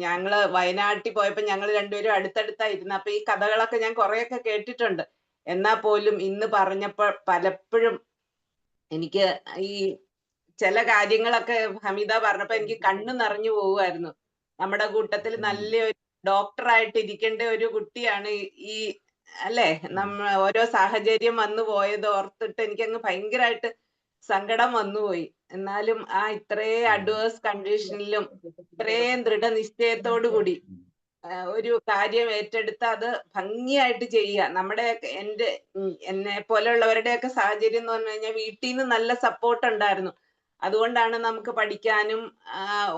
ഞങ്ങള് വയനാട്ടിൽ പോയപ്പോ ഞങ്ങൾ രണ്ടുപേരും അടുത്തടുത്തായിരുന്നു. അപ്പൊ ഈ കഥകളൊക്കെ ഞാൻ കുറെയൊക്കെ കേട്ടിട്ടുണ്ട്. എന്നാ പോലും ഇന്ന് പറഞ്ഞപ്പോ പലപ്പോഴും എനിക്ക് ഈ ചില കാര്യങ്ങളൊക്കെ ഹമീദ പറഞ്ഞപ്പോ എനിക്ക് കണ്ണു നിറഞ്ഞു പോവുമായിരുന്നു. നമ്മുടെ കൂട്ടത്തിൽ നല്ലൊരു ഡോക്ടറായിട്ട് ഇരിക്കേണ്ട ഒരു കുട്ടിയാണ് ഈ അല്ലേ, ഓരോ സാഹചര്യം വന്നു പോയത് ഓർത്തിട്ട് എനിക്കങ്ങ് ഭയങ്കരമായിട്ട് സങ്കടം വന്നുപോയി. എന്നാലും ആ ഇത്രയും അഡ്വേഴ്സ് കണ്ടീഷനിലും ഇത്രയും ദൃഢനിശ്ചയത്തോടു കൂടി ഒരു കാര്യം ഏറ്റെടുത്ത് അത് ഭംഗിയായിട്ട് ചെയ്യുക. നമ്മുടെ എന്നെ പോലെയുള്ളവരുടെയൊക്കെ സാഹചര്യം എന്ന് പറഞ്ഞു കഴിഞ്ഞാൽ വീട്ടിൽ നിന്ന് നല്ല സപ്പോർട്ട് ഉണ്ടായിരുന്നു. അതുകൊണ്ടാണ് നമുക്ക് പഠിക്കാനും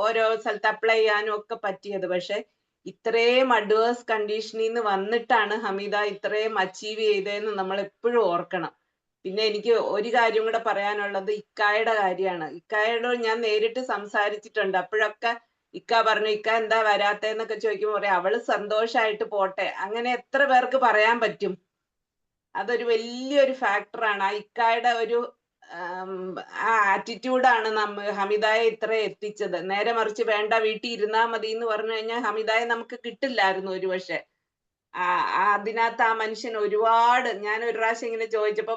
ഓരോ സ്ഥലത്ത് അപ്ലൈ ചെയ്യാനും ഒക്കെ പറ്റിയത്. പക്ഷെ ഇത്രയും അഡ്വേഴ്സ് കണ്ടീഷനിൽ നിന്ന് വന്നിട്ടാണ് ഹമീദ ഇത്രയും അച്ചീവ് ചെയ്തതെന്ന് നമ്മൾ എപ്പോഴും ഓർക്കണം. പിന്നെ എനിക്ക് ഒരു കാര്യം കൂടെ പറയാനുള്ളത് ഇക്കായുടെ കാര്യമാണ്. ഇക്കായോട് ഞാൻ നേരിട്ട് സംസാരിച്ചിട്ടുണ്ട്. അപ്പോഴൊക്കെ ഇക്ക പറഞ്ഞു, ഇക്ക എന്താ വരാത്തേന്നൊക്കെ ചോദിക്കുമ്പോൾ പറയാം അവള് സന്തോഷായിട്ട് പോട്ടെ. അങ്ങനെ എത്ര പേർക്ക് പറയാൻ പറ്റും? അതൊരു വലിയൊരു ഫാക്ടറാണ്. ആ ഇക്കായുടെ ഒരു ആ ആറ്റിറ്റ്യൂഡാണ് ഹമീദയെ ഇത്ര എത്തിച്ചത്. നേരെ മറിച്ച് വേണ്ട വീട്ടിൽ ഇരുന്നാ മതി എന്ന് പറഞ്ഞു കഴിഞ്ഞാൽ ഹമീദയെ നമുക്ക് കിട്ടില്ലായിരുന്നു ഒരു പക്ഷെ. അതിനകത്ത് ആ മനുഷ്യൻ ഒരുപാട്, ഞാൻ ഒരു പ്രാവശ്യം ഇങ്ങനെ ചോദിച്ചപ്പോ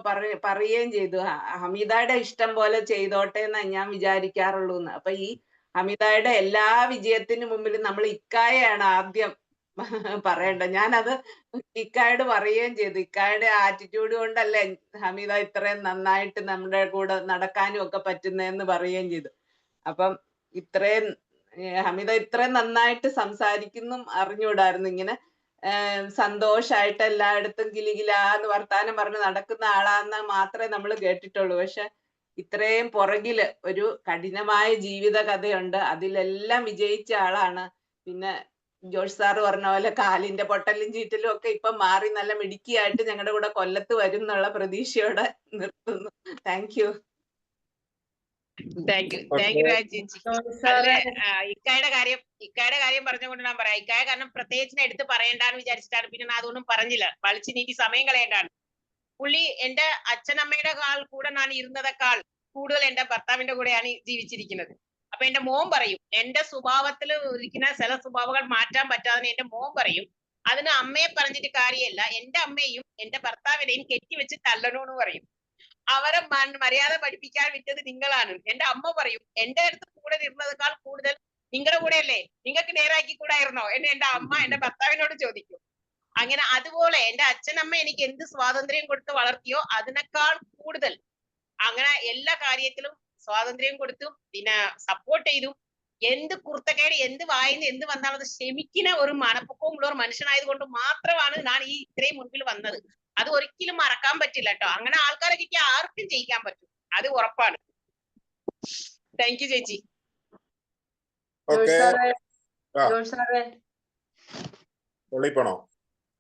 പറയുകയും ചെയ്തു, ഹമീദയുടെ ഇഷ്ടം പോലെ ചെയ്തോട്ടെ എന്നാ ഞാൻ വിചാരിക്കാറുള്ളൂ എന്ന്. അപ്പൊ ഈ ഹമീദയുടെ എല്ലാ വിജയത്തിനു മുമ്പിൽ നമ്മൾ ഇക്കായെയാണ് ആദ്യം പറയേണ്ടത്. ഞാനത് ഇക്കായോട് പറയുകയും ചെയ്തു. ഇക്കായുടെ ആറ്റിറ്റ്യൂഡ് കൊണ്ടല്ലേ ഹമീദ ഇത്രയും നന്നായിട്ട് നമ്മുടെ കൂടെ നടക്കാനും ഒക്കെ പറ്റുന്നതെന്ന് പറയുകയും ചെയ്തു. അപ്പം ഇത്രയും ഹമീദ ഇത്രയും നന്നായിട്ട് സംസാരിക്കുന്നു അറിഞ്ഞുകൂടായിരുന്നു. ഇങ്ങനെ സന്തോഷായിട്ട് എല്ലായിടത്തും കിലികിലാന്ന് വർത്താനം പറഞ്ഞ് നടക്കുന്ന ആളാന്ന് മാത്രമേ നമ്മൾ കേട്ടിട്ടുള്ളൂ. പക്ഷെ ഇത്രയും പുറകില് ഒരു കഠിനമായ ജീവിത കഥയുണ്ട്. അതിലെല്ലാം വിജയിച്ച ആളാണ്. പിന്നെ ജോഷ് സാറ് പറഞ്ഞ പോലെ കാലിന്റെ പൊട്ടലും ചീറ്റലും ഒക്കെ ഇപ്പൊ മാറി നല്ല മിടുക്കിയായിട്ട് ഞങ്ങളുടെ കൂടെ കൊല്ലത്ത് വരും എന്നുള്ള പ്രതീക്ഷയോടെ നിർത്തുന്നു. Thank you. Thank you Raj ചേച്ചി. അതില് ഇക്കായുടെ കാര്യം പറഞ്ഞുകൊണ്ട് ഞാൻ പറയാം. ഇക്കായ കാരണം പ്രത്യേകിച്ച് എടുത്ത് പറയണ്ടെന്ന് വിചാരിച്ചിട്ടാണ്. പിന്നെ ഞാൻ അതൊന്നും പറഞ്ഞില്ല, വലിച്ചു നീക്കി സമയം കളയേണ്ടാണ്. പുള്ളി എന്റെ അച്ഛനമ്മയുടെ കൂടെ ഞാൻ ഇരുന്നതെക്കാൾ കൂടുതൽ എന്റെ ഭർത്താവിന്റെ കൂടെയാണ് ജീവിച്ചിരിക്കുന്നത്. അപ്പൊ എന്റെ മോൻ പറയും, എന്റെ സ്വഭാവത്തിൽ ഇരിക്കുന്ന ചില സ്വഭാവങ്ങൾ മാറ്റാൻ പറ്റാതെ എന്റെ മോൻ പറയും, അതിന് അമ്മയെ പറഞ്ഞിട്ട് കാര്യമല്ല, എന്റെ അമ്മയും എന്റെ ഭർത്താവിനെയും കെട്ടിവെച്ച് തല്ലണോന്ന് പറയും. അവരെ മര്യാദ പഠിപ്പിക്കാൻ വിറ്റത് നിങ്ങളാണ്. എന്റെ അമ്മ പറയും, എന്റെ അടുത്ത് കൂടെ ഇരുന്നതിനേക്കാൾ കൂടുതൽ നിങ്ങളുടെ കൂടെയല്ലേ, നിങ്ങൾക്ക് നേരാക്കി കൂടായിരുന്നോ എന്ന് എന്റെ അമ്മ എന്റെ ഭർത്താവിനോട് ചോദിക്കും. അങ്ങനെ അതുപോലെ എന്റെ അച്ഛനമ്മ എനിക്ക് എന്ത് സ്വാതന്ത്ര്യം കൊടുത്ത് വളർത്തിയോ അതിനേക്കാൾ കൂടുതൽ അങ്ങനെ എല്ലാ കാര്യത്തിലും സ്വാതന്ത്ര്യം കൊടുത്തും പിന്നെ സപ്പോർട്ട് ചെയ്തും എന്ത് കുർത്തക്കേട് എന്ത് വായിന്ന് എന്ത് വന്നാലും അത് ക്ഷമിക്കുന്ന ഒരു മനപ്പൊക്കമുള്ള ഒരു മനുഷ്യനായത് കൊണ്ട് മാത്രമാണ് ഞാൻ ഈ ഇത്രയും മുൻപിൽ വന്നത്. അത് ഒരിക്കലും മറക്കാൻ പറ്റില്ല കേട്ടോ. അങ്ങനെ ആൾക്കാരെ കിട്ടിയ ആർക്കും ജയിക്കാൻ പറ്റും, അത് ഉറപ്പാണ്. താങ്ക് യു ചേച്ചി.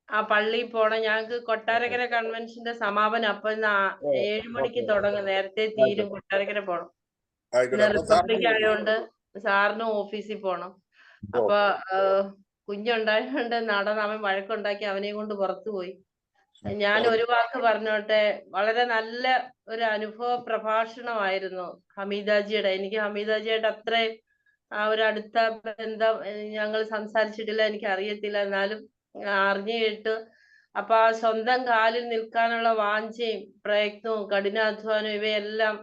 ആ പള്ളിയിൽ പോണം. ഞങ്ങക്ക് കൊട്ടാരക്കര കൺവെൻഷന്റെ സമാപനം അപ്പൊ 7 മണിക്ക് തുടങ്ങും, നേരത്തെ തീരും. കൊട്ടാരക്കര പോണം. റിപ്പബ്ലിക് ആയതുകൊണ്ട് സാറിനും ഓഫീസിൽ പോണം. അപ്പൊ കുഞ്ഞുണ്ടായതുകൊണ്ട് അവൻ വഴക്കുണ്ടാക്കി അവനെ കൊണ്ട് പുറത്തു പോയി. ഞാൻ ഒരു വാക്ക് പറഞ്ഞോട്ടെ, വളരെ നല്ല ഒരു അനുഭവ പ്രഭാഷണമായിരുന്നു ഹമീദാജിയുടെ. എനിക്ക് ഹമീദാജിയായിട്ട് അത്രയും ഒരു അടുത്ത ബന്ധം ഞങ്ങൾ സംസാരിച്ചിട്ടില്ല, എനിക്ക് അറിയത്തില്ല. എന്നാലും അറിഞ്ഞു കേട്ടു. അപ്പൊ ആ സ്വന്തം കാലിൽ നിൽക്കാനുള്ള വാഞ്ചയും പ്രയത്നവും കഠിനാധ്വാനവും ഇവയെല്ലാം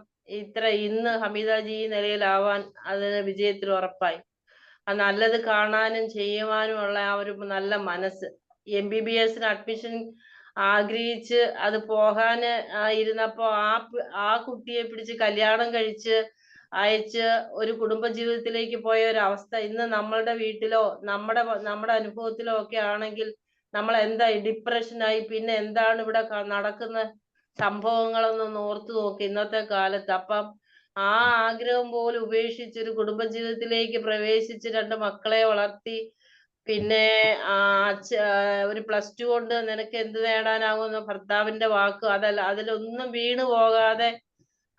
ഇന്ന് ഹമീദാജി ഈ നിലയിലാവാൻ അതിന് വിജയത്തിൽ ഉറപ്പായി. ആ നല്ലത് കാണാനും ചെയ്യുവാനുമുള്ള ആ ഒരു നല്ല മനസ്സ്. MBBS അഡ്മിഷൻ ആഗ്രഹിച്ച് അത് പോകാന് ഇരുന്നപ്പോ ആ കുട്ടിയെ പിടിച്ച് കല്യാണം കഴിച്ച് അയച്ച് ഒരു കുടുംബ ജീവിതത്തിലേക്ക് പോയ ഒരു അവസ്ഥ ഇന്ന് നമ്മളുടെ വീട്ടിലോ നമ്മുടെ അനുഭവത്തിലോ ഒക്കെ ആണെങ്കിൽ നമ്മൾ എന്താ ഡിപ്രഷനായി. പിന്നെ എന്താണ് ഇവിടെ നടക്കുന്ന സംഭവങ്ങളൊന്നും ഓർത്തു നോക്കി ഇന്നത്തെ കാലത്ത്. അപ്പം ആ ആഗ്രഹം പോലും ഉപേക്ഷിച്ച് ഒരു കുടുംബജീവിതത്തിലേക്ക് പ്രവേശിച്ച് 2 മക്കളെ വളർത്തി പിന്നെ ഒരു +2 കൊണ്ട് നിനക്ക് എന്ത് നേടാനാകുമെന്ന് ഭർത്താവിന്റെ വാക്ക് അതല്ല, അതിലൊന്നും വീണു പോകാതെ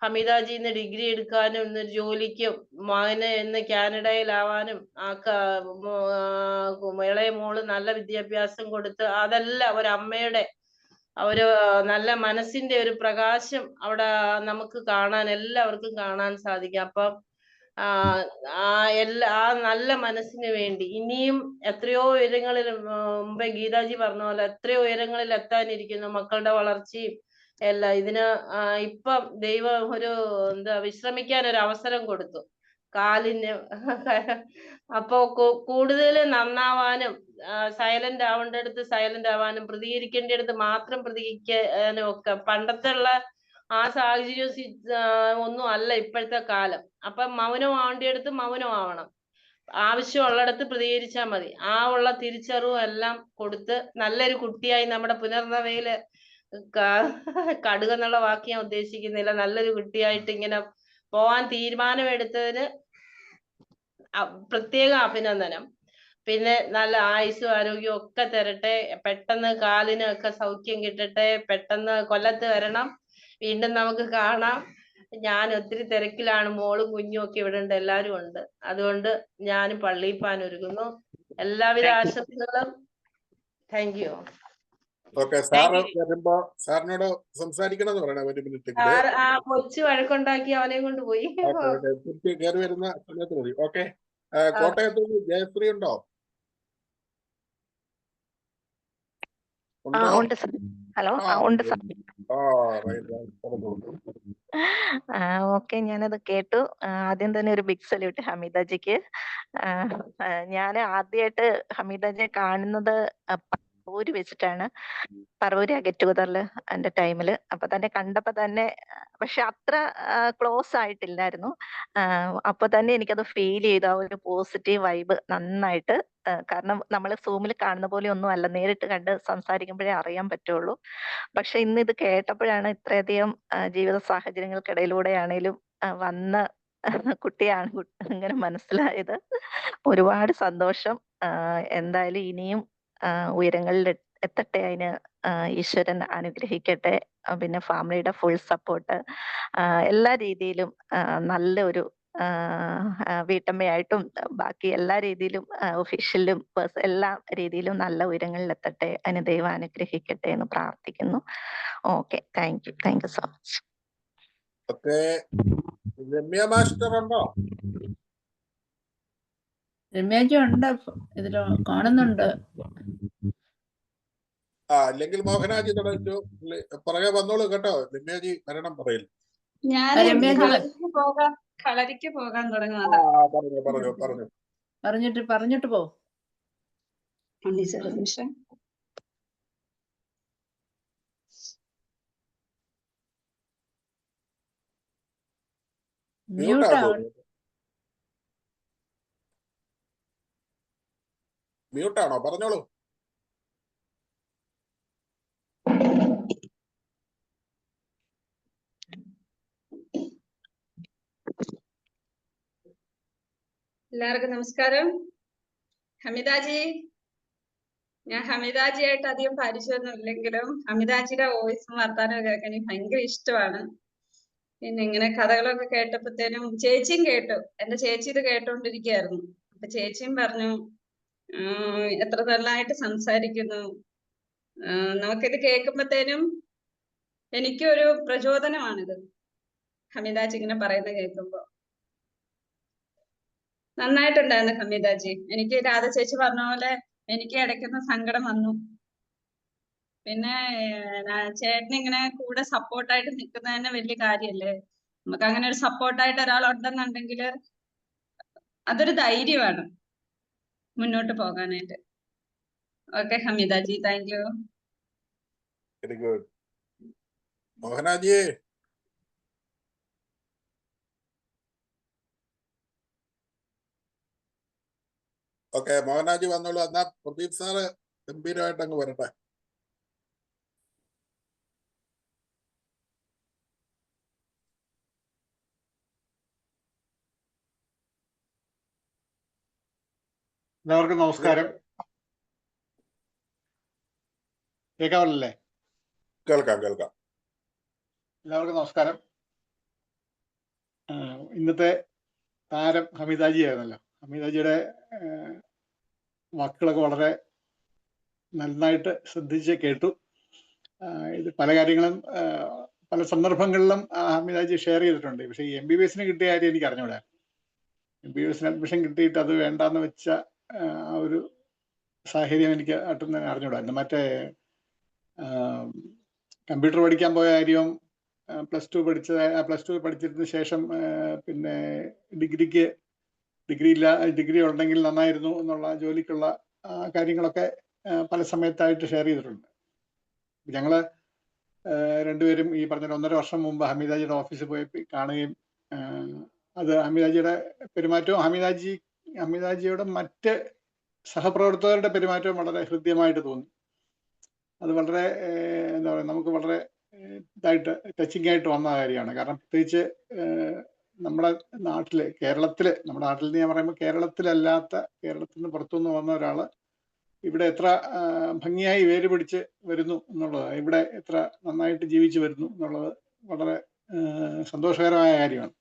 ഹമീദാജിന്ന് ഡിഗ്രി എടുക്കാനും ഇന്നൊരു ജോലിക്കും മകന് ഇന്ന് കാനഡയിലാവാനും ഇളയ മോള് നല്ല വിദ്യാഭ്യാസം കൊടുത്ത് അതെല്ലാം ഒരമ്മയുടെ ഒരു നല്ല മനസ്സിന്റെ ഒരു പ്രകാശം അവിടെ നമുക്ക് കാണാൻ എല്ലാവർക്കും കാണാൻ സാധിക്കും. അപ്പം ആ നല്ല മനസ്സിന് വേണ്ടി ഇനിയും എത്രയോ ഉയരങ്ങളിൽ മുമ്പേ ഗീതാജി പറഞ്ഞ പോലെ എത്രയോ ഉയരങ്ങളിൽ എത്താനിരിക്കുന്നു മക്കളുടെ വളർച്ചയും എല്ലാം. ഇതിന് ഇപ്പം ദൈവം ഒരു വിശ്രമിക്കാൻ ഒരു അവസരം കൊടുത്തു കാലിന്. അപ്പോ കൂടുതൽ നന്നാവാനും സൈലന്റ് ആവേണ്ടടുത്ത് സൈലന്റ് ആവാനും പ്രതികരിക്കേണ്ടടുത്ത് മാത്രം പ്രതികരിക്കാനും ഒക്കെ പണ്ടത്തെ ഉള്ള ആ സാഹചര്യം ഒന്നും അല്ല ഇപ്പോഴത്തെ കാലം. അപ്പം മൗനം ആവേണ്ടടുത്ത് മൗനം ആവണം, ആവശ്യമുള്ളിടത്ത് പ്രതികരിച്ചാൽ മതി. ഉള്ള തിരിച്ചറിവും എല്ലാം കൊടുത്ത് നല്ലൊരു കുട്ടിയായി നമ്മുടെ പുനർനവയില് കടുകെന്നുള്ള വാക്ക് ഞാൻ ഉദ്ദേശിക്കുന്നില്ല, നല്ലൊരു കുട്ടിയായിട്ട് ഇങ്ങനെ പോവാൻ തീരുമാനമെടുത്തതിന് പ്രത്യേക അഭിനന്ദനം. പിന്നെ നല്ല ആയുസ്സും ആരോഗ്യവും ഒക്കെ തരട്ടെ, പെട്ടെന്ന് കാലിനൊക്കെ സൗഖ്യം കിട്ടട്ടെ, പെട്ടെന്ന് കൊല്ലത്ത് വരണം, വീണ്ടും നമുക്ക് കാണാം. ഞാൻ ഒത്തിരി തിരക്കിലാണ്, മോളും കുഞ്ഞും ഒക്കെ ഇവിടെ ഉണ്ട്, എല്ലാരും ഉണ്ട്. അതുകൊണ്ട് ഞാൻ പള്ളിയിൽ പോകാൻ ഒരുങ്ങുന്നു. എല്ലാവിധ ആശംസകളും. Thank you. ഓക്കെ, സാറ് വരുമ്പോ സാറിനോട് സംസാരിക്കണമെന്ന് പറയണേ, ഒരു മിനിറ്റ്. കൊച്ചു വഴക്കുണ്ടാക്കി അവനെ കൊണ്ട് പോയി. കയറി വരുന്ന സമയത്ത് മതി. ഓക്കെ, കോട്ടയത്ത് ജയശ്രീ ഉണ്ടോ? ഉണ്ട് സർ. ഹലോ, ഉണ്ട് സർ. ഓക്കെ, ഞാനത് കേട്ടു. ആദ്യം തന്നെ ഒരു ബിഗ് സല്യൂട്ട് ഹമീദാജിക്ക്. ഞാൻ ആദ്യമായിട്ട് ഹമീദാജിയെ കാണുന്നത് പറവൂര് വെച്ചിട്ടാണ്. പറവൂര് ഗെറ്റ് ടുഗദറിൽ എൻ്റെ ടൈമില്. അപ്പൊ തന്നെ കണ്ടപ്പോ തന്നെ, പക്ഷെ അത്ര ക്ലോസ് ആയിട്ടില്ലായിരുന്നു. അപ്പൊ തന്നെ എനിക്കത് ഫീൽ ചെയ്തു, ആ ഒരു പോസിറ്റീവ് വൈബ് നന്നായിട്ട്. കാരണം നമ്മൾ സൂമിൽ കാണുന്ന പോലെ ഒന്നും അല്ല, നേരിട്ട് കണ്ട് സംസാരിക്കുമ്പോഴേ അറിയാൻ പറ്റുള്ളൂ. പക്ഷെ ഇന്ന് ഇത് കേട്ടപ്പോഴാണ് ഇത്രയധികം ജീവിത സാഹചര്യങ്ങൾക്കിടയിലൂടെയാണേലും വന്ന കുട്ടിയാണ് ഇങ്ങനെ മനസ്സിലായത്. ഒരുപാട് സന്തോഷം. എന്തായാലും ഇനിയും ഉയരങ്ങളിൽ എത്തട്ടെ, അതിന് ഈശ്വരൻ അനുഗ്രഹിക്കട്ടെ. പിന്നെ ഫാമിലിയുടെ ഫുൾ സപ്പോർട്ട്, എല്ലാ രീതിയിലും നല്ലൊരു വീട്ടമ്മയായിട്ടും ബാക്കി എല്ലാ രീതിയിലും ഒഫീഷ്യലും എല്ലാ രീതിയിലും നല്ല ഉയരങ്ങളിൽ എത്തട്ടെ, അതിന് ദൈവം അനുഗ്രഹിക്കട്ടെ എന്ന് പ്രാർത്ഥിക്കുന്നു. Okay, thank you so much. Okay, Ramya master ഉണ്ടോ? രമ്യാജി ഉണ്ട്, ഇതിൽ കാണുന്നുണ്ട്. അല്ലെങ്കിൽ മോഹനാജി തുടച്ചു പുറകെ വന്നോളൂ കേട്ടോ. രമ്യാജി വരണം പറയില്ല. കളരിക്ക് പോകാൻ തുടങ്ങുന്നതാ. പറഞ്ഞിട്ട് പോ. നിമിഷം. മ്യൂട്ടാണോ? പറഞ്ഞോളൂ. എല്ലാവർക്കും നമസ്കാരം. ഹമീദാജി, ഞാൻ ഹമീദാജിയായിട്ട് അധികം പരിചയമൊന്നും ഇല്ലെങ്കിലും ഹമീദാജിയുടെ വോയിസും വർത്താനവും കേൾക്കാൻ എനിക്ക് ഭയങ്കര ഇഷ്ടമാണ്. പിന്നെ ഇങ്ങനെ കഥകളൊക്കെ കേട്ടപ്പോഴത്തേനും ചേച്ചിയും കേട്ടു, എന്റെ ചേച്ചി ഇത് കേട്ടോണ്ടിരിക്കുകയായിരുന്നു. അപ്പൊ ചേച്ചിയും പറഞ്ഞു എത്ര നല്ലതായിട്ട് സംസാരിക്കുന്നു. നമുക്കിത് കേൾക്കുമ്പോഴത്തേനും എനിക്കൊരു പ്രചോദനമാണിത്, ഹമീദാജി ഇങ്ങനെ പറയുന്നത് കേൾക്കുമ്പോ. നന്നായിട്ടുണ്ടായിരുന്നു ഹമീദാജി. എനിക്ക് രാധ ചേച്ചി പറഞ്ഞ പോലെ എനിക്ക് ഇടയ്ക്കൊന്ന് സങ്കടം വന്നു. പിന്നെ ചേട്ടൻ ഇങ്ങനെ കൂടെ സപ്പോർട്ടായിട്ട് നിൽക്കുന്നത് തന്നെ വലിയ കാര്യല്ലേ. നമുക്ക് അങ്ങനെ ഒരു സപ്പോർട്ടായിട്ട് ഒരാളുണ്ടെന്നുണ്ടെങ്കിൽ അതൊരു ധൈര്യമാണ് മുന്നോട്ട് പോകാനായിട്ട്. Okay Hameedaji, thank you. Very good. മോഹനാജിയെ, ഓക്കെ, മോഹനാജി വന്നോളൂ. എന്നാ പ്രദീപ് സാറ് ഗംഭീരമായിട്ട് അങ്ങ് വരട്ടെ. എല്ലാവർക്കും നമസ്കാരം. കേൾക്കാമല്ലേ? കേൾക്കാം. എല്ലാവർക്കും നമസ്കാരം. ഇന്നത്തെ താരം ഹമീദാജി ആയിരുന്നല്ലോ. ഹമീദാജിയുടെ വാക്കുകളൊക്കെ വളരെ നന്നായിട്ട് ശ്രദ്ധിച്ച് കേട്ടു. ഇത് പല കാര്യങ്ങളും പല സന്ദർഭങ്ങളിലും ഹമീദാജി ഷെയർ ചെയ്തിട്ടുണ്ട്. പക്ഷേ ഈ MBBS കിട്ടിയ കാര്യം എനിക്ക് അറിഞ്ഞൂടാ. MBBS അഡ്മിഷൻ കിട്ടിയിട്ട് അത് വേണ്ടാന്ന് വെച്ച ആ ഒരു സാഹചര്യം എനിക്ക് ഒട്ടും അറിഞ്ഞൂടായിരുന്നു. മറ്റേ കമ്പ്യൂട്ടർ പഠിക്കാൻ പോയ കാര്യവും പ്ലസ് ടു പഠിച്ചതിന് ശേഷം പിന്നെ ഡിഗ്രി ഉണ്ടെങ്കിൽ നന്നായിരുന്നു എന്നുള്ള ജോലിക്കുള്ള കാര്യങ്ങളൊക്കെ പല സമയത്തായിട്ട് ഷെയർ ചെയ്തിട്ടുണ്ട്. ഞങ്ങള് രണ്ടുപേരും ഈ പറഞ്ഞ 1.5 വർഷം മുമ്പ് ഹമീദാജിയുടെ ഓഫീസിൽ പോയി കാണുകയും അത് ഹമീദാജിയുടെ പെരുമാറ്റവും ഹമീദാജിയുടെ മറ്റ് സഹപ്രവർത്തകരുടെ പെരുമാറ്റവും വളരെ ഹൃദ്യമായിട്ട് തോന്നി. അത് വളരെ എന്താ പറയുക, നമുക്ക് വളരെ ഇതായിട്ട് ടച്ചിങ് ആയിട്ട് വന്ന കാര്യമാണ്. കാരണം പ്രത്യേകിച്ച് നമ്മുടെ നാട്ടില് നമ്മുടെ നാട്ടിൽ ഞാൻ പറയുമ്പോൾ കേരളത്തിലല്ലാത്ത, കേരളത്തിൽ നിന്ന് പുറത്തുനിന്ന് വന്ന ഒരാള് ഇവിടെ എത്ര ഭംഗിയായി വേര് പിടിച്ച് വരുന്നു എന്നുള്ളത്, ഇവിടെ എത്ര നന്നായിട്ട് ജീവിച്ചു വരുന്നു എന്നുള്ളത് വളരെ സന്തോഷകരമായ കാര്യമാണ്.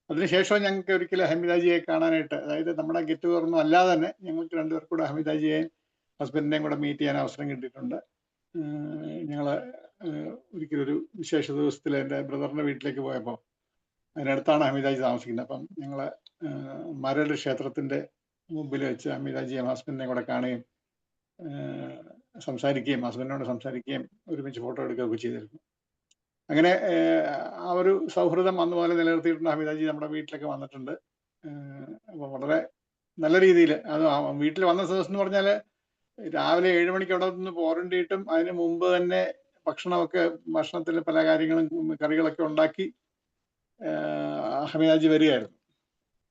അതിനുശേഷം ഞങ്ങൾക്ക് ഒരിക്കലും ഹമീദാജിയെ കാണാനായിട്ട്, അതായത് നമ്മുടെ ഗെറ്റ് ടുഗദറൊന്നും അല്ലാതെ തന്നെ ഞങ്ങൾക്ക് രണ്ടുപേർക്കും കൂടെ ഹമീദാജിയെയും ഹസ്ബൻഡിനെയും കൂടെ മീറ്റ് ചെയ്യാൻ അവസരം കിട്ടിയിട്ടുണ്ട്. ഞങ്ങള് ഒരിക്കലൊരു വിശേഷ ദിവസത്തിൽ എൻ്റെ ബ്രദറിന്റെ വീട്ടിലേക്ക് പോയപ്പോൾ അതിനടുത്താണ് ഹമീദാജി താമസിക്കുന്നത്. അപ്പം ഞങ്ങള് മരട് ക്ഷേത്രത്തിന്റെ മുമ്പിൽ വെച്ച് ഹമീദാജിയെയും ഹസ്ബൻഡിനെയും കൂടെ കാണുകയും സംസാരിക്കുകയും ഹസ്ബൻഡിനോട് സംസാരിക്കുകയും ഒരുമിച്ച് ഫോട്ടോ എടുക്കുകയൊക്കെ ചെയ്തിരുന്നു. അങ്ങനെ ആ ഒരു സൗഹൃദം അന്ന് പോലെ നിലനിർത്തിയിട്ടുണ്ട്. ഹമീദാജി നമ്മുടെ വീട്ടിലൊക്കെ വന്നിട്ടുണ്ട്. അപ്പോൾ വളരെ നല്ല രീതിയിൽ അത് വീട്ടിൽ വന്ന ദിവസം എന്ന് പറഞ്ഞാൽ രാവിലെ 7 മണിക്ക് അവിടെ നിന്ന് പോരണ്ടിയിട്ടും അതിന് മുമ്പ് തന്നെ ഭക്ഷണത്തിൽ പല കാര്യങ്ങളും കറികളൊക്കെ ഉണ്ടാക്കി ഹമീദാജി വരികയായിരുന്നു.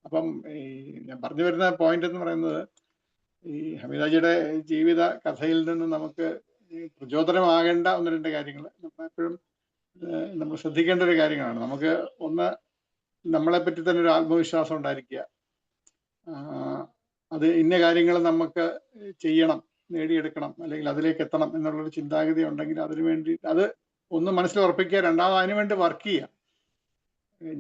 അപ്പം ഈ ഞാൻ പറഞ്ഞു വരുന്ന പോയിന്റ് എന്ന് പറയുന്നത്, ഈ ഹമീദാജിയുടെ ജീവിത കഥയിൽ നിന്ന് നമുക്ക് പ്രചോദനമാകേണ്ട 1-2 കാര്യങ്ങൾ എപ്പോഴും നമ്മൾ ശ്രദ്ധിക്കേണ്ട ഒരു കാര്യങ്ങളാണ്. നമുക്ക് ഒന്ന്, നമ്മളെ പറ്റി തന്നെ ഒരു ആത്മവിശ്വാസം ഉണ്ടായിരിക്കുക. അത് ഇന്ന കാര്യങ്ങൾ നമുക്ക് ചെയ്യണം, നേടിയെടുക്കണം, അല്ലെങ്കിൽ അതിലേക്ക് എത്തണം എന്നുള്ളൊരു ചിന്താഗതി ഉണ്ടെങ്കിൽ അതിനു വേണ്ടി അത് ഒന്ന് മനസ്സിൽ ഉറപ്പിക്കുക. രണ്ടാമത് അതിനുവേണ്ടി വർക്ക് ചെയ്യുക.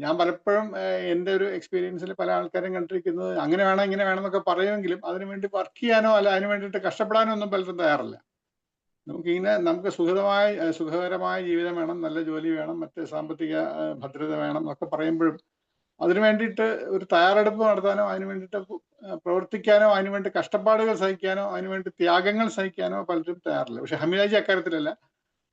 ഞാൻ പലപ്പോഴും എൻ്റെ ഒരു എക്സ്പീരിയൻസിൽ പല ആൾക്കാരും കണ്ടിരിക്കുന്നത് അങ്ങനെ വേണം ഇങ്ങനെ വേണം എന്നൊക്കെ പറയുമെങ്കിലും അതിനുവേണ്ടി വർക്ക് ചെയ്യാനോ അല്ല അതിനു വേണ്ടിയിട്ട് കഷ്ടപ്പെടാനോ ഒന്നും പലരും തയ്യാറല്ല. നമുക്ക് സുഖകരമായ ജീവിതം വേണം, നല്ല ജോലി വേണം, മറ്റ് സാമ്പത്തിക ഭദ്രത വേണം എന്നൊക്കെ പറയുമ്പോഴും അതിനു വേണ്ടിയിട്ട് ഒരു തയ്യാറെടുപ്പ് നടത്താനോ അതിനു വേണ്ടിയിട്ട് പ്രവർത്തിക്കാനോ അതിനുവേണ്ടി കഷ്ടപ്പാടുകൾ സഹിക്കാനോ അതിനുവേണ്ടി ത്യാഗങ്ങൾ സഹിക്കാനോ പലരും തയ്യാറില്ല. പക്ഷെ ഹമീദാജി അക്കാര്യത്തിലല്ല.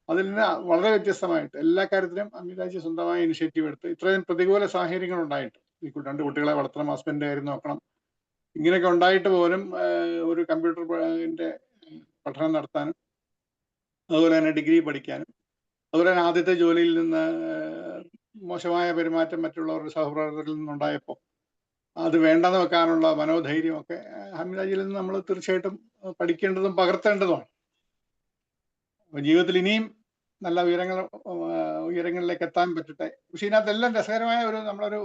അതിൽ നിന്ന് വളരെ വ്യത്യസ്തമായിട്ട് എല്ലാ കാര്യത്തിലും ഹമീദാജി സ്വന്തമായ ഇനിഷ്യേറ്റീവ് എടുത്ത് ഇത്രയും പ്രതികൂല സാഹചര്യങ്ങൾ ഉണ്ടായിട്ട്, ഈ 2 കുട്ടികളെ വളർത്തണം, ഹസ്ബൻഡിന്റെ കാര്യം നോക്കണം, ഇങ്ങനെയൊക്കെ ഉണ്ടായിട്ട് പോലും ഒരു കമ്പ്യൂട്ടറിന്റെ പഠനം നടത്താനും അതുപോലെ തന്നെ ഡിഗ്രി പഠിക്കാനും അതുപോലെ തന്നെ ആദ്യത്തെ ജോലിയിൽ നിന്ന് മോശമായ പെരുമാറ്റം മറ്റുള്ളവരുടെ സഹപ്രവർത്തകരിൽ നിന്നുണ്ടായപ്പോൾ അത് വേണ്ടെന്ന് വെക്കാനുള്ള മനോധൈര്യമൊക്കെ ഹമീദാജിയിൽ നിന്ന് നമ്മൾ തീർച്ചയായിട്ടും പഠിക്കേണ്ടതും പകർത്തേണ്ടതുമാണ്. ജീവിതത്തിൽ ഇനിയും നല്ല ഉയരങ്ങളിലേക്ക് എത്താൻ പറ്റട്ടെ. പക്ഷെ ഇതിനകത്തെല്ലാം രസകരമായ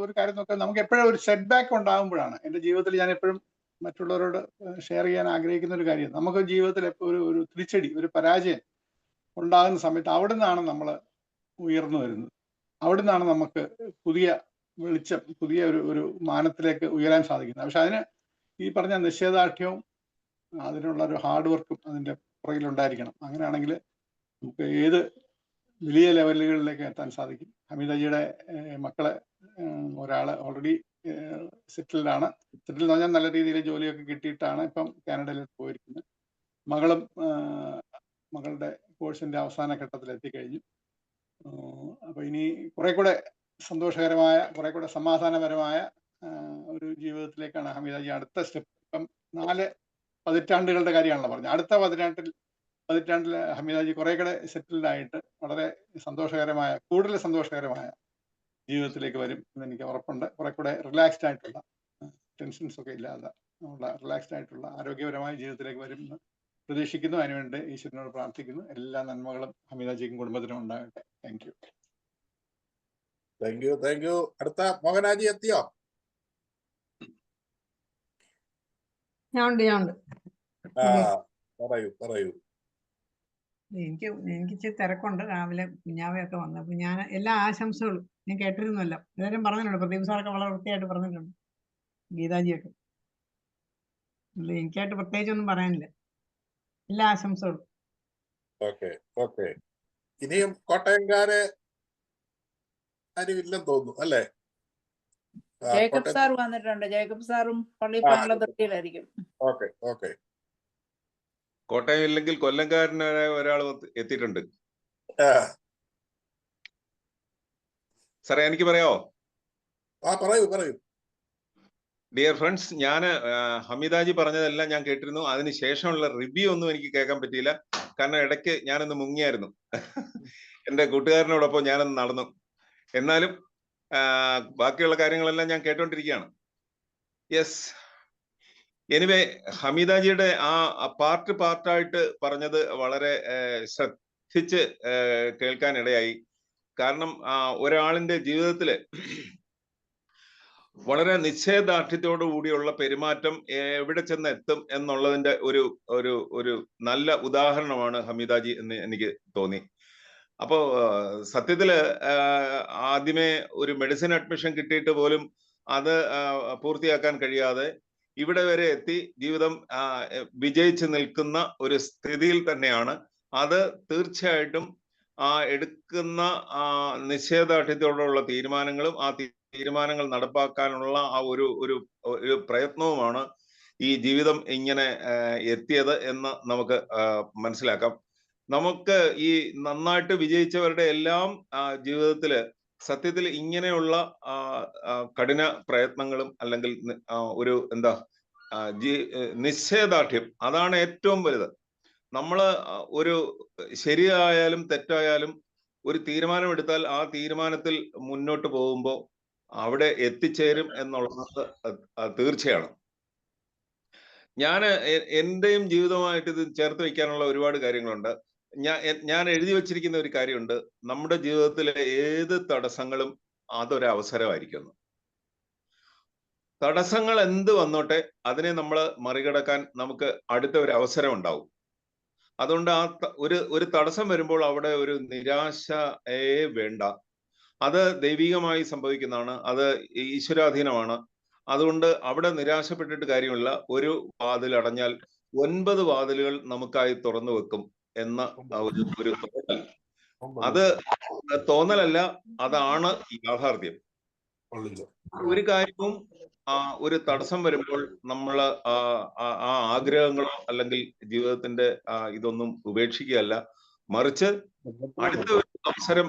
ഒരു കാര്യം നോക്കാൻ, നമുക്ക് എപ്പോഴും ഒരു സെറ്റ് ബാക്ക് ഉണ്ടാകുമ്പോഴാണ്, എൻ്റെ ജീവിതത്തിൽ ഞാൻ എപ്പോഴും മറ്റുള്ളവരോട് ഷെയർ ചെയ്യാൻ ആഗ്രഹിക്കുന്ന ഒരു കാര്യം, നമുക്ക് ജീവിതത്തിൽ ഒരു തിരിച്ചടി, ഒരു പരാജയം ഉണ്ടാകുന്ന സമയത്ത് അവിടെ നിന്നാണ് നമ്മൾ ഉയർന്നു വരുന്നത്. അവിടെ നിന്നാണ് നമുക്ക് പുതിയ വെളിച്ചം, പുതിയ ഒരു മാനത്തിലേക്ക് ഉയരാൻ സാധിക്കുന്നത്. പക്ഷെ അതിന് ഈ പറഞ്ഞ നിശ്ചയദാർഢ്യവും അതിനുള്ള ഒരു ഹാർഡ് വർക്കും അതിൻ്റെ പുറകിലുണ്ടായിരിക്കണം. അങ്ങനെയാണെങ്കിൽ നമുക്ക് ഏത് വലിയ ലെവലുകളിലേക്ക് എത്താൻ സാധിക്കും. ഹമീദാജിയുടെ മക്കളെ ഒരാള് ഓൾറെഡി സെറ്റിൽഡ് ആണ്. സെറ്റിൽ എന്ന് പറഞ്ഞാൽ നല്ല രീതിയിൽ ജോലിയൊക്കെ കിട്ടിയിട്ടാണ് ഇപ്പം കാനഡയിൽ പോയിരിക്കുന്നത്. മകളുടെ കോഴ്സിന്റെ അവസാന ഘട്ടത്തിൽ എത്തിക്കഴിഞ്ഞു. അപ്പൊ ഇനി കുറെ കൂടെ സന്തോഷകരമായ, കുറെ കൂടെ സമാധാനപരമായ ഒരു ജീവിതത്തിലേക്കാണ് ഹമീദാജി അടുത്ത സ്റ്റെപ്പ്. ഇപ്പം 4 പതിറ്റാണ്ടുകളുടെ കാര്യമാണല്ലോ പറഞ്ഞത്. അടുത്ത പതിറ്റാണ്ടിൽ ഹമീദാജി കുറെ കൂടെ സെറ്റിൽഡ് ആയിട്ട് വളരെ കൂടുതൽ സന്തോഷകരമായ ജീവിതത്തിലേക്ക് വരും എന്ന് എനിക്ക് ഉറപ്പുണ്ട്. കുറെ കൂടെ റിലാക്സ്ഡ് ആയിട്ടുള്ള, ടെൻഷൻസ് ഒക്കെ ഇല്ലാതെ റിലാക്സ്ഡ് ആയിട്ടുള്ള ആരോഗ്യപരമായ ജീവിതത്തിലേക്ക് വരും എന്ന് പ്രതീക്ഷിക്കുന്നു. അതിനുവേണ്ടി ഈശ്വരനോട് പ്രാർത്ഥിക്കുന്നു. എല്ലാ നന്മകളും ഹമീദാജിക്കും കുടുംബത്തിനും ഉണ്ടാകട്ടെ. Thank you. അടുത്ത മോഹനാജി എത്തിയോ? ഞാൻ ഉണ്ട്. പറയൂ. എനിക്ക് ഇച്ചിരി തിരക്കുണ്ട്. രാവിലെ കുഞ്ഞാവയൊക്കെ വന്നു. അപ്പൊ ഞാൻ എല്ലാ ആശംസകളും ഞാൻ കേട്ടിരുന്നല്ലോ, എല്ലാവരും പറഞ്ഞിട്ടുണ്ട്. പ്രദീപ് സാറൊക്കെ വളരെ വൃത്തിയായിട്ട് പറഞ്ഞിട്ടുണ്ട്, ഗീതാജിയൊക്കെ. എനിക്കായിട്ട് പ്രത്യേകിച്ച് ഒന്നും പറയാനില്ല. എല്ലാ ആശംസകളും. Okay okay. ഇനിയും കോട്ടയംകാരെ ആരും ഇല്ലെന്ന് തോന്നുന്നു അല്ലേ? ജേക്കബ് സാർ വന്നിട്ടുണ്ട്. ജേക്കബ് സാറും പള്ളിപ്പാനുള്ള തൊട്ടിയിലായിരിക്കും. Okay okay. കോട്ടയം ഇല്ലെങ്കിൽ കൊല്ലംകാരനായ ഒരാൾ എത്തിയിട്ടുണ്ട്. സാറേ എനിക്ക് പറയാമോ? പറയൂ പറയൂ. ഡിയർ ഫ്രണ്ട്സ്, ഞാൻ ഹമീദാജി പറഞ്ഞതെല്ലാം ഞാൻ കേട്ടിരുന്നു. അതിന് ശേഷമുള്ള റിവ്യൂ ഒന്നും എനിക്ക് കേൾക്കാൻ പറ്റിയില്ല. കാരണം ഇടയ്ക്ക് ഞാനൊന്ന് മുങ്ങിയായിരുന്നു. എൻ്റെ കൂട്ടുകാരനോടൊപ്പം ഞാനൊന്ന് നടന്നു. എന്നാലും ബാക്കിയുള്ള കാര്യങ്ങളെല്ലാം ഞാൻ കേട്ടോണ്ടിരിക്കുകയാണ്. യെസ്, എനിവേ ഹമീദാജിയുടെ ആ പാർട്ടായിട്ട് പറഞ്ഞത് വളരെ ശ്രദ്ധിച്ച് കേൾക്കാനിടയായി. കാരണം ഒരാളിന്റെ ജീവിതത്തില് വളരെ നിശ്ചയദാർഢ്യത്തോടു കൂടിയുള്ള പെരുമാറ്റം എവിടെ ചെന്ന് എത്തും എന്നുള്ളതിന്റെ ഒരു നല്ല ഉദാഹരണമാണ് ഹമീദാജി എന്ന് എനിക്ക് തോന്നി. അപ്പോ സത്യത്തില് ആദ്യമേ ഒരു മെഡിസിൻ അഡ്മിഷൻ കിട്ടിയിട്ട് പോലും അത് പൂർത്തിയാക്കാൻ കഴിയാതെ ഇവിടെ വരെ എത്തി ജീവിതം വിജയിച്ച് നിൽക്കുന്ന ഒരു സ്ഥിതിയിൽ തന്നെയാണ്. അത് തീർച്ചയായിട്ടും എടുക്കുന്ന നിശ്ചയദാർഢ്യത്തോടുള്ള തീരുമാനങ്ങളും ആ തീരുമാനങ്ങൾ നടപ്പാക്കാനുള്ള ആ ഒരു പ്രയത്നവുമാണ് ഈ ജീവിതം ഇങ്ങനെ എത്തിയത് എന്ന് നമുക്ക് മനസ്സിലാക്കാം. നമുക്ക് ഈ നന്നായിട്ട് വിജയിച്ചവരുടെ എല്ലാം ജീവിതത്തില് സത്യത്തിൽ ഇങ്ങനെയുള്ള കഠിന പ്രയത്നങ്ങളും അല്ലെങ്കിൽ ഒരു നിശ്ചയദാർഢ്യം, അതാണ് ഏറ്റവും വലുത്. നമ്മള് ഒരു ശരിയായാലും തെറ്റായാലും ഒരു തീരുമാനമെടുത്താൽ ആ തീരുമാനത്തിൽ മുന്നോട്ട് പോകുമ്പോൾ അവിടെ എത്തിച്ചേരും എന്നുള്ളത് തീർച്ചയാണ്. എന്റെയും ജീവിതവുമായിട്ട് ഇത് ചേർത്ത് വയ്ക്കാനുള്ള ഒരുപാട് കാര്യങ്ങളുണ്ട്. ഞാൻ എഴുതി വച്ചിരിക്കുന്ന ഒരു കാര്യമുണ്ട്, നമ്മുടെ ജീവിതത്തിലെ ഏത് തടസ്സങ്ങളും അതൊരവസരമായിരിക്കുന്നു. തടസ്സങ്ങൾ എന്ത് വന്നോട്ടെ അതിനെ നമ്മൾ മറികടക്കാൻ നമുക്ക് അടുത്ത ഒരു അവസരം ഉണ്ടാവും. അതുകൊണ്ട് ഒരു തടസ്സം വരുമ്പോൾ അവിടെ ഒരു നിരാശയെ വേണ്ട. അത് ദൈവികമായി സംഭവിക്കുന്നതാണ്, അത് ഈശ്വരാധീനമാണ്. അതുകൊണ്ട് അവിടെ നിരാശപ്പെട്ടിട്ട് കാര്യമില്ല. ഒരു വാതിൽ അടഞ്ഞാൽ 9 വാതിലുകൾ നമുക്കായി തുറന്നു വെക്കും എന്ന ഒരു തോന്നൽ, അത് തോന്നലല്ല, അതാണ് യാഥാർത്ഥ്യം. ഒരു കാര്യവും ഒരു തടസ്സം വരുമ്പോൾ നമ്മൾ ആ ആഗ്രഹങ്ങളോ അല്ലെങ്കിൽ ജീവിതത്തിന്റെ ഇതൊന്നും ഉപേക്ഷിക്കുകയല്ല, മറിച്ച് അടുത്ത ഒരു അവസരം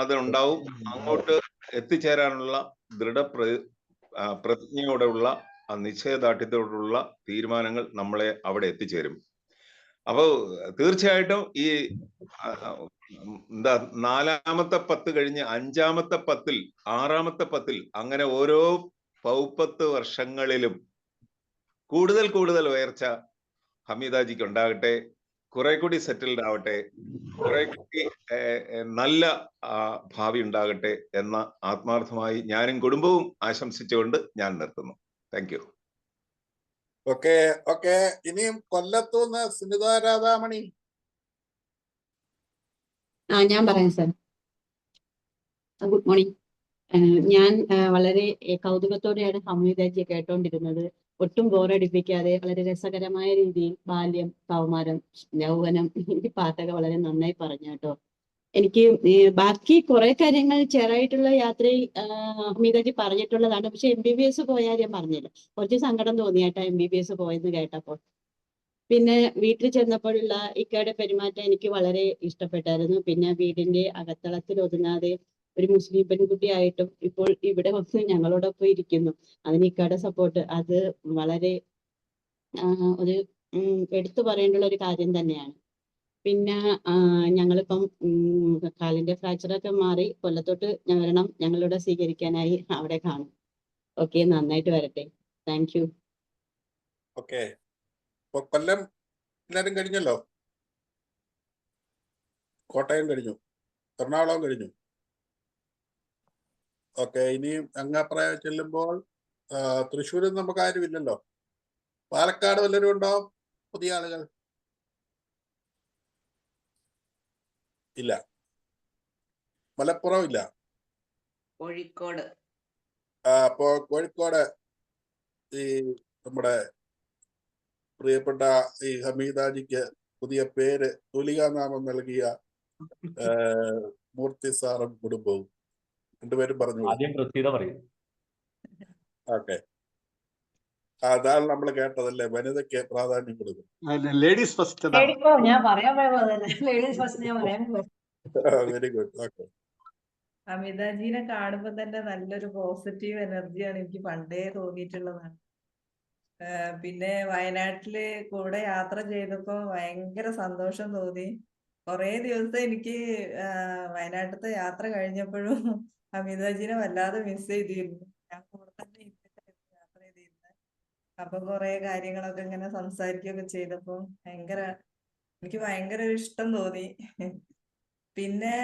അതുണ്ടാവും. അങ്ങോട്ട് എത്തിച്ചേരാനുള്ള പ്രതിജ്ഞയോടെയുള്ള നിശ്ചയദാർഢ്യത്തോടുള്ള തീരുമാനങ്ങൾ നമ്മളെ അവിടെ എത്തിച്ചേരും. അപ്പോ തീർച്ചയായിട്ടും ഈ 4ാമത്തെ 10 കഴിഞ്ഞ് 5ാമത്തെ 10-ൽ 6ാമത്തെ 10-ൽ അങ്ങനെ ഓരോ 10 വർഷങ്ങളിലും കൂടുതൽ ഉയർച്ച ഹമീദാജിക്ക് ഉണ്ടാകട്ടെ, കുറെ കൂടി സെറ്റിൽഡ് ആവട്ടെ, കുറെ കൂടി നല്ല ഭാവി ഉണ്ടാകട്ടെ എന്ന ആത്മാർത്ഥമായി ഞാനും കുടുംബവും ആശംസിച്ചുകൊണ്ട് ഞാൻ നിർത്തുന്നു. Thank you. Okay okay. ഇനിയും കൊല്ലത്തുനിന്ന് സുനിത രാധാമണി. ഞാൻ പറയാം സാർ. Good morning. ഞാൻ വളരെ കൗതുകത്തോടെയാണ് ഹമീദാജിയെ കേട്ടോണ്ടിരുന്നത്. ഒട്ടും ബോറടിപ്പിക്കാതെ വളരെ രസകരമായ രീതിയിൽ ബാല്യം, കൗമാരം, യൗവനം ഈ പാട്ടൊക്കെ വളരെ നന്നായി പറഞ്ഞു കേട്ടോ. എനിക്ക് ബാക്കി കുറെ കാര്യങ്ങൾ ചെറുതായിട്ടുള്ള യാത്രയിൽ ഹമീദാജി പറഞ്ഞിട്ടുള്ളതാണ്. പക്ഷെ MBBS പോയാൽ ഞാൻ പറഞ്ഞില്ല, കുറച്ച് സങ്കടം തോന്നിയാട്ടോ MBBS പോയെന്ന് കേട്ടപ്പോൾ. പിന്നെ വീട്ടിൽ ചെന്നപ്പോഴുള്ള ഇക്കയുടെ പെരുമാറ്റം എനിക്ക് വളരെ ഇഷ്ടപ്പെട്ടായിരുന്നു. പിന്നെ വീടിന്റെ അകത്തളത്തിൽ ഒതുങ്ങാതെ ഒരു മുസ്ലിം പെൺകുട്ടിയായിട്ടും ഇപ്പോൾ ഇവിടെ വന്ന് ഞങ്ങളോടൊപ്പം ഇരിക്കുന്നു. അതിന് ഇക്കയുടെ സപ്പോർട്ട് അത് വളരെ ഒരു എടുത്തു പറയേണ്ടുള്ള ഒരു കാര്യം തന്നെയാണ്. പിന്നെ ഞങ്ങളിപ്പം കാലിന്റെ ഫ്രാക്ചറൊക്കെ മാറി കൊല്ലത്തോട്ട് വരണം, ഞങ്ങളിവിടെ സ്വീകരിക്കാനായി അവിടെ കാണും. ഓക്കെ, നന്നായിട്ട് വരട്ടെ. Thank you. ഓക്കെ, കൊല്ലം എല്ലാരും കഴിഞ്ഞല്ലോ, കോട്ടയം കഴിഞ്ഞു, എറണാകുളം കഴിഞ്ഞു. ഓക്കെ, ഇനിയും അങ്ങാപ്രായ ചെല്ലുമ്പോൾ തൃശ്ശൂരിൽ നമുക്ക് ആരുമില്ലല്ലോ. പാലക്കാട് വല്ലവരും ഉണ്ടോ പുതിയ ആളുകൾ? ഇല്ല. മലപ്പുറം ഇല്ല. കോഴിക്കോട്. അപ്പോ കോഴിക്കോട് ഈ നമ്മുടെ പ്രിയപ്പെട്ട ഈ ഹമീദാജിക്ക് പുതിയ പേര് തുലികാനാമം നൽകിയ മൂർത്തി സാറും കുടുംബവും രണ്ടുപേരും പറഞ്ഞു. ആദ്യം പ്രസീത പറയും. ഓക്കെ, അതാണ് നമ്മൾ കേട്ടതല്ലേ, വനിതയ്ക്ക് പ്രാധാന്യം കൊടുക്കും. Ladies first. ഞാൻ പറയാൻ ലേഡീസ് ഫസ്റ്റ് ഞാൻ പറയാൻ വെരി ഗുഡ്. ഓക്കെ. അമിതാജീനെ കാണുമ്പോ തന്നെ നല്ലൊരു പോസിറ്റീവ് എനർജിയാണ് എനിക്ക് പണ്ടേ തോന്നിയിട്ടുള്ളതാണ്. പിന്നെ വയനാട്ടില് കൂടെ യാത്ര ചെയ്തപ്പോ ഭയങ്കര സന്തോഷം തോന്നി. കുറേ ദിവസം എനിക്ക് വയനാട്ടിലത്തെ യാത്ര കഴിഞ്ഞപ്പോഴും അമിതാജീനെ വല്ലാതെ മിസ് ചെയ്തിരുന്നു. ഞാൻ കൂടെ തന്നെ യാത്ര ചെയ്തിരുന്നത്. അപ്പൊ കുറെ കാര്യങ്ങളൊക്കെ ഇങ്ങനെ സംസാരിക്കുകയൊക്കെ ചെയ്തപ്പോ എനിക്ക് ഭയങ്കര ഒരു ഇഷ്ടം തോന്നി. പിന്നെ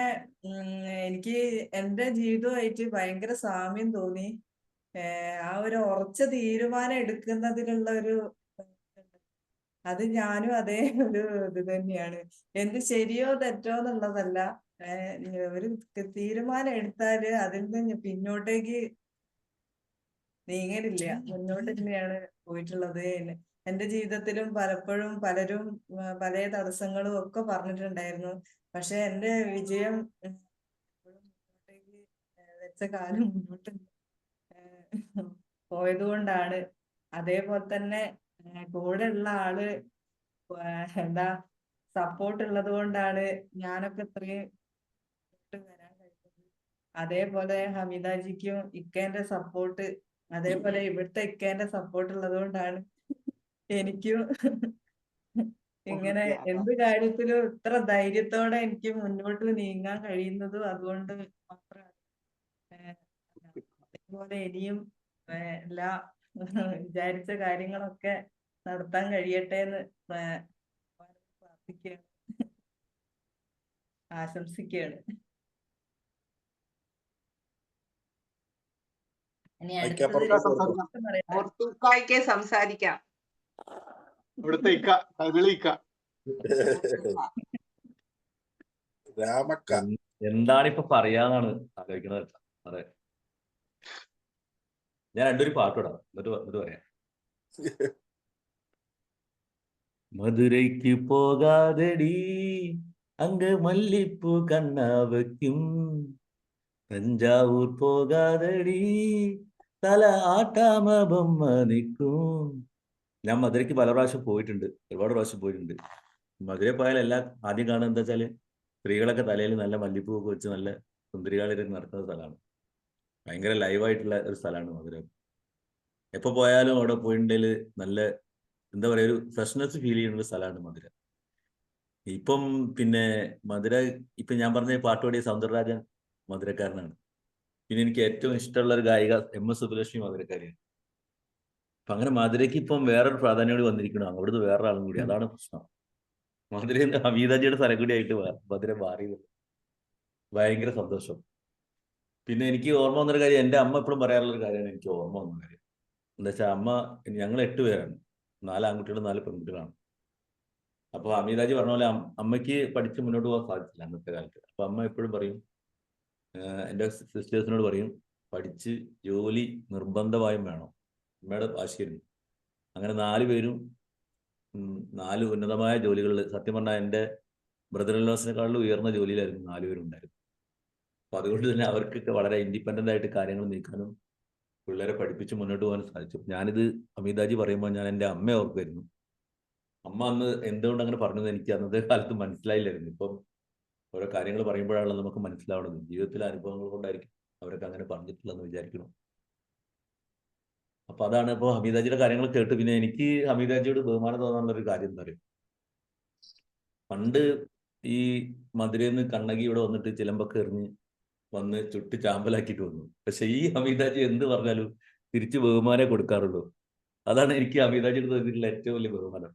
എനിക്ക് എന്റെ ജീവിതമായിട്ട് ഭയങ്കര സാമ്യം തോന്നി. ആ ഒരു ഉറച്ച തീരുമാനം എടുക്കുന്നതിലുള്ള അത് ഞാനും അതേ ഒരു ഇത് തന്നെയാണ്. എന്ത് ശരിയോ തെറ്റോ എന്നുള്ളതല്ല, ഒരു തീരുമാനം എടുത്താല് അതിൽ നിന്ന് പിന്നോട്ടേക്ക് നീങ്ങലില്ല, മുന്നോട്ട് തന്നെയാണ് പോയിട്ടുള്ളത്. എന്റെ ജീവിതത്തിലും പലപ്പോഴും പലരും പല തടസ്സങ്ങളും ഒക്കെ പറഞ്ഞിട്ടുണ്ടായിരുന്നു. പക്ഷെ എന്റെ വിജയം മുന്നോട്ടേക്ക് വെച്ച കാലം മുന്നോട്ട് പോയത് കൊണ്ടാണ്. അതേപോലെ തന്നെ കൂടെ ഉള്ള ആള് സപ്പോർട്ട് ഉള്ളത് കൊണ്ടാണ് ഞാനൊക്കെ ഇത്രയും വരാൻ കഴിഞ്ഞത്. അതേപോലെ ഹമീദാജിക്കും ഇക്കേന്റെ സപ്പോർട്ട്, അതേപോലെ ഇവിടുത്തെ ഇക്കേന്റെ സപ്പോർട്ട് ഉള്ളത് കൊണ്ടാണ് എനിക്കും ഇങ്ങനെ എന്ത് കാര്യത്തിലും ഇത്ര ധൈര്യത്തോടെ എനിക്ക് മുന്നോട്ട് നീങ്ങാൻ കഴിയുന്നതും അതുകൊണ്ട് മാത്രമാണ്. അതേപോലെ ഇനിയും എല്ലാ വിചാരിച്ച കാര്യങ്ങളൊക്കെ നടത്താൻ കഴിയട്ടെ എന്ന് പ്രാർത്ഥിക്കുകയാണ്, ആശംസിക്കുകയാണ്. സംസാരിക്കാം. ഇവിടുത്തെ രാമക്ക എന്താണ് ഇപ്പൊ പറയാന്നാണ് ആലോചിക്കുന്നത്. അതെ, ഞാൻ രണ്ടൊരു പാട്ടോടാം എന്നിട്ട് പറയാം. മധുരയ്ക്ക് പോകാതെടി അങ്ക മല്ലിപ്പൂ കണ്ണാവയ്ക്കും, തഞ്ചാവൂർ പോകാതെടി തല ആട്ടാമ ബൊമ്മ നിൽക്കും. ഞാൻ മധുരയ്ക്ക് പല പ്രാവശ്യം പോയിട്ടുണ്ട്, ഒരുപാട് പ്രാവശ്യം പോയിട്ടുണ്ട്. മധുര പോയാൽ എല്ലാം ആദ്യം കാണുന്നത് എന്താ വെച്ചാല് സ്ത്രീകളൊക്കെ തലയിൽ നല്ല മല്ലിപ്പൂ ഒക്കെ വെച്ച് നല്ല സുന്ദരികാളികൾ നടക്കുന്ന സ്ഥലമാണ്. ഭയങ്കര ലൈവായിട്ടുള്ള ഒരു സ്ഥലമാണ് മധുര. എപ്പോൾ പോയാലും അവിടെ പോയിട്ടുണ്ടെങ്കിൽ നല്ല എന്താ പറയുക, ഒരു ഫ്രഷ്നെസ് ഫീൽ ചെയ്യുന്ന ഒരു സ്ഥലമാണ് മധുര. ഇപ്പം പിന്നെ മധുര ഇപ്പം ഞാൻ പറഞ്ഞ പാട്ട് പാടിയ സൗന്ദരരാജൻ മധുരക്കാരനാണ്. പിന്നെ എനിക്ക് ഏറ്റവും ഇഷ്ടമുള്ള ഒരു ഗായിക MS സുബ്ബലക്ഷ്മി മധുരക്കാരിയാണ്. അപ്പം അങ്ങനെ മധുരയ്ക്ക് ഇപ്പം വേറൊരു പ്രാധാന്യം കൂടി വന്നിരിക്കണം, അവിടുന്ന് വേറൊരാളും കൂടി. അതാണ് പ്രശ്നം. മധുരയിൽ നിന്ന് ഹമീദാജിയുടെ സ്ഥലം കൂടി ആയിട്ട് മധുര മാറിയത് ഭയങ്കര സന്തോഷം. പിന്നെ എനിക്ക് ഓർമ്മ വന്നൊരു കാര്യം, എൻ്റെ അമ്മ എപ്പോഴും പറയാറുള്ളൊരു കാര്യമാണ് എനിക്ക് ഓർമ്മ വന്ന കാര്യം. എന്താ വെച്ചാൽ ഞങ്ങൾ 8 പേരാണ്, 4 ആൺകുട്ടികളും 4 പെൺകുട്ടികളാണ്. അപ്പോൾ ഹമീദാജി പറഞ്ഞ പോലെ അമ്മയ്ക്ക് പഠിച്ച് മുന്നോട്ട് പോകാൻ സാധിച്ചില്ല അന്നത്തെ കാലത്ത്. അപ്പോൾ അമ്മ എപ്പോഴും പറയും, എൻ്റെ സിസ്റ്റേഴ്സിനോട് പറയും, പഠിച്ച് ജോലി നിർബന്ധമായും വേണം. അമ്മയുടെ വാശിയായിരുന്നു. അങ്ങനെ 4 പേരും 4 ഉന്നതമായ ജോലികളിൽ, സത്യം പറഞ്ഞാൽ എൻ്റെ ബ്രദർ-ഇൻ-ലോസിനെക്കാളും ഉയർന്ന ജോലിയിലായിരുന്നു 4 പേരും ഉണ്ടായിരുന്നു. അപ്പോൾ അതുകൊണ്ട് തന്നെ അവർക്കൊക്കെ വളരെ ഇൻഡിപെൻഡൻ്റ് ആയിട്ട് കാര്യങ്ങൾ നീക്കാനും പിള്ളേരെ പഠിപ്പിച്ച് മുന്നോട്ട് പോകാനും സാധിച്ചു. ഞാനിത് ഹമീദാജി പറയുമ്പോൾ ഞാൻ എൻ്റെ അമ്മയെ ഓർക്കുമായിരുന്നു. അമ്മ അന്ന് എന്തുകൊണ്ട് അങ്ങനെ പറഞ്ഞത് എനിക്ക് അന്നത്തെ കാലത്ത് മനസ്സിലായില്ലായിരുന്നു. ഇപ്പം ഓരോ കാര്യങ്ങൾ പറയുമ്പോഴാണല്ലോ നമുക്ക് മനസ്സിലാവുന്നത്. ജീവിതത്തിലെ അനുഭവങ്ങൾ കൊണ്ടായിരിക്കും അവരൊക്കെ അങ്ങനെ പറഞ്ഞിട്ടില്ലെന്ന് വിചാരിക്കണം. അപ്പൊ അതാണ് ഇപ്പോൾ ഹമീദാജിയുടെ കാര്യങ്ങൾ കേട്ട് പിന്നെ എനിക്ക് ഹമീദാജിയോട് ബഹുമാനം തോന്നാനുള്ള ഒരു കാര്യം എന്താ പറയുക, പണ്ട് ഈ മധുരയിൽ നിന്ന് കണ്ണകി ഇവിടെ വന്നിട്ട് ചിലമ്പൊക്കെ എറിഞ്ഞ് വന്ന് ചുട്ട് ചാമ്പലാക്കിയിട്ട് വന്നു. പക്ഷെ ഈ ഹമീദാജി എന്ത് പറഞ്ഞാലും തിരിച്ച് ബഹുമാനം കൊടുക്കാറുള്ളൂ. അതാണ് എനിക്ക് ഹമീദാജിയുടെ തോന്നിയിട്ടുള്ള ഏറ്റവും വലിയ ബഹുമാനം.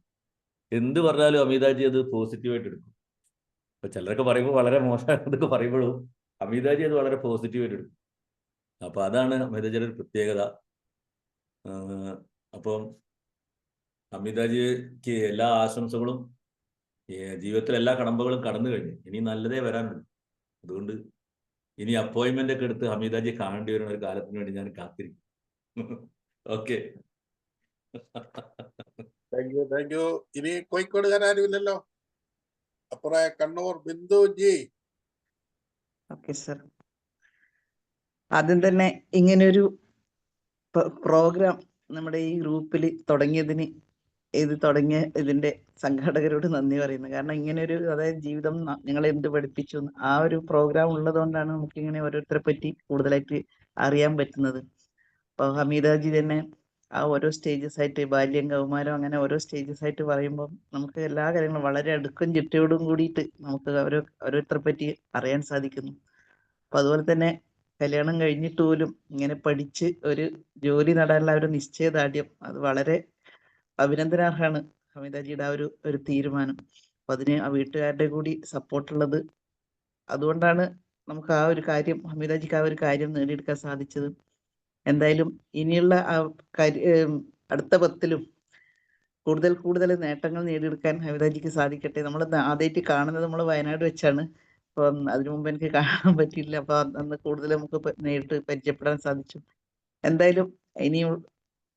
എന്ത് പറഞ്ഞാലും ഹമീദാജി അത് പോസിറ്റീവായിട്ട് എടുക്കും. അപ്പൊ ചിലരൊക്കെ പറയുമ്പോൾ വളരെ മോശമായിട്ടൊക്കെ പറയുമ്പോഴും ഹമീദാജി അത് വളരെ പോസിറ്റീവായിട്ട് എടുക്കും. അപ്പൊ അതാണ് ഹമീദാജിയുടെ ഒരു പ്രത്യേകത. അപ്പം ഹമീദാജിക്ക് എല്ലാ ആശംസകളും ജീവിതത്തിൽ എല്ലാ കടമ്പകളും കടന്നു കഴിഞ്ഞു. ഇനി നല്ലതേ വരാനുള്ളൂ. അതുകൊണ്ട് ഇനി അപ്പോയിന്റ്മെന്റ് ഒക്കെ എടുത്ത് ഹമീദാജി കാണേണ്ടി വരുന്ന ഒരു കാലത്തിന് വേണ്ടി ഞാൻ കാത്തിരിക്കും. ഓക്കെ. Thank you. ഇനി കോഴിക്കോടുകാരും അപ്പുറേ കണ്ണൂർ ബിന്ദുജി. Okay sir. ആദ്യം തന്നെ ഇങ്ങനൊരു പ്രോഗ്രാം നമ്മുടെ ഈ ഗ്രൂപ്പിൽ തുടങ്ങിയതിന് തുടങ്ങിയ ഇതിന്റെ സംഘാടകരോട് നന്ദി പറയുന്നു. കാരണം ഇങ്ങനൊരു, അതായത് ജീവിതം ഞങ്ങളെ എന്ത് പഠിപ്പിച്ചു ആ ഒരു പ്രോഗ്രാം ഉള്ളത് കൊണ്ടാണ് നമുക്ക് ഇങ്ങനെ ഓരോരുത്തരെ പറ്റി കൂടുതലായിട്ട് അറിയാൻ പറ്റുന്നത്. അപ്പോൾ ഹമീദാജി തന്നെ ആ ഓരോ സ്റ്റേജസ് ആയിട്ട്, ബാല്യം, കൗമാരം, അങ്ങനെ ഓരോ സ്റ്റേജസ് ആയിട്ട് പറയുമ്പോൾ നമുക്ക് എല്ലാ കാര്യങ്ങളും വളരെ അടുക്കും ചിട്ടയോടും കൂടിയിട്ട് നമുക്ക് ഓരോരുത്തരെ പറ്റി അറിയാൻ സാധിക്കുന്നു. അപ്പൊ അതുപോലെ തന്നെ കല്യാണം കഴിഞ്ഞിട്ട് പോലും ഇങ്ങനെ പഠിച്ച് ഒരു ജോലി നേടാനുള്ള ഒരു നിശ്ചയദാർഢ്യം, അത് വളരെ അഭിനന്ദനാർഹമാണ് ഹമീദാജിയുടെ ആ ഒരു തീരുമാനം. അപ്പൊ അതിന് ആ വീട്ടുകാരുടെ കൂടി സപ്പോർട്ടുള്ളത്, അതുകൊണ്ടാണ് നമുക്ക് ആ ഒരു കാര്യം, ഹമീദാജിക്ക് ആ ഒരു കാര്യം നേടിയെടുക്കാൻ സാധിച്ചത്. എന്തായാലും ഇനിയുള്ള അടുത്ത 10ലും കൂടുതൽ നേട്ടങ്ങൾ നേടിയെടുക്കാൻ ഹമീദാജിക്ക് സാധിക്കട്ടെ. നമ്മൾ ആദ്യമായിട്ട് കാണുന്നത് നമ്മൾ വയനാട് വെച്ചാണ്. അപ്പം അതിനു മുമ്പ് എനിക്ക് കാണാൻ പറ്റിയില്ല. അപ്പൊ അന്ന് കൂടുതൽ നമുക്ക് നേരിട്ട് പരിചയപ്പെടാൻ സാധിച്ചു. എന്തായാലും ഇനിയും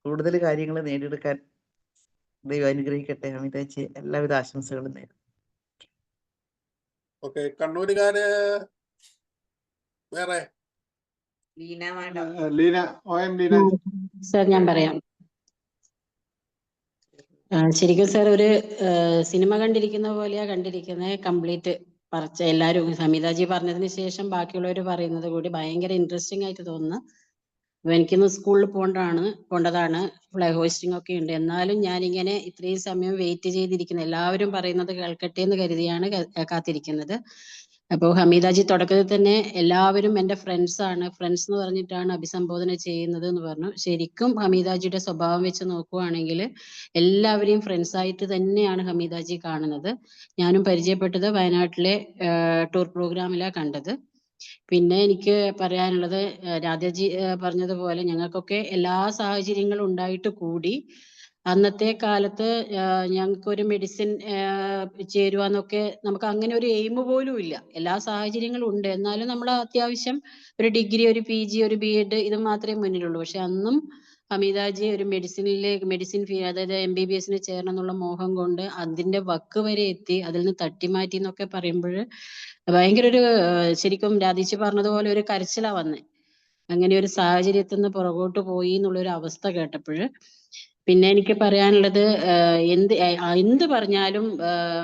കൂടുതൽ കാര്യങ്ങൾ നേടിയെടുക്കാൻ ദൈവം അനുഗ്രഹിക്കട്ടെ. ഹമീദാജി എല്ലാവിധ ആശംസകളും നേരും. ഓക്കെ, കണ്ണൂരുകാര് വേറെ? ലീന. സർ ഞാൻ പറയാം. ശരിക്കും സാർ ഒരു സിനിമ കണ്ടിരിക്കുന്ന പോലെയാ കണ്ടിരിക്കുന്നത്. കംപ്ലീറ്റ് പറച്ച എല്ലാവരും ഹമീദാജി പറഞ്ഞതിന് ശേഷം ബാക്കിയുള്ളവർ പറയുന്നത് കൂടി ഭയങ്കര ഇൻട്രസ്റ്റിംഗ് ആയിട്ട് തോന്നുന്നു. അപ്പൊ എനിക്കിന്ന് സ്കൂളിൽ പോണ്ടതാണ്, ഫ്ലൈ ഹോസ്റ്റിംഗ് ഒക്കെ ഉണ്ട്. എന്നാലും ഞാനിങ്ങനെ ഇത്രയും സമയം വെയിറ്റ് ചെയ്തിരിക്കുന്നത്, എല്ലാവരും പറയുന്നത് കേൾക്കട്ടെ എന്ന് കരുതിയാണ് കാത്തിരിക്കുന്നത്. അപ്പോൾ ഹമീദാജി തുടക്കത്തിൽ തന്നെ എല്ലാവരും എൻ്റെ ഫ്രണ്ട്സ് എന്ന് പറഞ്ഞിട്ടാണ് അഭിസംബോധന ചെയ്യുന്നത് എന്ന് പറഞ്ഞു. ശരിക്കും ഹമീദാജിയുടെ സ്വഭാവം വെച്ച് നോക്കുവാണെങ്കിൽ എല്ലാവരെയും ഫ്രണ്ട്സ് ആയിട്ട് തന്നെയാണ് ഹമീദാജി കാണുന്നത്. ഞാനും പരിചയപ്പെട്ടത് വയനാട്ടിലെ ടൂർ പ്രോഗ്രാമിലാണ് കണ്ടത്. പിന്നെ എനിക്ക് പറയാനുള്ളത്, രാധാജി പറഞ്ഞതുപോലെ ഞങ്ങൾക്കൊക്കെ എല്ലാ സാഹചര്യങ്ങളും ഉണ്ടായിട്ട് കൂടി അന്നത്തെ കാലത്ത് ഞങ്ങൾക്കൊരു മെഡിസിൻ ചേരുവാന്നൊക്കെ നമുക്ക് അങ്ങനെ ഒരു എയിം പോലും ഇല്ല. എല്ലാ സാഹചര്യങ്ങളും ഉണ്ട്, എന്നാലും നമ്മൾ അത്യാവശ്യം ഒരു ഡിഗ്രി, ഒരു PG, ഒരു BEd ഇത് മാത്രമേ മുന്നിലുള്ളൂ. പക്ഷെ അന്നും ഹമീദാജി ഒരു മെഡിസിൻ ഫീ, അതായത് MBBS ചേരണം എന്നുള്ള മോഹം കൊണ്ട് അതിന്റെ വക്ക് വരെ എത്തി, അതിൽ നിന്ന് തട്ടിമാറ്റി എന്നൊക്കെ പറയുമ്പോൾ ഭയങ്കര ഒരു, ശരിക്കും രാധേച്ചി പറഞ്ഞതുപോലെ ഒരു കരച്ചിലാ വന്നേ. അങ്ങനെ ഒരു സാഹചര്യത്തിൽ നിന്ന് പുറകോട്ട് പോയി എന്നുള്ളൊരു അവസ്ഥ കേട്ടപ്പോൾ. പിന്നെ എനിക്ക് പറയാനുള്ളത്, എന്ത് പറഞ്ഞാലും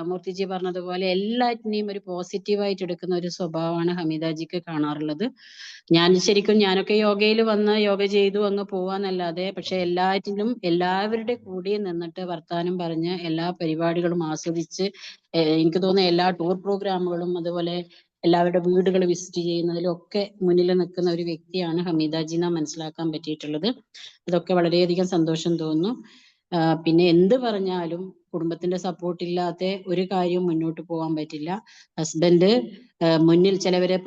മൂർത്തിജി പറഞ്ഞതുപോലെ എല്ലാറ്റിനെയും ഒരു പോസിറ്റീവായിട്ട് എടുക്കുന്ന ഒരു സ്വഭാവമാണ് ഹമീദാജിക്ക് കാണാറുള്ളത്. ഞാനൊക്കെ യോഗയിൽ വന്ന് യോഗ ചെയ്തു അങ്ങ് പോവാന്നല്ലാതെ, പക്ഷെ എല്ലാവരുടെ കൂടെ നിന്നിട്ട് വർത്താനം പറഞ്ഞ് എല്ലാ പരിപാടികളും ആസ്വദിച്ച്, എനിക്ക് തോന്നുന്നു എല്ലാ ടൂർ പ്രോഗ്രാമുകളും അതുപോലെ എല്ലാവരുടെ വീടുകൾ വിസിറ്റ് ചെയ്യുന്നതിലും ഒക്കെ മുന്നിൽ നിൽക്കുന്ന ഒരു വ്യക്തിയാണ് ഹമീദാജി എന്നാ മനസ്സിലാക്കാൻ പറ്റിയിട്ടുള്ളത്. അതൊക്കെ വളരെയധികം സന്തോഷം തോന്നുന്നു. പിന്നെ എന്ത് പറഞ്ഞാലും കുടുംബത്തിന്റെ സപ്പോർട്ട് ഇല്ലാത്ത ഒരു കാര്യവും മുന്നോട്ട് പോകാൻ പറ്റില്ല. ഹസ്ബൻഡ് മുന്നിൽ, ചിലവരെ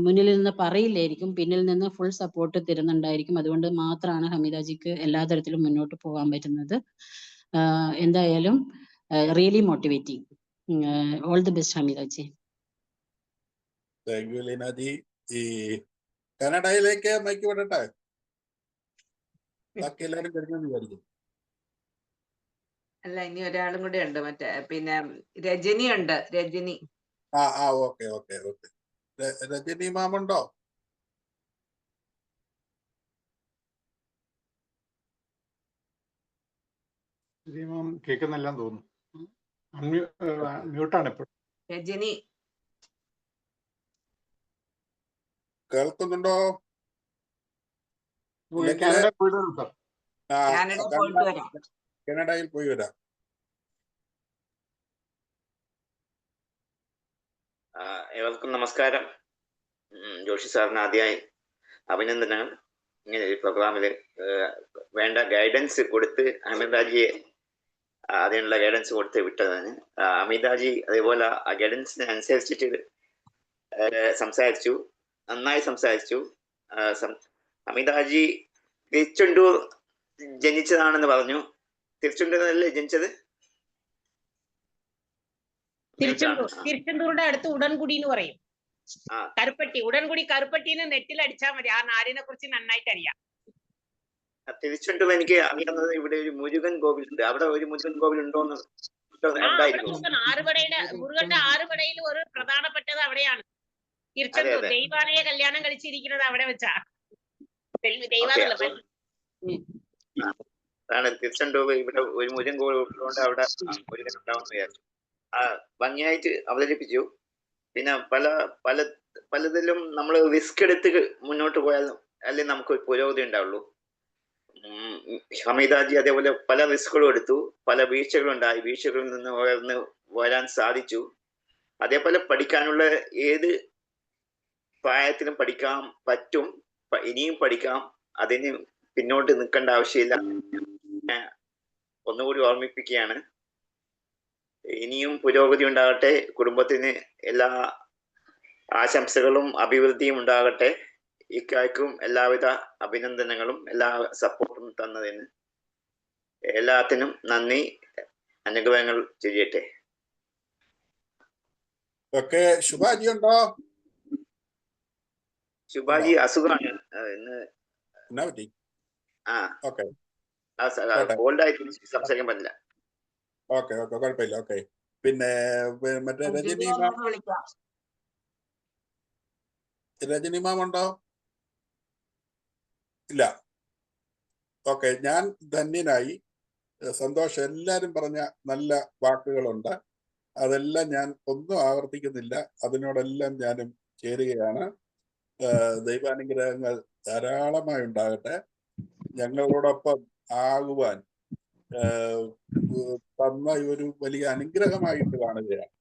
മുന്നിൽ നിന്ന് പറയില്ലായിരിക്കും, പിന്നിൽ നിന്ന് ഫുൾ സപ്പോർട്ട് തരുന്നുണ്ടായിരിക്കും. അതുകൊണ്ട് മാത്രമാണ് ഹമീദാജിക്ക് എല്ലാ തരത്തിലും മുന്നോട്ട് പോകാൻ പറ്റുന്നത്. എന്തായാലും really motivating. All the best Hameedaji. Thank you Leenaji. ഈ കാനഡയിലേക്ക് മൈക്ക് വിടട്ടെ? ബാക്കി എല്ലാവരും കഴിഞ്ഞെന്ന് വിചാരിക്കും. അല്ല, ഇനി ഒരാളും കൂടെ ഉണ്ട്, മറ്റേ പിന്നെ രജനി ഉണ്ട്. രജനി. ഓക്കെ. രജനി മാമുണ്ടോ? കേൾക്കുന്നെല്ലാം തോന്നുന്നു. മ്യൂട്ടാണ് എപ്പോഴും. രജനി കേൾക്കുന്നുണ്ടോ? കാനഡയിൽ പോയി വരാം. ഏവർക്കും നമസ്കാരം. ജോഷി സാറിന് ആദ്യമായി അഭിനന്ദനങ്ങൾ. ഇങ്ങനെ ഒരു പ്രോഗ്രാമിൽ വേണ്ട ഗൈഡൻസ് കൊടുത്ത് ഹമീദാജിയെ അതിനുള്ള ഗൈഡൻസ് കൊടുത്ത് വിട്ടതാണ്. ഹമീദാജി അതേപോലെ ആ ഗൈഡൻസിന് അനുസരിച്ചിട്ട് സംസാരിച്ചു, നന്നായി സംസാരിച്ചു. ഹമീദാജി തിരുച്ചെണ്ടൂർ ജനിച്ചതാണെന്ന് പറഞ്ഞു. തിരുച്ചെണ്ടൂരല്ലേ ജനിച്ചത്? തിരുച്ചെന്തൂരിന്റെ അടുത്ത് ഉടൻകുടി എന്ന് പറയും. കരുപ്പട്ടി, ഉടൻകുടി കരുപ്പട്ടിന്ന് നെറ്റിൽ അടിച്ചാൽ മതി. ആ നാടിനെ കുറിച്ച് നന്നായിട്ട് അറിയാം. തിരിച്ചുണ്ടോ? എനിക്ക് അറിയുന്നത് ഇവിടെ ഒരു മുരുകൻ കോവിലുണ്ട്. അവിടെ ഒരു മുരുകൻ കോവിൽ ഉണ്ടോന്ന് മുരുകന്റെ ആറുപടയിൽ ഒരു പ്രധാനപ്പെട്ടത് അവിടെയാണ്. തിരുച്ചെന്തൂർ ദൈവാലയെ കല്യാണം കഴിച്ചിരിക്കുന്നത് അവിടെ വെച്ചാ. തിരുച്ചെന്തൂർ ഇവിടെ ഒരു മുരുകൻ കോവിൽ ഉള്ളതുകൊണ്ട് അവിടെ മുരുകൻ ഉണ്ടാവുമെന്ന് വിചാരിച്ചു. ഭംഗിയായിട്ട് അവതരിപ്പിച്ചു. പിന്നെ പലതിലും നമ്മൾ റിസ്ക് എടുത്ത് മുന്നോട്ട് പോയാൽ അല്ലേ നമുക്ക് പുരോഗതി ഉണ്ടാവുള്ളൂ. ഹമീദാജി അതേപോലെ പല റിസ്കുകളും എടുത്തു, പല വീഴ്ചകളുണ്ടായി, വീഴ്ചകളിൽ നിന്ന് ഉയർന്ന് വരാൻ സാധിച്ചു. അതേപോലെ പഠിക്കാനുള്ള ഏത് പ്രായത്തിലും പഠിക്കാൻ പറ്റും, ഇനിയും പഠിക്കാം, അതിന് പിന്നോട്ട് നിൽക്കേണ്ട ആവശ്യമില്ല. ഒന്നുകൂടി ഓർമ്മിപ്പിക്കുകയാണ്. ഇനിയും പുരോഗതി ഉണ്ടാകട്ടെ, കുടുംബത്തിന് എല്ലാ ആശംസകളും അഭിവൃദ്ധിയും ഉണ്ടാകട്ടെ. ഇക്കായ്ക്കും എല്ലാവിധ അഭിനന്ദനങ്ങളും എല്ലാ സപ്പോർട്ടും തന്നതിന് എല്ലാത്തിനും നന്ദി, അനുഗ്രഹങ്ങൾ ചെയ്യട്ടെ. ഓക്കെ, ശുഭാജി ഉണ്ടോ? ശുഭാജി അസുഖമാണ് ഇന്ന്. ഓൾഡായിട്ട് സംസാരിക്കാൻ പറ്റില്ല. ഓക്കെ ഓക്കെ, കുഴപ്പമില്ല. ഓക്കെ, പിന്നെ മറ്റേ രജനി മാം ഉണ്ടോ? ഇല്ല. ഓക്കെ, ഞാൻ ധന്യനായി. സന്തോഷം. എല്ലാരും പറഞ്ഞ നല്ല വാക്കുകളുണ്ട്, അതെല്ലാം ഞാൻ ഒന്നും ആവർത്തിക്കുന്നില്ല. അതിനോടെല്ലാം ഞാനും ചേരുകയാണ്. ദൈവാനുഗ്രഹങ്ങൾ ധാരാളമായി ഉണ്ടാകട്ടെ. ഞങ്ങളോടൊപ്പം ആകുവാൻ തന്ന ഒരു വലിയ അനുഗ്രഹമായിട്ട് കാണുകയാണ്.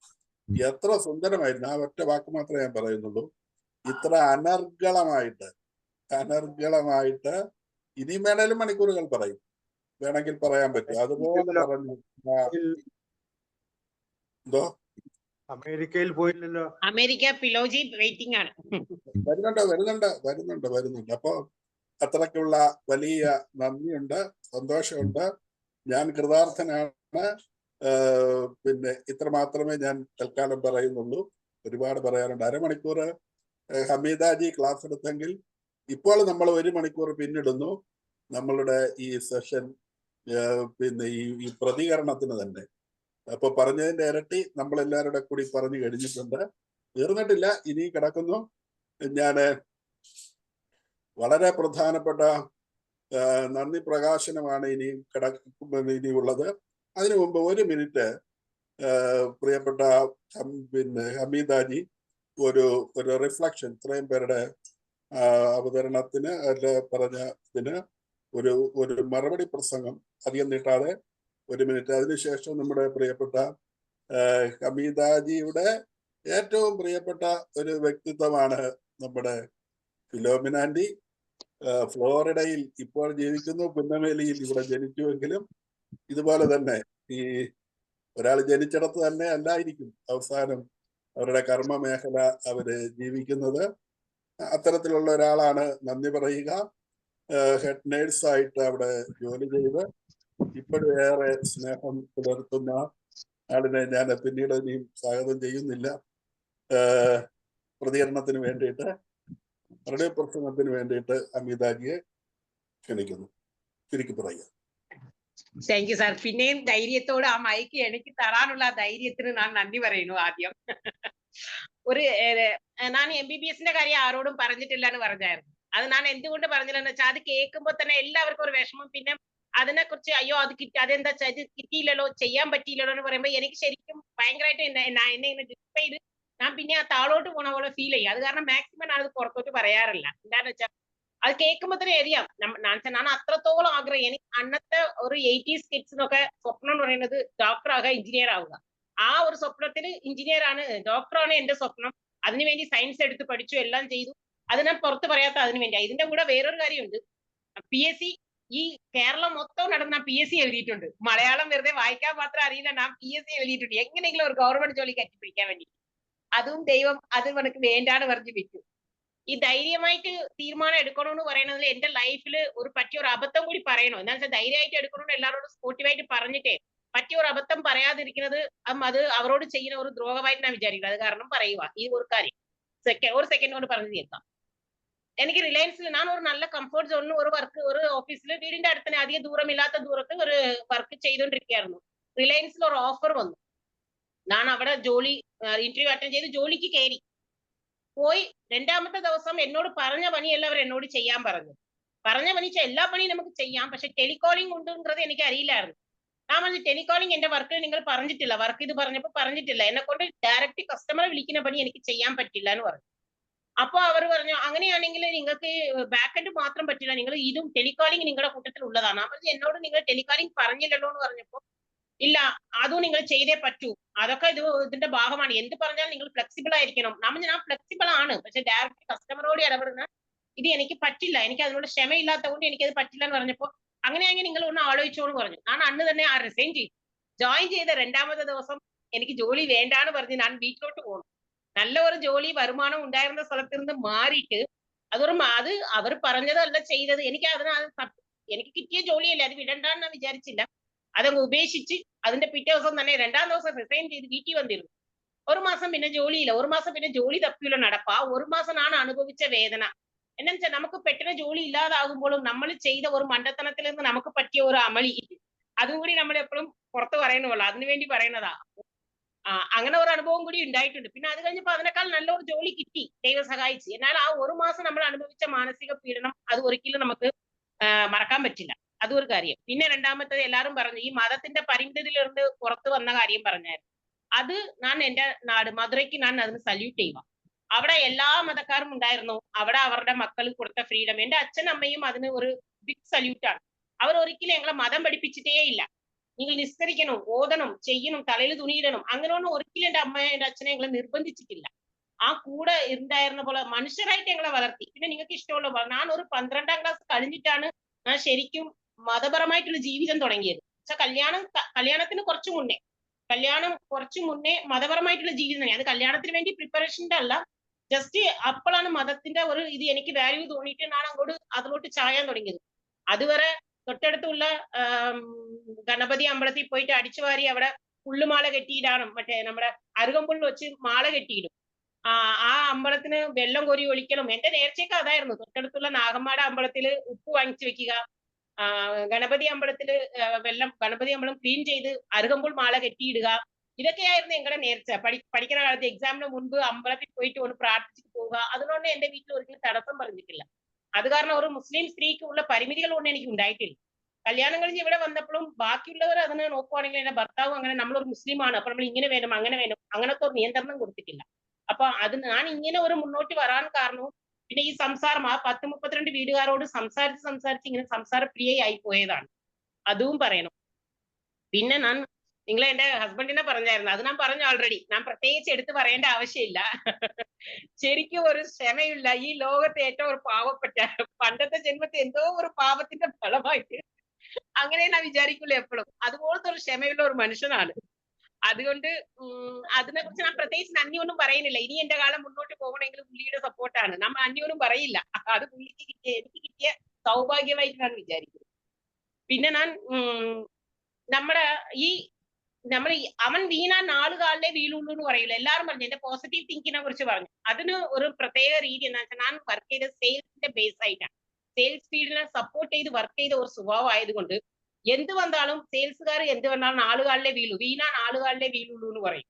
എത്ര സുന്ദരമായിരുന്നു! ആ ഒറ്റ വാക്ക് മാത്രമേ ഞാൻ പറയുന്നുള്ളൂ. ഇത്ര അനർഗളമായിട്ട് ഇനിയും വേണേലും മണിക്കൂറുകൾ പറയും, വേണമെങ്കിൽ പറയാൻ പറ്റും. അതുപോലെ പറഞ്ഞു. എന്തോ അമേരിക്കയിൽ പോയില്ലല്ലോ? അമേരിക്ക പിലോജി വെയിറ്റിംഗ് ആണ്. വരുന്നുണ്ട്. അപ്പൊ അത്രയ്ക്കുള്ള വലിയ നന്ദിയുണ്ട്, സന്തോഷമുണ്ട്. ഞാൻ കൃതാർത്ഥനാണ്. പിന്നെ ഇത്ര മാത്രമേ ഞാൻ തൽക്കാലം പറയുന്നുള്ളൂ. ഒരുപാട് പറയാനുണ്ട്. അരമണിക്കൂർ ഹമീദാജി ക്ലാസ് എടുത്തെങ്കിൽ ഇപ്പോൾ നമ്മൾ 1 മണിക്കൂർ പിന്നിടുന്നു നമ്മളുടെ ഈ സെഷൻ. പിന്നെ ഈ പ്രതികരണത്തിന് തന്നെ. അപ്പൊ പറഞ്ഞതിന്റെ ഇരട്ടി നമ്മൾ എല്ലാവരുടെ കൂടി പറഞ്ഞു കഴിഞ്ഞിട്ടുണ്ട്. തീർന്നിട്ടില്ല, ഇനി കിടക്കുന്നു. ഞാന് വളരെ പ്രധാനപ്പെട്ട നന്ദി പ്രകാശനമാണ് ഇനിയുള്ളത്. അതിനു മുമ്പ് 1 മിനിറ്റ് പ്രിയപ്പെട്ട പിന്നെ ഹമീദാജി ഒരു റിഫ്ലക്ഷൻ, ഇത്രയും പേരുടെ അവതരണത്തിന് പറഞ്ഞതിന് ഒരു മറുപടി പ്രസംഗം, അധികം നീട്ടാതെ 1 മിനിറ്റ്. അതിനുശേഷം നമ്മുടെ പ്രിയപ്പെട്ട ഹമീദാജിയുടെ ഏറ്റവും പ്രിയപ്പെട്ട ഒരു വ്യക്തിത്വമാണ് നമ്മുടെ ഫിലോമിനാൻഡി. ഫ്ലോറിഡയിൽ ഇപ്പോൾ ജീവിക്കുന്നു, പുന്നമേലിയിൽ ഇവിടെ ജനിച്ചുവെങ്കിലും ഇതുപോലെ തന്നെ ഈ ഒരാൾ ജനിച്ചിടത്ത് തന്നെ അല്ലായിരിക്കും അവസാനം അവരുടെ കർമ്മ മേഖല അവര് ജീവിക്കുന്നത്. അത്തരത്തിലുള്ള ഒരാളാണ്. നന്ദി പറയുക. ഹെഡ് നേഴ്സായിട്ട് അവിടെ ജോലി ചെയ്ത് ഇപ്പോഴും ഏറെ സ്നേഹം പുലർത്തുന്ന ആളിനെ ഞാൻ പിന്നീട് ഇനിയും സ്വാഗതം ചെയ്യുന്നില്ല. പ്രതികരണത്തിന് വേണ്ടിയിട്ട്, അവരുടെ പ്രസംഗത്തിന് വേണ്ടിയിട്ട് അമിതാജിയെ ക്ഷണിക്കുന്നു. ചുരുക്കി പറയുക. Thank you sir. പിന്നെയും ധൈര്യത്തോട് ആ മൈക്ക് എനിക്ക് തരാനുള്ള ധൈര്യത്തിന് ഞാൻ നന്ദി പറയുന്നു. ആദ്യം ഞാൻ MBBS കാര്യം ആരോടും പറഞ്ഞിട്ടില്ല എന്ന് പറഞ്ഞായിരുന്നു. അത് ഞാൻ എന്തുകൊണ്ട് പറഞ്ഞില്ലെന്ന് വെച്ചാൽ, അത് കേൾക്കുമ്പോൾ തന്നെ എല്ലാവർക്കും ഒരു വിഷമം. പിന്നെ അതിനെക്കുറിച്ച് അയ്യോ അത് അതെന്താ ഇത് കിട്ടിയില്ലല്ലോ, ചെയ്യാൻ പറ്റിയില്ലല്ലോ എന്ന് പറയുമ്പോൾ എനിക്ക് ശരിക്കും ഭയങ്കരമായിട്ട് എന്നെ ഇങ്ങനെ ഡിസ്പ്ലേ ചെയ്ത് ഞാൻ പിന്നെ ആ താഴോട്ട് പോണ പോലെ ഫീൽ ചെയ്യും. അത് കാരണം മാക്സിമം ഞാൻ അത് പുറത്തോട്ട് പറയാറില്ല. എന്താന്ന് വെച്ചാൽ അത് കേൾക്കുമ്പോൾ തന്നെ അറിയാം. ഞാൻ അത്രത്തോളം ആഗ്രഹം. എനിക്ക് അന്നത്തെ ഒരു 80s കിഡ്സിനൊക്കെ സ്വപ്നം എന്ന് പറയുന്നത് ഡോക്ടർ ആകുക, എഞ്ചിനീയർ ആവുക. ആ ഒരു സ്വപ്നത്തിന് ഡോക്ടറാണ് എന്റെ സ്വപ്നം. അതിനുവേണ്ടി സയൻസ് എടുത്ത് പഠിച്ചു, എല്ലാം ചെയ്തു. അത് ഞാൻ പുറത്ത് പറയാത്ത അതിനു വേണ്ടി. ഇതിന്റെ കൂടെ വേറൊരു കാര്യമുണ്ട്. PSC ഈ കേരളം മൊത്തം നടന്ന PSC എഴുതിയിട്ടുണ്ട്. മലയാളം വെറുതെ വായിക്കാൻ മാത്രം അറിയില്ല, ഞാൻ PSC എഴുതിയിട്ടുണ്ട്. എങ്ങനെയെങ്കിലും ഒരു ഗവൺമെന്റ് ജോലി കറ്റിപ്പിടിക്കാൻ വേണ്ടി. അതും ദൈവം അത് എനിക്ക് വേണ്ടാന്ന് പറഞ്ഞു വിട്ടു. ഈ ധൈര്യമായിട്ട് തീരുമാനം എടുക്കണമെന്ന് പറയുന്നതിൽ എന്റെ ലൈഫിൽ പറ്റിയ ഒരു അബദ്ധം കൂടി പറയണോ. എന്താ വെച്ചാൽ ധൈര്യമായിട്ട് എടുക്കണമെന്ന് എല്ലാവരോടും സ്പോർട്ടീവായിട്ട് പറഞ്ഞിട്ടേ പറ്റിയ ഒരു അബദ്ധം പറയാതിരിക്കുന്നത് അത് അവരോട് ചെയ്യുന്ന ഒരു ദ്രോഹമായിട്ട് ഞാൻ വിചാരിക്കുന്നത്. അത് കാരണം പറയുക ഈ ഒരു കാര്യം ഒരു സെക്കൻഡ് കൊണ്ട് പറഞ്ഞു തീർക്കാം. എനിക്ക് റിലയൻസിൽ ഞാൻ ഒരു നല്ല കംഫർട്ട് സോണിൽ ഒരു ഓഫീസിൽ വീടിന്റെ അടുത്ത് തന്നെ അധികം ദൂരമില്ലാത്ത ദൂരത്ത് ഒരു വർക്ക് ചെയ്തുകൊണ്ടിരിക്കുകയായിരുന്നു. റിലയൻസിൽ ഒരു ഓഫർ വന്നു. ഞാൻ അവിടെ ഇന്റർവ്യൂ അറ്റൻഡ് ചെയ്ത് ജോലിക്ക് കയറി പോയി. രണ്ടാമത്തെ ദിവസം എന്നോട് പറഞ്ഞ പണിയല്ല അവർ എന്നോട് ചെയ്യാൻ പറഞ്ഞു. പറഞ്ഞ പണി എല്ലാ പണിയും നമുക്ക് ചെയ്യാം, പക്ഷെ ടെലികോളിംഗ് ഉണ്ടെന്നത് എനിക്ക് അറിയില്ലായിരുന്നു. ഞാൻ പറഞ്ഞു ടെലികോളിംഗ് എന്റെ വർക്കിൽ നിങ്ങൾ പറഞ്ഞിട്ടില്ല, വർക്ക് ഇത് പറഞ്ഞപ്പോൾ പറഞ്ഞിട്ടില്ല, എന്നെ കൊണ്ട് ഡയറക്റ്റ് കസ്റ്റമറെ വിളിക്കുന്ന പണി എനിക്ക് ചെയ്യാൻ പറ്റില്ല എന്ന് പറഞ്ഞു. അപ്പൊ അവർ പറഞ്ഞു അങ്ങനെയാണെങ്കിൽ നിങ്ങൾക്ക് ബാക്ക് എൻഡ് മാത്രം പറ്റില്ല, നിങ്ങൾ ഇതും ടെലികോളിംഗ് നിങ്ങളുടെ കൂട്ടത്തിൽ ഉള്ളതാണ്. അപ്പൊ എന്നോട് നിങ്ങൾ ടെലികോളിംഗ് പറഞ്ഞില്ലല്ലോ എന്ന് പറഞ്ഞപ്പോ ഇല്ല അതും നിങ്ങൾ ചെയ്തേ പറ്റൂ, അതൊക്കെ ഇതിന്റെ ഭാഗമാണ്, എന്ത് പറഞ്ഞാലും നിങ്ങൾ ഫ്ലെക്സിബിൾ ആയിരിക്കണം. ഞാൻ ഫ്ലെക്സിബിൾ ആണ്, പക്ഷെ ഡയറക്റ്റ് കസ്റ്റമറോട് ഇടപെടുന്ന ഇത് എനിക്ക് പറ്റില്ല, എനിക്ക് അതിനോട് ക്ഷമയില്ലാത്തതുകൊണ്ട് എനിക്കത് പറ്റില്ല എന്ന് പറഞ്ഞപ്പോ അങ്ങനെയാണെങ്കിൽ നിങ്ങൾ ഒന്ന് ആലോചിച്ചോളൂ പറഞ്ഞു. ഞാൻ അന്ന് തന്നെ റിസൈൻ ചെയ്തു. ജോയിൻ ചെയ്ത രണ്ടാമത്തെ ദിവസം എനിക്ക് ജോലി വേണ്ടാന്ന് പറഞ്ഞ് ഞാൻ വീട്ടിലോട്ട് പോകണം. നല്ല ഒരു ജോലി വരുമാനം ഉണ്ടായിരുന്ന സ്ഥലത്ത് നിന്ന് മാറിയിട്ട് അത് അവർ പറഞ്ഞതല്ല ചെയ്തത്. എനിക്ക് കിട്ടിയ ജോലിയല്ലേ, അത് വിടണ്ടാന്ന് ഞാൻ വിചാരിച്ചില്ല. അതങ്ങ് ഉപേക്ഷിച്ച് അതിന്റെ പിറ്റേ ദിവസം തന്നെ രണ്ടാം ദിവസം റിസൈൻ ചെയ്ത് വീട്ടിൽ വന്നിരുന്നു. ഒരു മാസം പിന്നെ ജോലിയില്ല, ഒരു മാസം പിന്നെ ജോലി തപ്പിയുള്ള നടപ്പാ. ഒരു മാസം ഞാൻ അനുഭവിച്ച വേദന എന്നു വെച്ചാൽ നമുക്ക് പെട്ടെന്ന് ജോലി ഇല്ലാതാകുമ്പോഴും നമ്മൾ ചെയ്ത ഒരു മണ്ടത്തനത്തിൽ നിന്ന് നമുക്ക് പറ്റിയ ഒരു അമളി, അതും കൂടി നമ്മൾ എപ്പോഴും പുറത്ത് പറയുന്നുള്ളൂ, അതിനുവേണ്ടി പറയുന്നതാ. അങ്ങനെ ഒരു അനുഭവം കൂടി ഉണ്ടായിട്ടുണ്ട്. പിന്നെ അത് കഴിഞ്ഞപ്പോൾ അതിനേക്കാൾ നല്ലൊരു ജോലി കിട്ടി, ദൈവം സഹായിച്ച്. എന്നാൽ ആ ഒരു മാസം നമ്മൾ അനുഭവിച്ച മാനസിക പീഡനം അത് ഒരിക്കലും നമുക്ക് മറക്കാൻ പറ്റില്ല. അതൊരു കാര്യം. പിന്നെ രണ്ടാമത്തത് എല്ലാവരും പറഞ്ഞു ഈ മതത്തിന്റെ പരിമിതിയിലിருந்து പുറത്തു വന്ന കാര്യം പറഞ്ഞായിരുന്നു. അത് ഞാൻ എന്റെ നാട് മധുരയ്ക്ക് ഞാൻ അതിന് സല്യൂട്ട് ചെയ്യുക. അവിടെ എല്ലാ മതക്കാരും ഉണ്ടായിരുന്നു. അവിടെ അവരുടെ മക്കൾ കൊടുത്ത ഫ്രീഡം, എന്റെ അച്ഛനും അമ്മയും അതിന് ഒരു ബിഗ് സല്യൂട്ടാണ്. അവർ ഒരിക്കലും ഞങ്ങളെ മതം പഠിപ്പിച്ചിട്ടേ ഇല്ല. നിങ്ങൾ നിസ്കരിക്കണം, ഓതണം, ചെയ്യണം, തലയിൽ തുണിയിടണം, അങ്ങനെയൊന്നും ഒരിക്കലും എന്റെ അമ്മ എന്റെ അച്ഛനെ ഞങ്ങളെ നിർബന്ധിച്ചിട്ടില്ല. ആ കൂടെ ഉണ്ടായിരുന്ന പോലെ മനുഷ്യരായിട്ട് ഞങ്ങളെ വളർത്തി. പിന്നെ നിങ്ങൾക്ക് ഇഷ്ടമുള്ള ഞാൻ ഒരു 12ാം ക്ലാസ് കഴിഞ്ഞിട്ടാണ് ഞാൻ ശരിക്കും മതപരമായിട്ടുള്ള ജീവിതം തുടങ്ങിയത്. പക്ഷെ കല്യാണത്തിന് കുറച്ചു മുന്നേ മതപരമായിട്ടുള്ള ജീവിതം തുടങ്ങി. അത് കല്യാണത്തിന് വേണ്ടി പ്രിപ്പറേഷൻ്റെ അല്ല, ജസ്റ്റ് അപ്പോഴാണ് മതത്തിന്റെ ഒരു ഇത് എനിക്ക് വാല്യൂ തോന്നിയിട്ട് ഞാൻ അങ്ങോട്ട് അതിലോട്ട് ചായാൻ തുടങ്ങിയത്. അതുവരെ തൊട്ടടുത്തുള്ള ഗണപതി അമ്പലത്തിൽ പോയിട്ട് അടിച്ചു വാരി അവിടെ പുള്ളുമാല കെട്ടിയിടാനും മറ്റേ നമ്മുടെ അരുകമ്പുള്ളി വെച്ച് മാല കെട്ടിയിടും. ആ അമ്പലത്തിന് വെള്ളം കോരി ഒഴിക്കലും എന്റെ നേർച്ചയൊക്കെ അതായിരുന്നു. തൊട്ടടുത്തുള്ള നാഗമ്മാട അമ്പലത്തില് ഉപ്പ് വാങ്ങിച്ചു വെക്കുക, ഗണപതി അമ്പലം ക്ലീൻ ചെയ്ത് അരുകമ്പുൾ മാല കെട്ടിയിടുക, ഇതൊക്കെയായിരുന്നു ഞങ്ങളുടെ നേർച്ച. പഠിക്കുന്ന കാലത്ത് എക്സാമിന് മുൻപ് അമ്പലത്തിൽ പോയിട്ട് ഒന്ന് പ്രാർത്ഥിച്ചിട്ട് പോവുക. അതുകൊണ്ട് എന്റെ വീട്ടിൽ ഒരിക്കലും തടസ്സം പറഞ്ഞിട്ടില്ല. അത് കാരണം ഒരു മുസ്ലിം സ്ത്രീക്ക് ഉള്ള പരിമിതികളൊന്നും എനിക്ക് ഉണ്ടായിട്ടില്ല. കല്യാണം കഴിഞ്ഞ് ഇവിടെ വന്നപ്പോഴും ബാക്കിയുള്ളവർ അതിനെ നോക്കുവാണെങ്കിൽ എന്റെ ഭർത്താവും അങ്ങനെ നമ്മളൊരു മുസ്ലിമാണ്, അപ്പൊ നമ്മൾ ഇങ്ങനെ വേണം അങ്ങനെ വേണം അങ്ങനത്തെ ഒരു നിയന്ത്രണം കൊടുത്തിട്ടില്ല. അപ്പൊ അത് ഞാൻ ഇങ്ങനെ ഒരു മുന്നോട്ട് വരാൻ കാരണവും പിന്നെ ഈ സംസാരം ആ 10-32 വീടുകാരോട് സംസാരിച്ച് ഇങ്ങനെ സംസാരപ്രിയയായി പോയതാണ്. അതും പറയണം. പിന്നെ നിങ്ങൾ എന്റെ ഹസ്ബൻഡിനെ പറഞ്ഞായിരുന്നു, അത് ഞാൻ പറഞ്ഞു ഓൾറെഡി, ഞാൻ പ്രത്യേകിച്ച് എടുത്ത് പറയേണ്ട ആവശ്യമില്ല. ശരിക്കും ഒരു ക്ഷമയില്ല. ഈ ലോകത്തെ ഏറ്റവും ഒരു പാവപ്പെട്ട പണ്ടത്തെ ജന്മത്തെ എന്തോ ഒരു പാപത്തിന്റെ ഫലമായിട്ട് അങ്ങനെ ഞാൻ വിചാരിക്കില്ല എപ്പോഴും. അതുപോലത്തെ ഒരു ക്ഷമയുള്ള ഒരു മനുഷ്യനാണ്. അതുകൊണ്ട് അതിനെ കുറിച്ച് ഞാൻ പ്രത്യേകിച്ച് നന്ദിയൊന്നും പറയുന്നില്ല. ഇനി എന്റെ കാലം മുന്നോട്ട് പോകണമെങ്കിൽ പുള്ളിയുടെ സപ്പോർട്ടാണ്. നമ്മൾ നന്ദിയൊന്നും പറയില്ല. അത് പുള്ളിക്ക് എനിക്ക് കിട്ടിയ സൗഭാഗ്യമായിട്ട് ഞാൻ വിചാരിക്കുന്നു. പിന്നെ ഞാൻ അവൻ വീണാൻ 4 കാലിലേ വീഴുള്ളൂ എന്ന് പറയില്ല. എല്ലാവരും പറഞ്ഞു എന്റെ പോസിറ്റീവ് തിങ്കിങ്ങിനെ കുറിച്ച് പറഞ്ഞു. അതിന് ഒരു പ്രത്യേക രീതി എന്താ വെച്ചാൽ ഞാൻ വർക്ക് ചെയ്ത സെയിൽസിന്റെ ബേസ് ആയിട്ടാണ്. സെയിൽസ് ഫീൽഡിനെ സപ്പോർട്ട് ചെയ്ത് വർക്ക് ചെയ്ത ഒരു സ്വഭാവം ആയതുകൊണ്ട് എന്ത് വന്നാലും സെയിൽസുകാർ എന്ത് വന്നാലും 4 കാലിലേ വീണാൻ 4 കാലിലേ വീഴുള്ളൂ എന്ന് പറയും.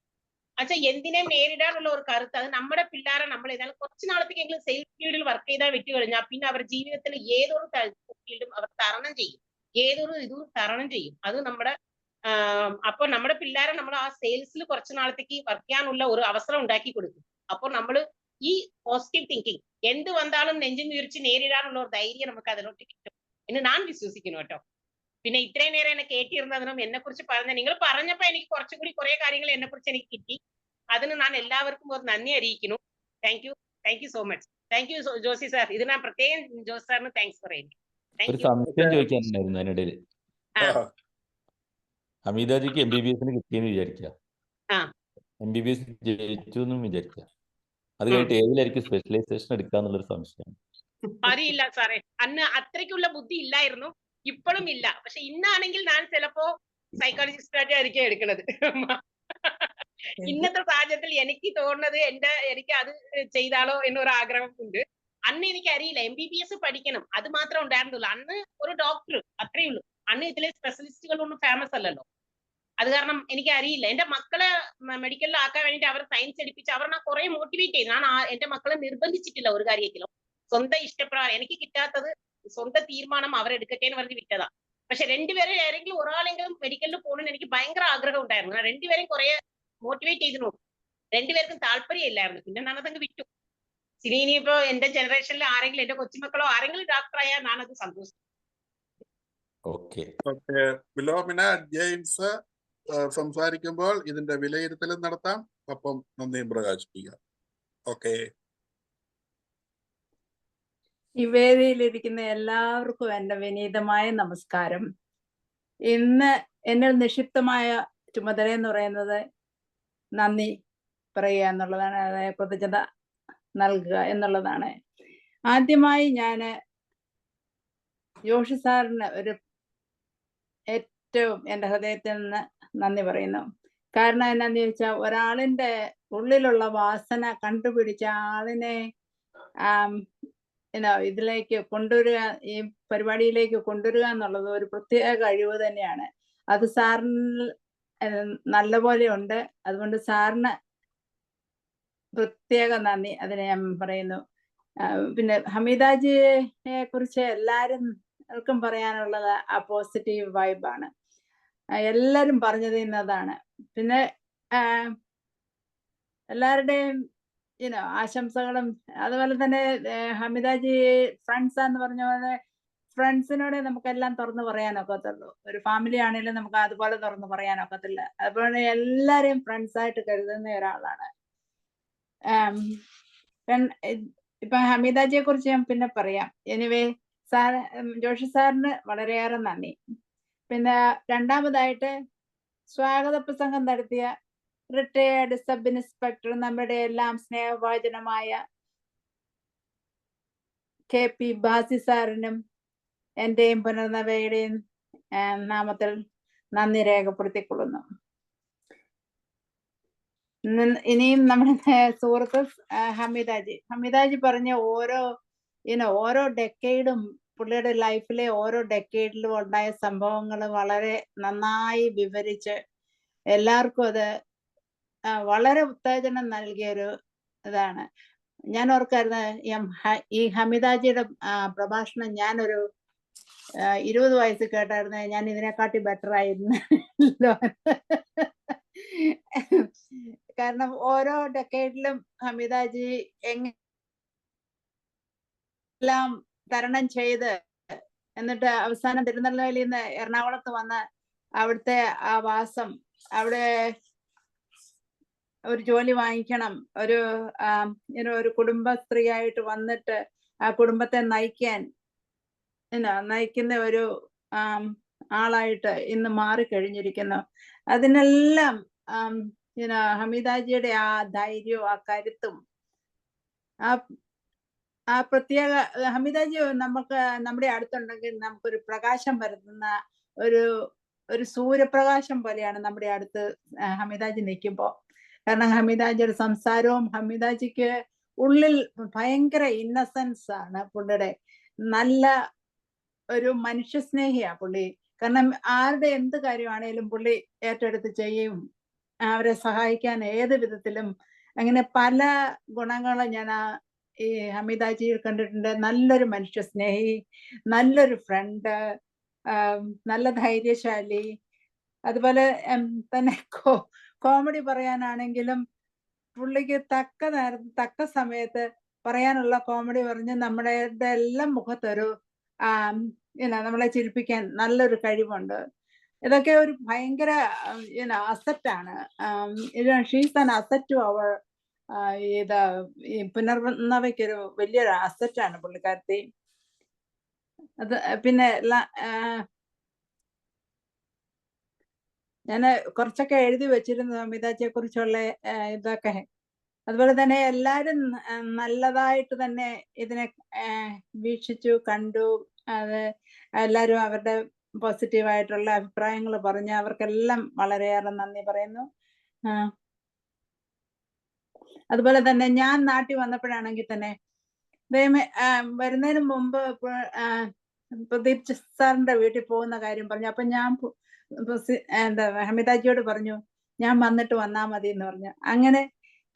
പക്ഷെ എന്തിനെ നേരിടാനുള്ള ഒരു കരുത്ത് അത് നമ്മുടെ പിള്ളേരെ നമ്മൾ ഏതായാലും കുറച്ച് നാളത്തേക്കെങ്കിലും സെയിൽസ് ഫീൽഡിൽ വർക്ക് ചെയ്താൽ വിട്ടു കഴിഞ്ഞാൽ പിന്നെ അവർ ജീവിതത്തിൽ ഏതൊരു ഫീൽഡും അവർ തരണം ചെയ്യും, ഏതൊരു ഇതും തരണം ചെയ്യും. അത് നമ്മുടെ അപ്പൊ നമ്മുടെ പിള്ളേരെ നമ്മൾ ആ സെയിൽസിൽ കുറച്ച് നാളത്തേക്ക് വർക്ക് ചെയ്യാനുള്ള ഒരു അവസരം ഉണ്ടാക്കി കൊടുക്കും. അപ്പൊ നമ്മൾ ഈ പോസിറ്റീവ് തിങ്കിങ് എന്ത് വന്നാലും നെഞ്ചും വീർച്ച് നേരിടാനുള്ള ഒരു ധൈര്യം നമുക്ക് അതിലോട്ട് കിട്ടും എന്ന് ഞാൻ വിശ്വസിക്കുന്നു കേട്ടോ. പിന്നെ ഇത്രയും നേരം എന്നെ കേട്ടിരുന്നതിനും എന്നെ കുറിച്ച് നിങ്ങൾ പറഞ്ഞപ്പോ എനിക്ക് കുറച്ചുകൂടി കുറെ കാര്യങ്ങൾ എന്നെ കുറിച്ച് എനിക്ക് കിട്ടി. അതിന് ഞാൻ എല്ലാവർക്കും ഒരു നന്ദി അറിയിക്കുന്നു. Thank you so much. Thank you Josy sir. ഇത് ഞാൻ പ്രത്യേകം ജോസി സാറിന് താങ്ക്സ് പറയുന്നു. ഒരു സംശയം ചോദിക്കാനുണ്ടായിരുന്നു അതിനിടയിൽ. ഹമീദാജിക്ക് MBBS കിട്ടിയെന്ന് വിചാരിക്കുക, MBBS ജയിച്ചു എന്നും വിചാരിക്കുക, അത് കഴിഞ്ഞിട്ട് ഏതിലായിരിക്കും സ്പെഷ്യലൈസേഷൻ എടുക്കാന്നുള്ളൊരു സംശയമാണ്. അറിയില്ല സാറേ, അന്ന് അത്രയ്ക്കുള്ള ബുദ്ധി ഇല്ലായിരുന്നു, ഇപ്പോഴും ഇല്ല. പക്ഷെ ഇന്നാണെങ്കിൽ ഞാൻ ചിലപ്പോ സൈക്കോളജിസ്റ്റ് ആയിരിക്കും എടുക്കുന്നത്. ഇന്നത്തെ സാഹചര്യത്തിൽ എനിക്ക് തോന്നുന്നത് എനിക്ക് അത് ചെയ്താലോ എന്നൊരു ആഗ്രഹം ഉണ്ട്. അന്ന് എനിക്ക് അറിയില്ല MBBS പഠിക്കണം, അത് മാത്രം ഉണ്ടായിരുന്നുള്ളൂ. അന്ന് ഒരു ഡോക്ടർ, അത്രേ ഉള്ളൂ. അന്ന് ഇതിലെ സ്പെഷ്യലിസ്റ്റുകളൊന്നും ഫേമസ് അല്ലല്ലോ. അത് കാരണം എനിക്ക് അറിയില്ല. എന്റെ മക്കളെ മെഡിക്കലിൽ ആക്കാൻ വേണ്ടിട്ട് അവർ സയൻസ് എടുപ്പിച്ച് അവർ കുറെ മോട്ടിവേറ്റ് ചെയ്തു. ഞാൻ എന്റെ മക്കളെ നിർബന്ധിച്ചിട്ടില്ല ഒരു കാര്യത്തിലും. സ്വന്തം ഇഷ്ടപ്രകാരം എനിക്ക് കിട്ടാത്തത് സ്വന്തം തീരുമാനം അവരെടുക്കട്ടെ എന്ന് പറഞ്ഞ് വിട്ടതാ. പക്ഷെ രണ്ടുപേരും ഏതെങ്കിലും ഒരാളെങ്കിലും മെഡിക്കലിൽ പോകണമെന്ന് എനിക്ക് ഭയങ്കര ആഗ്രഹം ഉണ്ടായിരുന്നു. ഞാൻ രണ്ടുപേരും കുറെ മോട്ടിവേറ്റ് ചെയ്ത് നോക്കും. രണ്ടുപേർക്കും താല്പര്യം ഇല്ലായിരുന്നു. പിന്നെ ഞാനതങ്ങ് വിട്ടു. ഇനിയിപ്പോ എന്റെ ജനറേഷനിൽ ആരെങ്കിലും, എന്റെ കൊച്ചുമക്കളോ ആരെങ്കിലും ഡോക്ടറായാൽ ഞാനത് സന്തോഷിക്കും. ഓക്കെ, ഫിലോമിന ജെയിംസ് സംസാരിക്കുമ്പോൾ ഇതിന്റെ വിലയിരുത്തലും നടത്താം, ഒപ്പം നന്ദിയും പ്രകാശിപ്പിക്കാം. ഓക്കെ. ഈ വേദിയിലിരിക്കുന്ന എല്ലാവർക്കും എൻ്റെ വിനീതമായ നമസ്കാരം. ഇന്ന് എന്നെ നിക്ഷിപ്തമായ ചുമതല എന്ന് പറയുന്നത് നന്ദി പറയുക എന്നുള്ളതാണ്, അതായത് കൃതജ്ഞത നൽകുക എന്നുള്ളതാണ്. ആദ്യമായി ഞാൻ ജോഷി സാറിന് ഏറ്റവും എൻ്റെ ഹൃദയത്തിൽ നിന്ന് നന്ദി പറയുന്നു. കാരണം എന്നാന്ന് ചോദിച്ചാൽ, ഒരാളിൻ്റെ ഉള്ളിലുള്ള വാസന കണ്ടുപിടിച്ച ആളിനെ ഇതിലേക്ക് കൊണ്ടുവരിക, ഈ പരിപാടിയിലേക്ക് കൊണ്ടുവരിക എന്നുള്ളത് ഒരു പ്രത്യേക കഴിവ് തന്നെയാണ്. അത് സാറിന് നല്ലപോലെ ഉണ്ട്. അതുകൊണ്ട് സാറിന് പ്രത്യേക നന്ദി അതിനെ ഞാൻ പറയുന്നു. പിന്നെ ഹമീദാജിയെ കുറിച്ച് എല്ലാവർക്കും പറയാനുള്ളത് ആ പോസിറ്റീവ് വൈബാണ്. എല്ലാവരും പറഞ്ഞത് ഇന്നതാണ്. പിന്നെ എല്ലാവരുടെയും ആശംസകളും, അതുപോലെ തന്നെ ഹമീദാജി ഫ്രണ്ട്സ് എന്ന് പറഞ്ഞ പോലെ ഫ്രണ്ട്സിനോട് നമുക്കെല്ലാം തുറന്നു പറയാനൊക്കത്തുള്ളൂ. ഒരു ഫാമിലി ആണെങ്കിലും നമുക്ക് അതുപോലെ തുറന്നു പറയാനൊക്കത്തില്ല. അതുപോലെ എല്ലാവരെയും ഫ്രണ്ട്സായിട്ട് കരുതുന്ന ഒരാളാണ്. ഇപ്പൊ ഹമീദാജിയെ കുറിച്ച് ഞാൻ പിന്നെ പറയാം. എനിവേ, ജോഷി സാറിന് വളരെയേറെ നന്ദി. പിന്നെ രണ്ടാമതായിട്ട് സ്വാഗത പ്രസംഗം നടത്തിയ റിട്ടയേർഡ് സബ് ഇൻസ്പെക്ടർ, നമ്മുടെ എല്ലാം സ്നേഹഭാജനമായ KP ബാസി സാറിനും എന്റെയും പുനർനവയുടെയും നാമത്തിൽ നന്ദി രേഖപ്പെടുത്തിക്കൊള്ളുന്നു. ഇനിയും നമ്മുടെ സുഹൃത്ത് ഹമീദാജി പറഞ്ഞ ഓരോ ഡെക്കേഡും, പുള്ളിയുടെ ലൈഫിലെ ഓരോ ഡെക്കേഡിലും ഉണ്ടായ സംഭവങ്ങൾ വളരെ നന്നായി വിവരിച്ച് എല്ലാവർക്കും അത് വളരെ ഉത്തേജനം നൽകിയൊരു ഇതാണ്. ഞാൻ ഓർക്കായിരുന്നു ഈ ഹമീദാജിയുടെ പ്രഭാഷണം ഞാനൊരു 20 വയസ്സ് കേട്ടായിരുന്നു, ഞാൻ ഇതിനെക്കാട്ടി ബെറ്റർ ആയിരുന്നു. കാരണം ഓരോ ഡെക്കേഡിലും ഹമീദാജി എല്ലാം തരണം ചെയ്ത്, എന്നിട്ട് അവസാനം തിരുനെൽവേലിയിൽ നിന്ന് എറണാകുളത്ത് വന്ന് അവിടുത്തെ ആ വാസം, അവിടെ ഒരു ജോലി വാങ്ങിക്കണം, ഒരു കുടുംബ സ്ത്രീയായിട്ട് വന്നിട്ട് ആ കുടുംബത്തെ നയിക്കുന്ന ഒരു ആളായിട്ട് ഇന്ന് മാറിക്കഴിഞ്ഞിരിക്കുന്നു. അതിനെല്ലാം ഹമീദാജിയുടെ ആ ധൈര്യവും ആ കരുത്തും ആ പ്രത്യേക ഹമീദാജി നമ്മുടെ അടുത്തുണ്ടെങ്കിൽ നമുക്കൊരു പ്രകാശം പരത്തുന്ന ഒരു സൂര്യപ്രകാശം പോലെയാണ് നമ്മുടെ അടുത്ത് ഹമീദാജി നിൽക്കുമ്പോൾ. കാരണം ഹമീദാജിയുടെ സംസാരവും, ഹമീദാജിക്ക് ഉള്ളിൽ ഭയങ്കര ഇന്നസെൻസ് ആണ് പുള്ളിയുടെ. നല്ല ഒരു മനുഷ്യസ്നേഹിയാ പുള്ളി. കാരണം ആരുടെ എന്ത് കാര്യമാണേലും പുള്ളി ഏറ്റെടുത്ത് ചെയ്യും, അവരെ സഹായിക്കാൻ ഏത് വിധത്തിലും. അങ്ങനെ പല ഗുണങ്ങളും ഞാൻ ഈ ഹമീദാജിയിൽ കണ്ടിട്ടുണ്ട്. നല്ലൊരു മനുഷ്യസ്നേഹി, നല്ലൊരു ഫ്രണ്ട്, നല്ല ധൈര്യശാലി. അതുപോലെ തന്നെ കോമഡി പറയാനാണെങ്കിലും പുള്ളിക്ക് തക്ക സമയത്ത് പറയാനുള്ള കോമഡി പറഞ്ഞ് നമ്മുടെ എല്ലാം മുഖത്തൊരു നമ്മളെ ചിരിപ്പിക്കാൻ നല്ലൊരു കഴിവുണ്ട്. ഇതൊക്കെ ഒരു ഭയങ്കര അസറ്റാണ്. She's an asset to our ഈ പുനർനവയ്ക്കൊരു വലിയൊരു അസറ്റാണ് പുള്ളിക്കാരത്തി. അത് പിന്നെ ഞാൻ കുറച്ചൊക്കെ എഴുതി വെച്ചിരുന്നു ഹമീദാജിയെ കുറിച്ചുള്ള ഇതൊക്കെ. അതുപോലെ തന്നെ എല്ലാവരും നല്ലതായിട്ട് തന്നെ ഇതിനെ വീക്ഷിച്ചു, കണ്ടു. അത് എല്ലാവരും അവരുടെ പോസിറ്റീവായിട്ടുള്ള അഭിപ്രായങ്ങൾ പറഞ്ഞ അവർക്കെല്ലാം വളരെയേറെ നന്ദി പറയുന്നു. അതുപോലെ തന്നെ ഞാൻ നാട്ടിൽ വന്നപ്പോഴാണെങ്കിൽ തന്നെ വരുന്നതിന് മുമ്പ് പ്രദീപ് സാറിന്റെ വീട്ടിൽ പോകുന്ന കാര്യം പറഞ്ഞു. അപ്പൊ ഞാൻ എന്താ ഹമിതാജിയോട് പറഞ്ഞു ഞാൻ വന്നിട്ട് വന്നാ മതി എന്ന് പറഞ്ഞു. അങ്ങനെ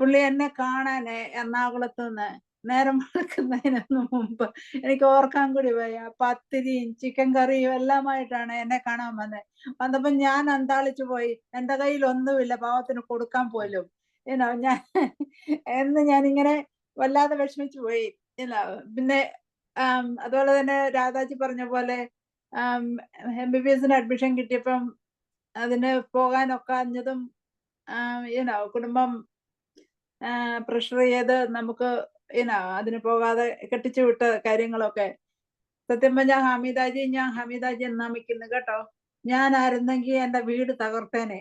പുള്ളി എന്നെ കാണാൻ എറണാകുളത്ത് നിന്ന് നേരം വെളുക്കുന്നതിന് മുമ്പ് എനിക്ക് ഓർക്കാൻ കൂടി പോയ പത്തിരിയും ചിക്കൻ കറിയും എല്ലാമായിട്ടാണ് എന്നെ കാണാൻ വന്നപ്പോ ഞാൻ അന്താളിച്ചു പോയി. എന്റെ കയ്യിൽ ഒന്നുമില്ല പാവത്തിന് കൊടുക്കാൻ പോലും ഞാനിങ്ങനെ വല്ലാതെ വിഷമിച്ചു പോയി. പിന്നെ അതുപോലെ തന്നെ രാധാജി പറഞ്ഞ പോലെ MBBS അഡ്മിഷൻ കിട്ടിയപ്പം അതിന് പോകാനൊക്കാഞ്ഞതും കുടുംബം പ്രഷർ ചെയ്ത് നമുക്ക് അതിന് പോകാതെ കെട്ടിച്ചു വിട്ട കാര്യങ്ങളൊക്കെ സത്യം പറഞ്ഞാൽ ഞാൻ ഹമീദാജി നമിക്കുന്നു കേട്ടോ. ഞാനായിരുന്നെങ്കിൽ എന്റെ വീട് തകർത്തേനെ.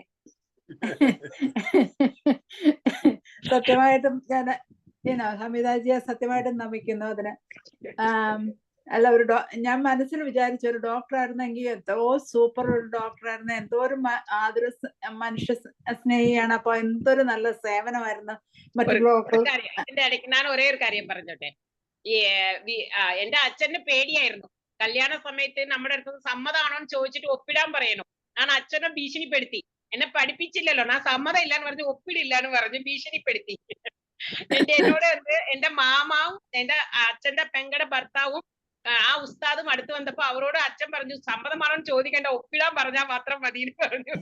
സത്യമായിട്ടും ഞാൻ ഹമീദാജിയെ സത്യമായിട്ടും നമിക്കുന്നു അതിന്. അല്ല ഞാൻ മനസ്സിൽ വിചാരിച്ചു ഒരു ഡോക്ടർ ആയിരുന്നെങ്കിൽ എന്തോ സൂപ്പർ ഒരു ഡോക്ടർ ആയിരുന്നു, എന്തോ ഒരു ആതുര മനുഷ്യ സ്നേഹിയാണ്. അപ്പൊ എന്തൊരു നല്ല സേവനമായിരുന്നു മറ്റു ഡോക്ടർ. ഞാൻ ഒരേ ഒരു കാര്യം പറഞ്ഞോട്ടെ. എന്റെ അച്ഛന് പേടിയായിരുന്നു. കല്യാണ സമയത്ത് നമ്മുടെ അടുത്ത് സമ്മതമാണോന്ന് ചോദിച്ചിട്ട് ഒപ്പിടാൻ പറയണം. ഞാൻ അച്ഛനെ ഭീഷണിപ്പെടുത്തി. എന്നെ പഠിപ്പിച്ചില്ലല്ലോ, ഞാൻ സമ്മതം ഇല്ലാന്ന് പറഞ്ഞു ഒപ്പിടില്ലാന്ന് പറഞ്ഞു ഭീഷണിപ്പെടുത്തി. എന്നോട് എന്റെ മാമാവും എന്റെ അച്ഛന്റെ പെങ്ങളുടെ ഭർത്താവും ആ ഉസ്താദും അടുത്ത് വന്നപ്പോ അവരോട് അച്ഛൻ പറഞ്ഞു സമ്മതമാണോന്ന് ചോദിക്കേണ്ട, ഒപ്പിടാൻ പറഞ്ഞാൽ മാത്രം മതി എന്ന് പറഞ്ഞു.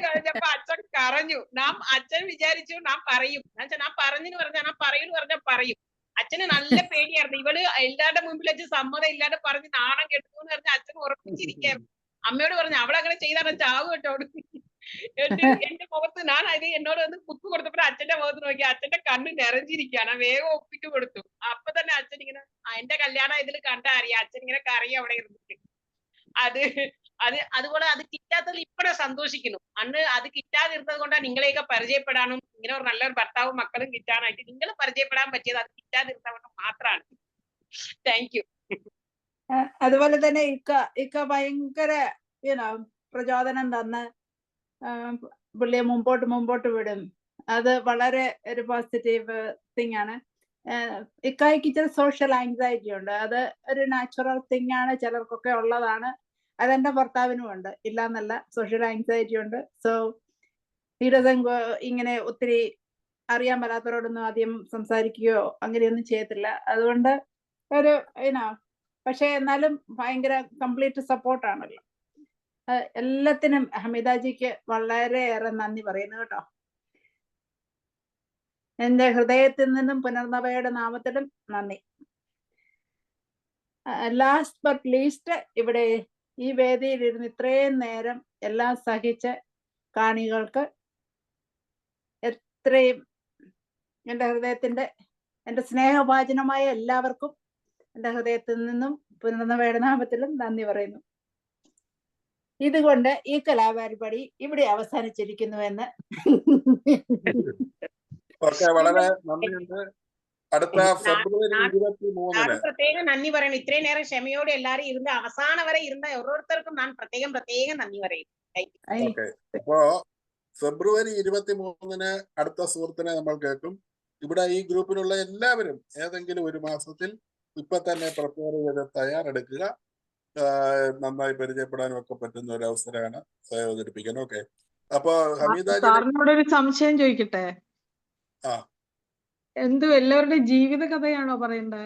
കഴിഞ്ഞപ്പോ അച്ഛൻ കരഞ്ഞു. അച്ഛൻ വിചാരിച്ചു ഞാൻ പറയും. ഞാൻ പറഞ്ഞെന്ന് പറഞ്ഞാൽ ഞാൻ പറയൂന്ന് പറഞ്ഞാൽ പറയും. അച്ഛന് നല്ല പേടിയായിരുന്നു. ഇവള് എല്ലാവരുടെ മുമ്പിൽ വെച്ച് സമ്മതം ഇല്ലാതെ പറഞ്ഞ് നാണം കെട്ടു എന്ന് പറഞ്ഞ അച്ഛൻ ഉറപ്പിച്ചിരിക്കായിരുന്നു. അമ്മയോട് പറഞ്ഞു അവളങ്ങനെ ചെയ്താണ് ചാവ് കേട്ടോ. എന്റെ മുഖത്ത് എന്നോട് വന്ന് കുത്തു കൊടുത്തപ്പോ അച്ഛന്റെ മുഖത്ത് നോക്കി അച്ഛന്റെ കണ്ണ് നിറഞ്ഞിരിക്കുകയാണ്. വേഗം ഒപ്പിട്ട് കൊടുത്തു. അപ്പൊ തന്നെ അച്ഛൻ ഇങ്ങനെ എന്റെ കല്യാണം ഇതിൽ കണ്ടാ അറിയാം അച്ഛൻ ഇങ്ങനെ കറിയും അവിടെ ഇരുന്നിട്ട്. അതുപോലെ അത് കിട്ടാത്തതിൽ ഇപ്പഴേ സന്തോഷിക്കുന്നു. അന്ന് അത് കിട്ടാതിരുന്നത് കൊണ്ടാണ് നിങ്ങളെയൊക്കെ പരിചയപ്പെടാനും ഇങ്ങനെ ഒരു നല്ലൊരു ഭർത്താവും മക്കളും കിട്ടാനായിട്ട് നിങ്ങൾ പരിചയപ്പെടാൻ പറ്റിയത് അത് കിട്ടാതിരുന്നത് കൊണ്ട് മാത്രമാണ്. Thank you. അതുപോലെ തന്നെ ഇക്ക ഭയങ്കര പ്രചോദനം തന്ന് പുള്ളിയെ മുമ്പോട്ട് വിടും. അത് വളരെ ഒരു പോസിറ്റീവ് തിങ് ആണ്. ഇക്കായ്ക്ക് ഇച്ചിരി സോഷ്യൽ ആങ്സൈറ്റി ഉണ്ട്. അത് ഒരു നാച്ചുറൽ തിങ് ആണ്, ചിലർക്കൊക്കെ ഉള്ളതാണ്. അതെന്റെ ഭർത്താവിനും ഉണ്ട്, ഇല്ലാന്നല്ല. സോഷ്യൽ ആങ്സൈറ്റി ഉണ്ട്. സോ ഇങ്ങനെ ഒത്തിരി അറിയാൻ പറ്റാത്തവരോടൊന്നും ആദ്യം സംസാരിക്കുകയോ അങ്ങനെയൊന്നും ചെയ്യത്തില്ല. അതുകൊണ്ട് ഒരു പക്ഷെ എന്നാലും ഭയങ്കര കംപ്ലീറ്റ് സപ്പോർട്ടാണല്ലോ. എല്ലാത്തിനും ഹമീദാജിക്ക് വളരെയേറെ നന്ദി പറയുന്നു കേട്ടോ. എന്റെ ഹൃദയത്തിൽ നിന്നും പുനർനവയുടെ നാമത്തിലും നന്ദി. ലാസ്റ്റ് ബട്ട് ലീസ്റ്റ്, ഇവിടെ ഈ വേദിയിൽ ഇരുന്ന് ഇത്രയും നേരം എല്ലാം സഹിച്ച കാണികൾക്ക് എത്രയും എന്റെ സ്നേഹഭാജനമായ എല്ലാവർക്കും എന്റെ ഹൃദയത്തിൽ നിന്നും പുനർനവയുടെ നാമത്തിലും നന്ദി പറയുന്നു. ഇതുകൊണ്ട് ഈ കലാപരിപാടി ഇവിടെ അവസാനിച്ചിരിക്കുന്നുവെന്ന് വളരെ നന്ദിയുണ്ട്. അടുത്ത ഫെബ്രുവരി 23 പ്രത്യേകം നന്ദി പറയണം. ഇത്രയും നേരം ക്ഷമയോടെ എല്ലാരും ഇരുന്ന് അവസാനം വരെ ഇരുന്ന ഓരോരുത്തർക്കും ഞാൻ പ്രത്യേകം നന്ദി പറയുന്നു. അപ്പോ ഫെബ്രുവരി 23 അടുത്ത സുഹൃത്തിനെ നമ്മൾ കേൾക്കും. ഇവിടെ ഈ ഗ്രൂപ്പിലുള്ള എല്ലാവരും ഏതെങ്കിലും ഒരു മാസത്തിൽ ഇപ്പൊ തന്നെ പ്രിപ്പയർ ചെയ്ത് തയ്യാറെടുക്കുക. നന്നായി പരിചയപ്പെടാനും ഒക്കെ പറ്റുന്ന ഒരു അവസരമാണ് അവതരിപ്പിക്കാൻ. ഓക്കെ, അപ്പൊ ഹമീദാജി ഒരു സംശയം ചോദിക്കട്ടെ? എന്തും എല്ലാവരുടെയും ജീവിത കഥയാണോ പറയണ്ടേ?